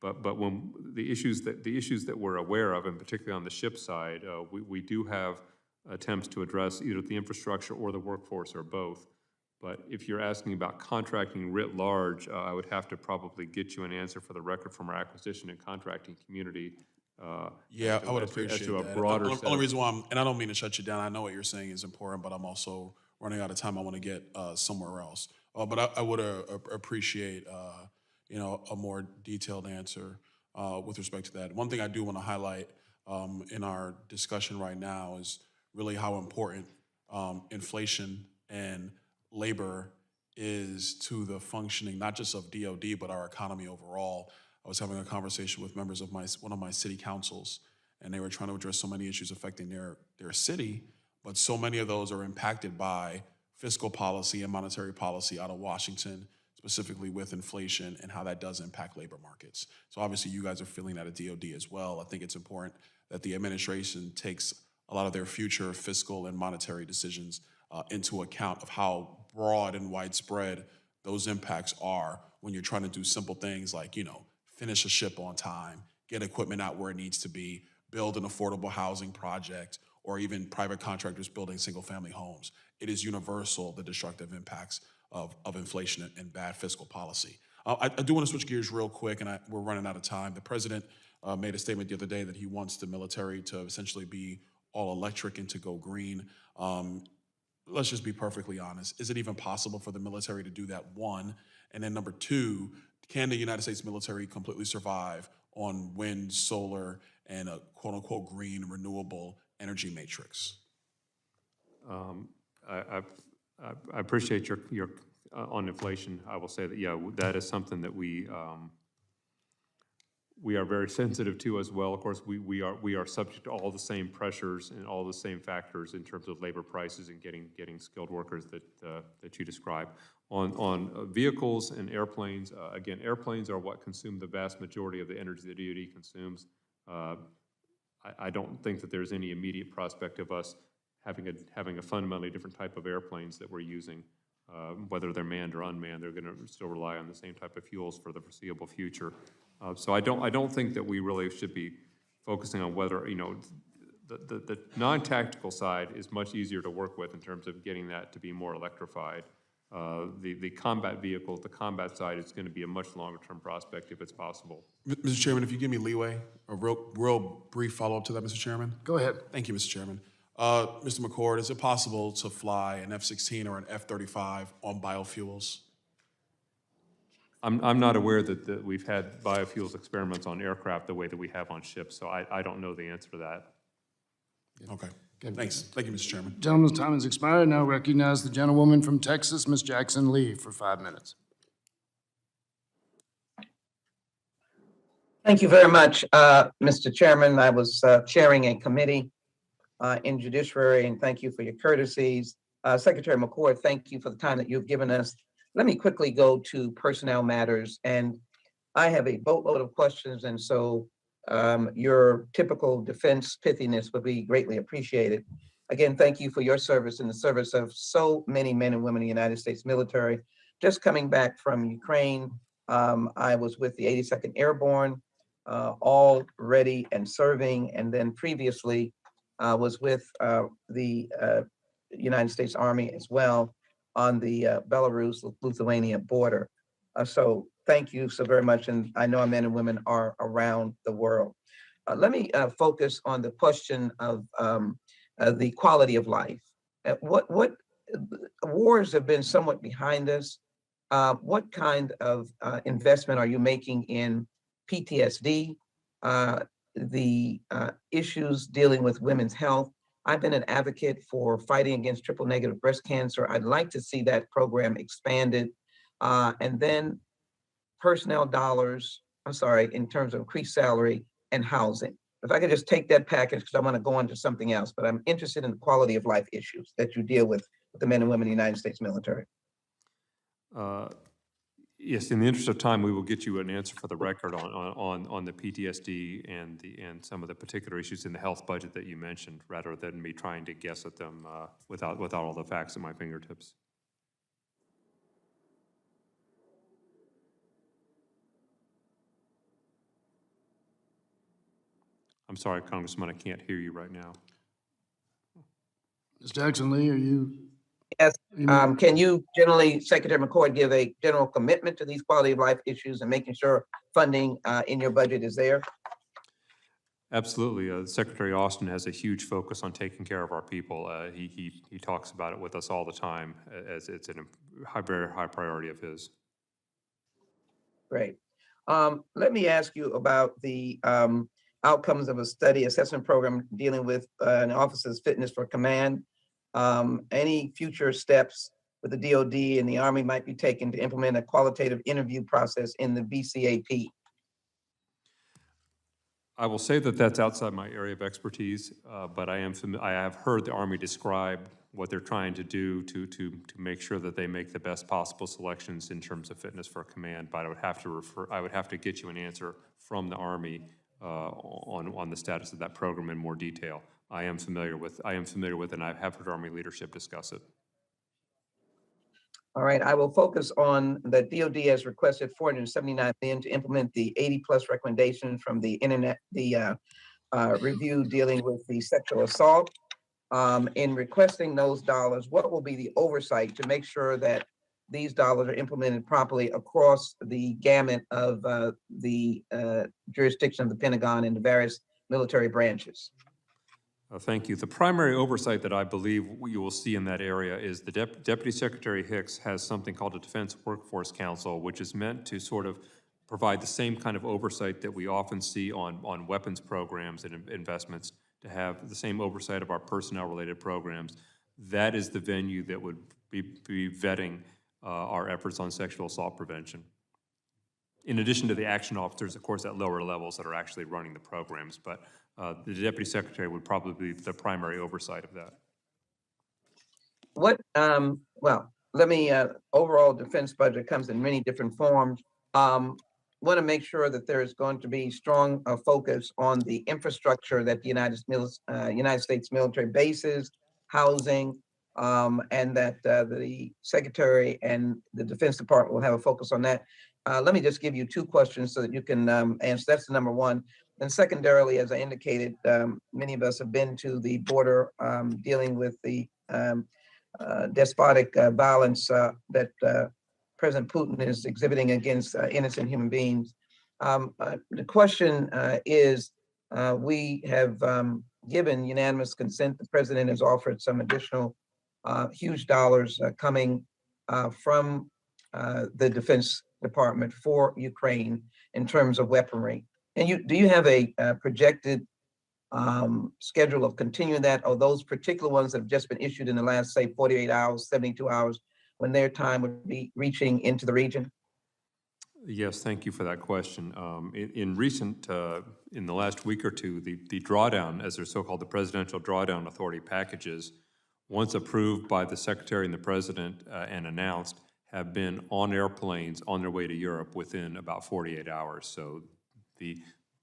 But when the issues that we're aware of, and particularly on the ship side, we do have attempts to address either the infrastructure or the workforce or both. But if you're asking about contracting writ large, I would have to probably get you an answer for the record from our acquisition and contracting community. Yeah, I would appreciate to a that. broader The set only of- reason why and I don't mean to shut you down, I know what you're saying is important, but I'm also running out of time. I want to get somewhere else. But I would appreciate a more detailed answer with respect to that. One thing I do want to highlight in our discussion right now is really how important inflation and labor is to the functioning, not just of DOD, but our economy overall. I was having a conversation with members of one of my city councils, and they were trying to address so many issues affecting their city, but so many of those are impacted by fiscal policy and monetary policy out of Washington, specifically with inflation and how that does impact labor markets. So obviously you guys are feeling that at DOD as well. I think it's important that the administration takes a lot of their future fiscal and monetary decisions into account of how broad and widespread those impacts are when you're trying to do simple things like, finish a ship on time, get equipment out where it needs to be, build an affordable housing project, or even private contractors building single-family homes. It is universal, the destructive impacts of inflation and bad fiscal policy. I do want to switch gears real quick, and we're running out of time. The president made a statement the other day that he wants the military to essentially be all electric and to go green. Let's just be perfectly honest. Is it even possible for the military to do that, one? And then number two, can the United States military completely survive on wind, solar, and a quote-unquote green renewable energy matrix? I appreciate your on inflation. I will say that, yeah, that is something that we are very sensitive to as well. Of course, we are subject to all the same pressures and all the same factors in terms of labor prices and getting skilled workers that you describe. On vehicles and airplanes, again, airplanes are what consume the vast majority of the energy that DoD consumes. I don't think that there's any immediate prospect of us having a fundamentally different type of airplanes that we're using. Whether they're manned or unmanned, they're going to still rely on the same type of fuels for the foreseeable future. So I don't think that we really should be focusing on whether, the non-tactical side is much easier to work with in terms of getting that to be more electrified. The combat vehicles, the combat side is going to be a much longer-term prospect if it's possible. Mr. Chairman, if you give me leeway, a real brief follow-up to that, Mr. Chairman. Go ahead. Thank you, Mr. Chairman. Mr. McCord, is it possible to fly an F-16 or an F-35 on biofuels? I'm not aware that we've had biofuels experiments on aircraft the way that we have on ships, so I don't know the answer to that. Okay. Thanks. Thank you, Mr. Chairman. Gentleman's time has expired. Now recognize the gentlewoman from Texas, Ms. Jackson Lee, for 5 minutes. Thank you very much, Mr. Chairman. I was chairing a committee in Judiciary, and thank you for your courtesies. Secretary McCord, thank you for the time that you've given us. Let me quickly go to personnel matters, and I have a boatload of questions, and so your typical defense pithiness would be greatly appreciated. Again, thank you for your service in the service of so many men and women in the United States military. Just coming back from Ukraine, I was with the 82nd Airborne, all ready and serving, and then previously was with the United States Army as well on the Belarus-Lithuania border. So thank you so very much, and I know our men and women are around the world. Let me focus on the question of the quality of life. What wars have been somewhat behind us. What kind of investment are you making in PTSD, the issues dealing with women's health? I've been an advocate for fighting against triple-negative breast cancer. I'd like to see that program expanded. And then personnel dollars, in terms of increased salary and housing. If I could just take that package, because I want to go on to something else, but I'm interested in the quality of life issues that you deal with the men and women in the United States military. Yes, in the interest of time, we will get you an answer for the record on the PTSD and some of the particular issues in the health budget that you mentioned, rather than me trying to guess at them without all the facts at my fingertips. I'm sorry, Congressman, I can't hear you right now. Ms. Jackson Lee, are you? Yes. Can you generally, Secretary McCord, give a general commitment to these quality of life issues and making sure funding in your budget is there? Absolutely. Secretary Austin has a huge focus on taking care of our people. He talks about it with us all the time, as it's a very high priority of his. Great. Let me ask you about the outcomes of a study assessment program dealing with an officer's fitness for command. Any future steps with the DoD and the Army might be taken to implement a qualitative interview process in the BCAP? I will say that that's outside my area of expertise, but I have heard the Army describe what they're trying to do to make sure that they make the best possible selections in terms of fitness for command. But I would have to get you an answer from the Army on the status of that program in more detail. I am familiar with it, and I have heard Army leadership discuss it. All right, I will focus on the DoD has requested $479 million to implement the 80+ recommendations from the review dealing with the sexual assault. In requesting those dollars, what will be the oversight to make sure that these dollars are implemented properly across the gamut of the jurisdiction of the Pentagon and the various military branches. Thank you. The primary oversight that I believe you will see in that area is the Deputy Secretary Hicks has something called a Defense Workforce Council, which is meant to sort of provide the same kind of oversight that we often see on weapons programs and investments, to have the same oversight of our personnel-related programs. That is the venue that would be vetting our efforts on sexual assault prevention. In addition to the action officers, of course, at lower levels that are actually running the programs, but the Deputy Secretary would probably be the primary oversight of that. What, well, let me, overall defense budget comes in many different forms. Want to make sure that there is going to be strong focus on the infrastructure that the United States military bases, housing, and that the Secretary and the Defense Department will have a focus on that. Let me just give you two questions so that you can answer. That's the number one. And secondarily, as I indicated, many of us have been to the border dealing with the despotic violence that President Putin is exhibiting against innocent human beings. The question is, we have given unanimous consent. The president has offered some additional huge dollars coming from the Defense Department for Ukraine in terms of weaponry. And do you have a projected schedule of continuing that, or those particular ones that have just been issued in the last, say, 48 hours, 72 hours, when their time would be reaching into the region? Yes, thank you for that question. In the last week or two, the drawdown, as they're so-called, the Presidential Drawdown Authority packages, once approved by the Secretary and the President and announced, have been on airplanes on their way to Europe within about 48 hours. So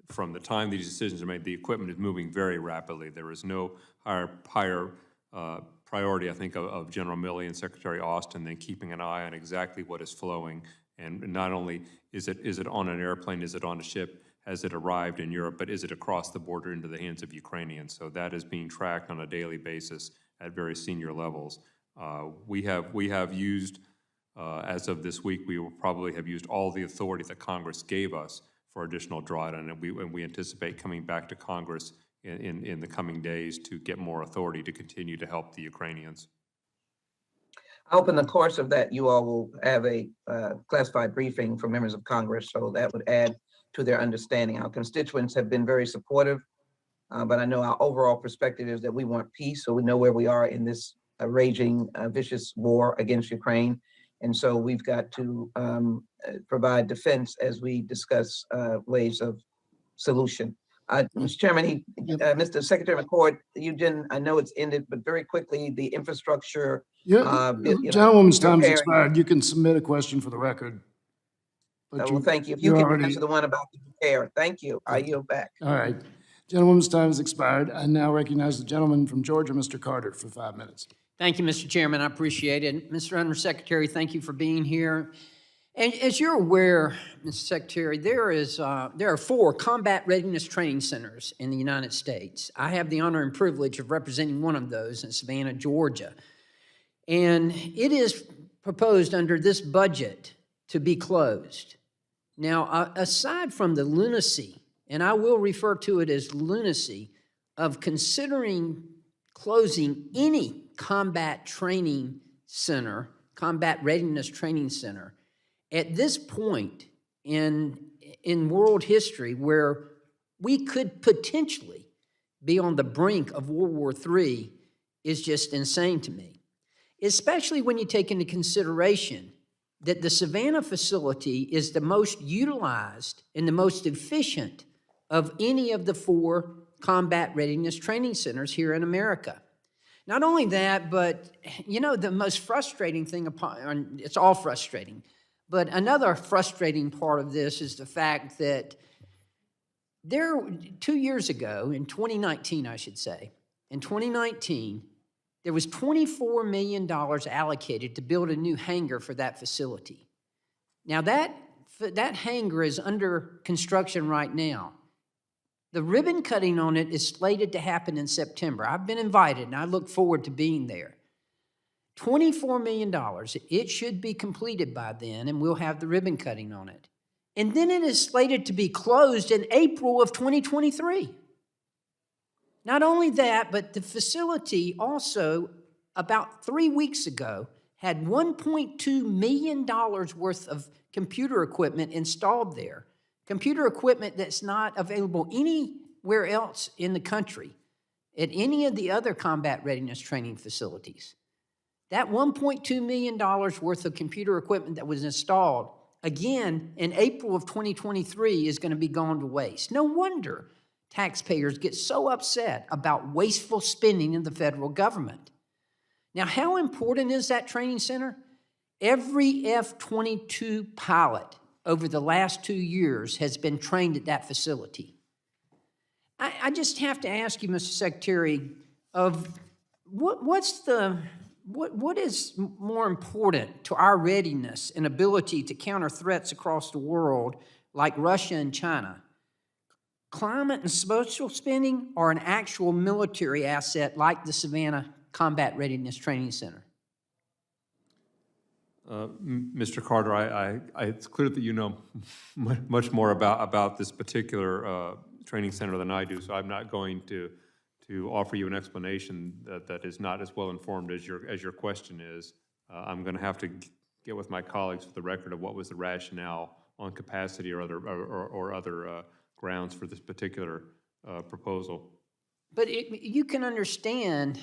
from the time these decisions are made, the equipment is moving very rapidly. There is no higher priority, I think, of General Milley and Secretary Austin than keeping an eye on exactly what is flowing. And not only is it on an airplane, is it on a ship, has it arrived in Europe, but is it across the border into the hands of Ukrainians? So that is being tracked on a daily basis at very senior levels. We have used, as of this week, we will probably have used all the authority that Congress gave us for additional drawdown, and we anticipate coming back to Congress in the coming days to get more authority to continue to help the Ukrainians. I hope in the course of that, you all will have a classified briefing for members of Congress, so that would add to their understanding. Our constituents have been very supportive, but I know our overall perspective is that we want peace, so we know where we are in this raging, vicious war against Ukraine. And so we've got to provide defense as we discuss ways of solution. Mr. Chairman, Mr. Secretary McCord, you didn't, I know it's ended, but very quickly, the infrastructure. Gentlewoman's time's expired. You can submit a question for the record. Well, thank you. If you can answer the one about the repair. Thank you. I yield back. All right. Gentlewoman's time has expired. I now recognize the gentleman from Georgia, Mr. Carter, for 5 minutes. Thank you, Mr. Chairman. I appreciate it. Mr. Undersecretary, thank you for being here. And as you're aware, Mr. Secretary, there are 4 combat readiness training centers in the United States. I have the honor and privilege of representing one of those in Savannah, Georgia. And it is proposed under this budget to be closed. Now, aside from the lunacy, and I will refer to it as lunacy, of considering closing any combat training center, combat readiness training center, at this point in world history where we could potentially be on the brink of World War III is just insane to me, especially when you take into consideration that the Savannah facility is the most utilized and the most efficient of any of the 4 combat readiness training centers here in America. Not only that, but you know, the most frustrating thing, it's all frustrating, but another frustrating part of this is the fact that 2 years ago, in 2019, I should say, in 2019, there was $24 million allocated to build a new hangar for that facility. Now that hangar is under construction right now. The ribbon cutting on it is slated to happen in September. I've been invited and I look forward to being there. $24 million. It should be completed by then, and we'll have the ribbon cutting on it. And then it is slated to be closed in April of 2023. Not only that, but the facility also, about 3 weeks ago, had $1.2 million worth of computer equipment installed there. Computer equipment that's not available anywhere else in the country at any of the other combat readiness training facilities. That $1.2 million worth of computer equipment that was installed, again, in April of 2023 is going to be gone to waste. No wonder taxpayers get so upset about wasteful spending in the federal government. Now, how important is that training center? Every F-22 pilot over the last 2 years has been trained at that facility. I just have to ask you, Mr. Secretary, what is more important to our readiness and ability to counter threats across the world like Russia and China? Climate and social spending, or an actual military asset like the Savannah Combat Readiness Training Center? Mr. Carter, it's clear that you know much more about this particular training center than I do, so I'm not going to offer you an explanation that is not as well informed as your question is. I'm going to have to get with my colleagues for the record of what was the rationale on capacity or other grounds for this particular proposal. But you can understand,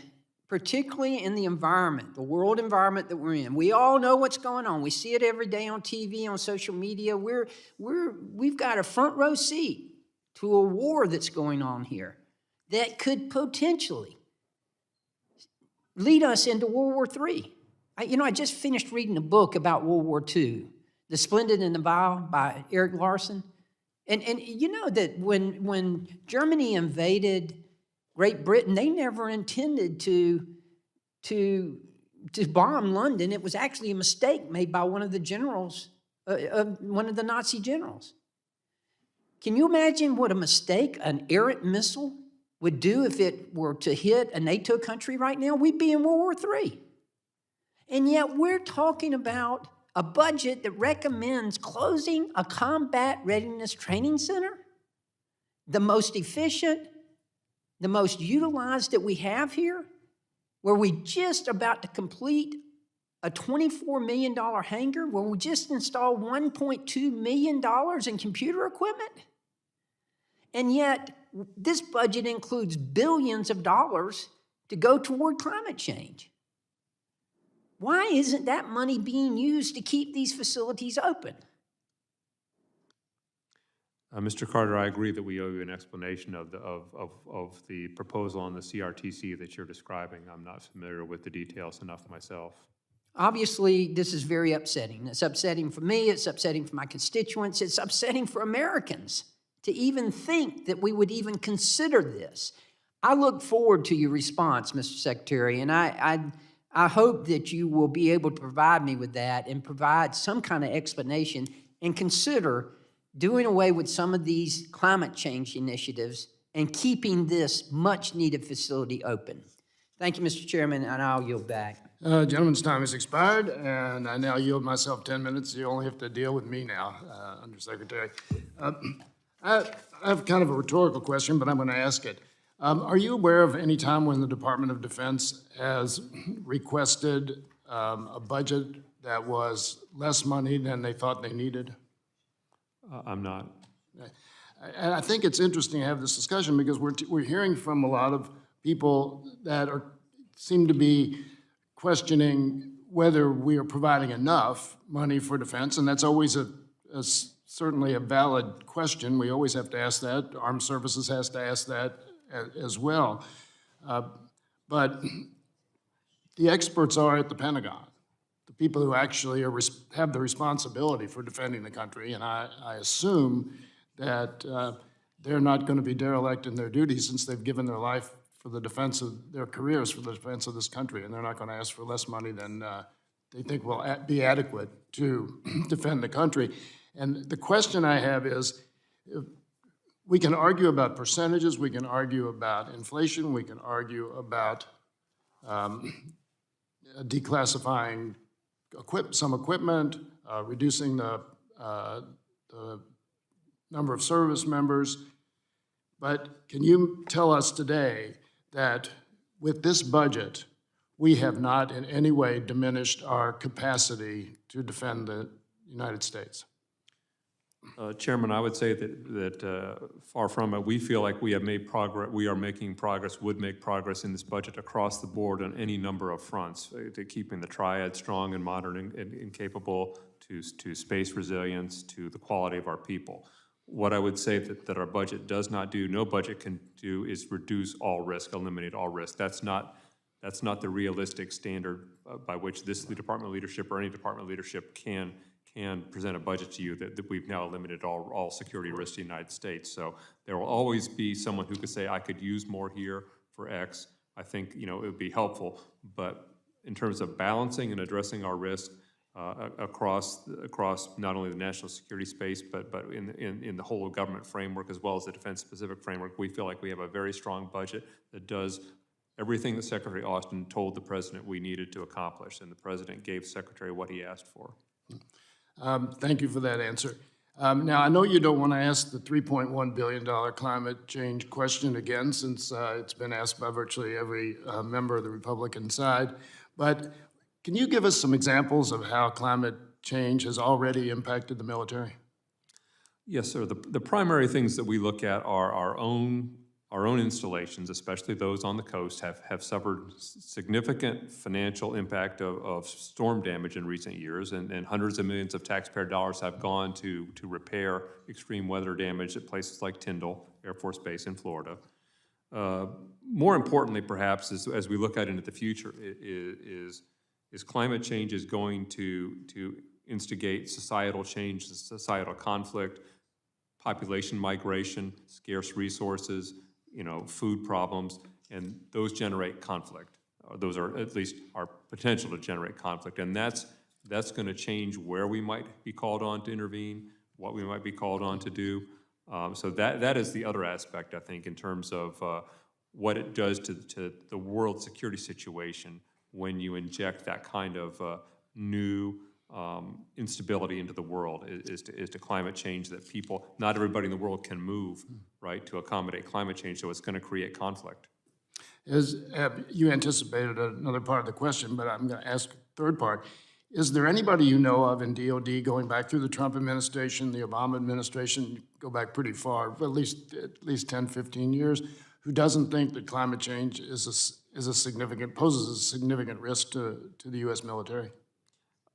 particularly in the environment, the world environment that we're in. We all know what's going on. We see it every day on TV, on social media. We've got a front row seat to a war that's going on here that could potentially lead us into World War III. I just finished reading a book about World War II, The Splendid and the Vile by Eric Larson. And you know that when Germany invaded Great Britain, they never intended to bomb London. It was actually a mistake made by one of the generals, one of the Nazi generals. Can you imagine what a mistake an errant missile would do if it were to hit a NATO country right now? We'd be in World War III. And yet we're talking about a budget that recommends closing a combat readiness training center, the most efficient, the most utilized that we have here, where we just about to complete a $24 million hangar, where we just installed $1.2 million in computer equipment. And yet this budget includes billions of dollars to go toward climate change. Why isn't that money being used to keep these facilities open? Mr. Carter, I agree that we owe you an explanation of the proposal on the CRTC that you're describing. I'm not familiar with the details enough myself. Obviously, this is very upsetting. It's upsetting for me, it's upsetting for my constituents, it's upsetting for Americans to even think that we would even consider this. I look forward to your response, Mr. Secretary, and I hope that you will be able to provide me with that and provide some kind of explanation and consider doing away with some of these climate change initiatives and keeping this much-needed facility open. Thank you, Mr. Chairman, and I'll yield back. Gentleman's time has expired, and I now yield myself 10 minutes. You only have to deal with me now, Undersecretary. I have kind of a rhetorical question, but I'm going to ask it. Are you aware of any time when the Department of Defense has requested a budget that was less money than they thought they needed? I'm not. And I think it's interesting to have this discussion because we're hearing from a lot of people that seem to be questioning whether we are providing enough money for defense, and that's always certainly a valid question. We always have to ask that. Armed Services has to ask that as well. But the experts are at the Pentagon, the people who actually have the responsibility for defending the country, and I assume that they're not going to be derelict in their duties since they've given their life for the defense of their careers for the defense of this country, and they're not going to ask for less money than they think will be adequate to defend the country. And the question I have is, we can argue about percentages, we can argue about inflation, we can argue about declassifying some equipment, reducing the number of service members. But can you tell us today that with this budget, we have not in any way diminished our capacity to defend the United States? Chairman, I would say that far from it, we feel like we have made progress, we are making progress, would make progress in this budget across the board on any number of fronts, to keeping the triad strong and modern and capable, to space resilience, to the quality of our people. What I would say that our budget does not do, no budget can do, is reduce all risk, eliminate all risk. That's not the realistic standard by which this department leadership or any department leadership can present a budget to you that we've now eliminated all security risks in the United States. So there will always be someone who could say, I could use more here for X. I think, it would be helpful, but in terms of balancing and addressing our risk across not only the national security space, but in the whole of government framework, as well as the defense-specific framework, we feel like we have a very strong budget that does everything that Secretary Austin told the President we needed to accomplish, and the President gave Secretary what he asked for. Thank you for that answer. Now, I know you don't want to ask the $3.1 billion climate change question again, since it's been asked by virtually every member of the Republican side, but can you give us some examples of how climate change has already impacted the military? Yes, sir. The primary things that we look at are our own installations, especially those on the coast, have suffered significant financial impact of storm damage in recent years, and hundreds of millions of taxpayer dollars have gone to repair extreme weather damage at places like Tyndall Air Force Base in Florida. More importantly, perhaps, as we look out into the future, is climate change is going to instigate societal change, societal conflict, population migration, scarce resources, food problems, and those generate conflict. Those are at least our potential to generate conflict, and that's going to change where we might be called on to intervene, what we might be called on to do. So that is the other aspect, I think, in terms of what it does to the world security situation when you inject that kind of new instability into the world, is to climate change that not everybody in the world can move, right, to accommodate climate change, so it's going to create conflict. You anticipated another part of the question, but I'm going to ask a third part. Is there anybody you know of in DOD, going back through the Trump administration, the Obama administration, go back pretty far, at least 10, 15 years, who doesn't think that climate change poses a significant risk to the U.S. military?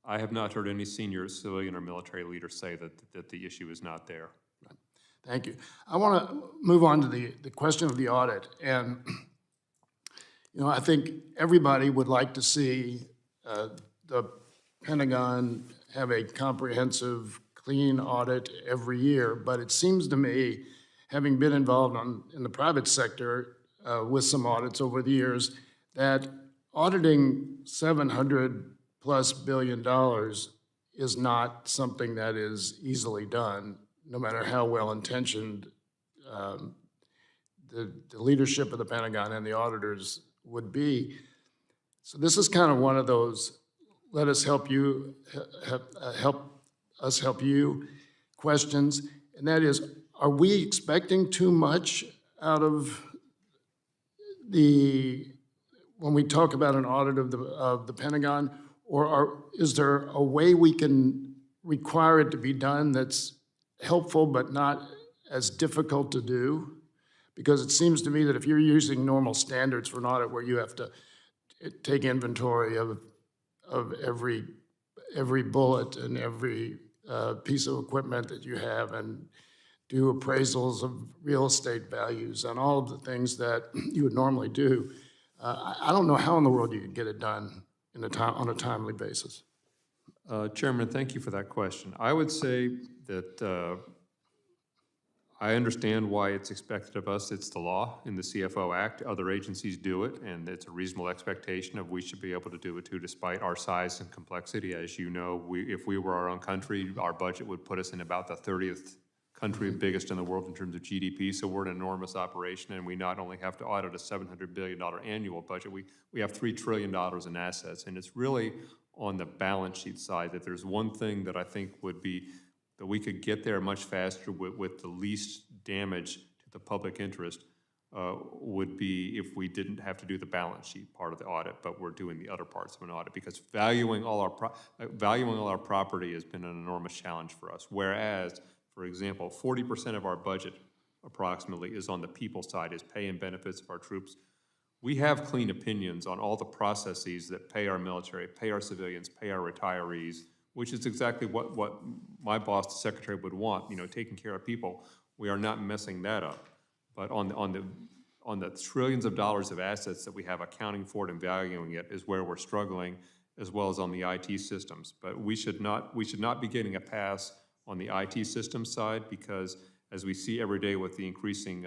I have not heard any senior civilian or military leader say that the issue is not there. Right. Thank you. I want to move on to the question of the audit. And, I think everybody would like to see the Pentagon have a comprehensive, clean audit every year. But it seems to me, having been involved in the private sector with some audits over the years, that auditing $700+ billion is not something that is easily done, no matter how well-intentioned the leadership of the Pentagon and the auditors would be. So this is kind of one of those, let us help you, help us help you questions, and that is, are we expecting too much out of when we talk about an audit of the Pentagon, or is there a way we can require it to be done that's helpful but not as difficult to do? Because it seems to me that if you're using normal standards for an audit where you have to take inventory of every bullet and every piece of equipment that you have, and do appraisals of real estate values and all of the things that you would normally do, I don't know how in the world you could get it done on a timely basis. Chairman, thank you for that question. I would say that I understand why it's expected of us. It's the law in the CFO Act. Other agencies do it, and it's a reasonable expectation of we should be able to do it too, despite our size and complexity. As you know, if we were our own country, our budget would put us in about the 30th country biggest in the world in terms of GDP, so we're an enormous operation, and we not only have to audit a $700 billion annual budget, we have $3 trillion in assets, and it's really on the balance sheet side that there's one thing that I think would be, that we could get there much faster with the least damage to the public interest, would be if we didn't have to do the balance sheet part of the audit, but we're doing the other parts of an audit, because valuing all our property has been an enormous challenge for us. Whereas, for example, 40% of our budget approximately is on the people side, is pay and benefits of our troops. We have clean opinions on all the processes that pay our military, pay our civilians, pay our retirees, which is exactly what my boss, the secretary, would want, you know, taking care of people. We are not messing that up. But on the trillions of dollars of assets that we have, accounting for it and valuing it is where we're struggling, as well as on the IT systems. But we should not be getting a pass on the IT systems side, because as we see every day with the increasing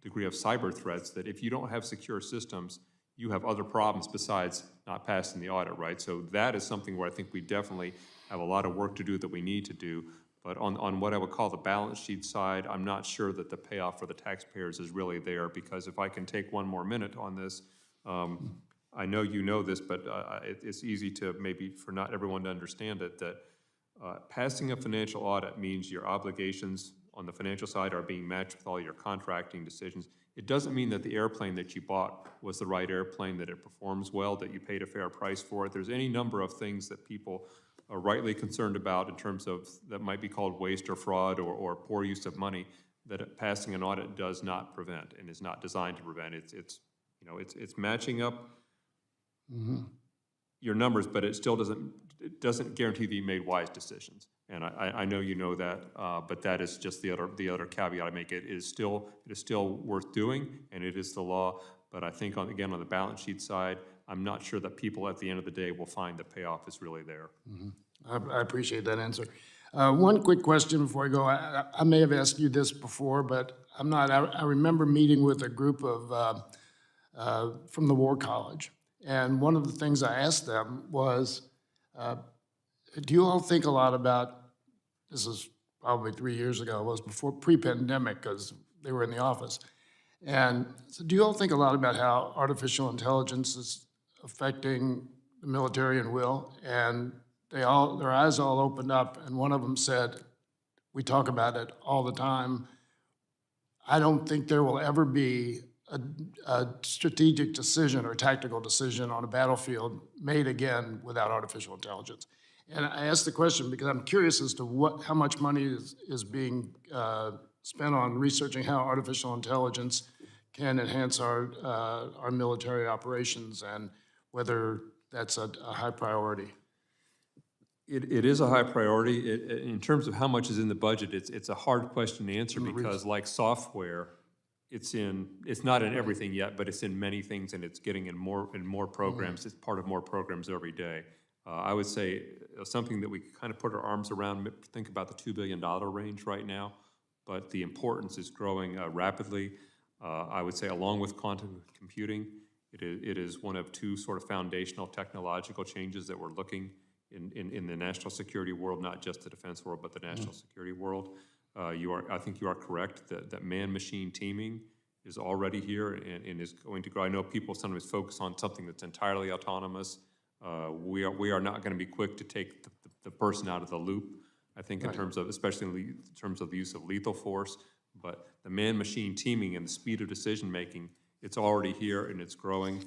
degree of cyber threats, that if you don't have secure systems, you have other problems besides not passing the audit, right? So that is something where I think we definitely have a lot of work to do that we need to do. But on what I would call the balance sheet side, I'm not sure that the payoff for the taxpayers is really there, because if I can take one more minute on this, I know you know this, but it's easy to maybe for not everyone to understand it, that passing a financial audit means your obligations on the financial side are being matched with all your contracting decisions. It doesn't mean that the airplane that you bought was the right airplane, that it performs well, that you paid a fair price for it. There's any number of things that people are rightly concerned about in terms of that might be called waste or fraud or poor use of money, that passing an audit does not prevent and is not designed to prevent. It's matching up your numbers, but it still doesn't guarantee that you made wise decisions. And I know you know that, but that is just the other caveat I make. It is still worth doing, and it is the law. But I think again on the balance sheet side, I'm not sure that people at the end of the day will find the payoff is really there. I appreciate that answer. One quick question before I go. I may have asked you this before, but I'm not. I remember meeting with a group of from the War College, and one of the things I asked them was, do you all think a lot about, this is probably 3 years ago, it was before pre-pandemic, because they were in the office, and so do you all think a lot about how artificial intelligence is affecting the military and will? And their eyes all opened up, and one of them said, we talk about it all the time. I don't think there will ever be a strategic decision or tactical decision on a battlefield made again without artificial intelligence. And I asked the question because I'm curious as to how much money is being spent on researching how artificial intelligence can enhance our military operations, and whether that's a high priority. It is a high priority. In terms of how much is in the budget, it's a hard question to answer, because like software, it's not in everything yet, but it's in many things, and it's getting in more programs. It's part of more programs every day. I would say something that we kind of put our arms around, think about the $2 billion range right now, but the importance is growing rapidly. I would say along with quantum computing, it is one of two sort of foundational technological changes that we're looking in the national security world, not just the defense world, but the national security world. I think you are correct that man-machine teaming is already here and is going to grow. I know people sometimes focus on something that's entirely autonomous. We are not going to be quick to take the person out of the loop, I think, in terms of, especially in terms of the use of lethal force. But the man-machine teaming and the speed of decision-making, it's already here and it's growing.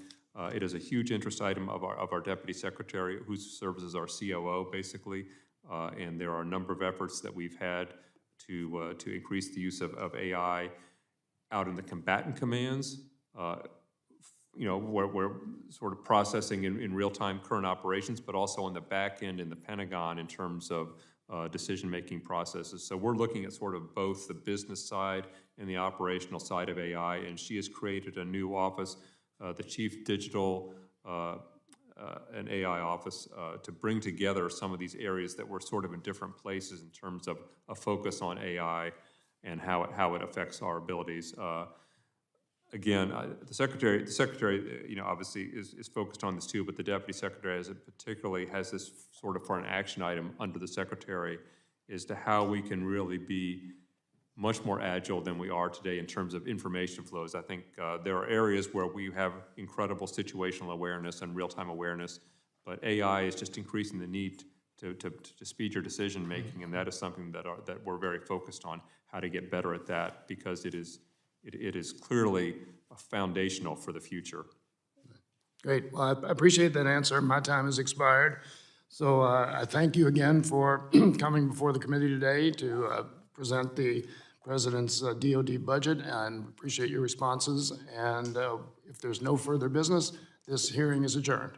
It is a huge interest item of our Deputy Secretary, who serves as our COO, basically. And there are a number of efforts that we've had to increase the use of AI out in the combatant commands, where we're sort of processing in real time current operations, but also on the back end in the Pentagon in terms of decision-making processes. So we're looking at sort of both the business side and the operational side of AI, and she has created a new office, the Chief Digital and AI Office, to bring together some of these areas that were sort of in different places in terms of a focus on AI and how it affects our abilities. Again, the secretary, obviously is focused on this too, but the Deputy Secretary particularly has this sort of for an action item under the Secretary as to how we can really be much more agile than we are today in terms of information flows. I think there are areas where we have incredible situational awareness and real-time awareness, but AI is just increasing the need to speed your decision-making, and that is something that we're very focused on, how to get better at that, because it is clearly foundational for the future. Great. Well, I appreciate that answer. My time has expired. So I thank you again for coming before the committee today to present the President's DoD budget, and appreciate your responses. And if there's no further business, this hearing is adjourned.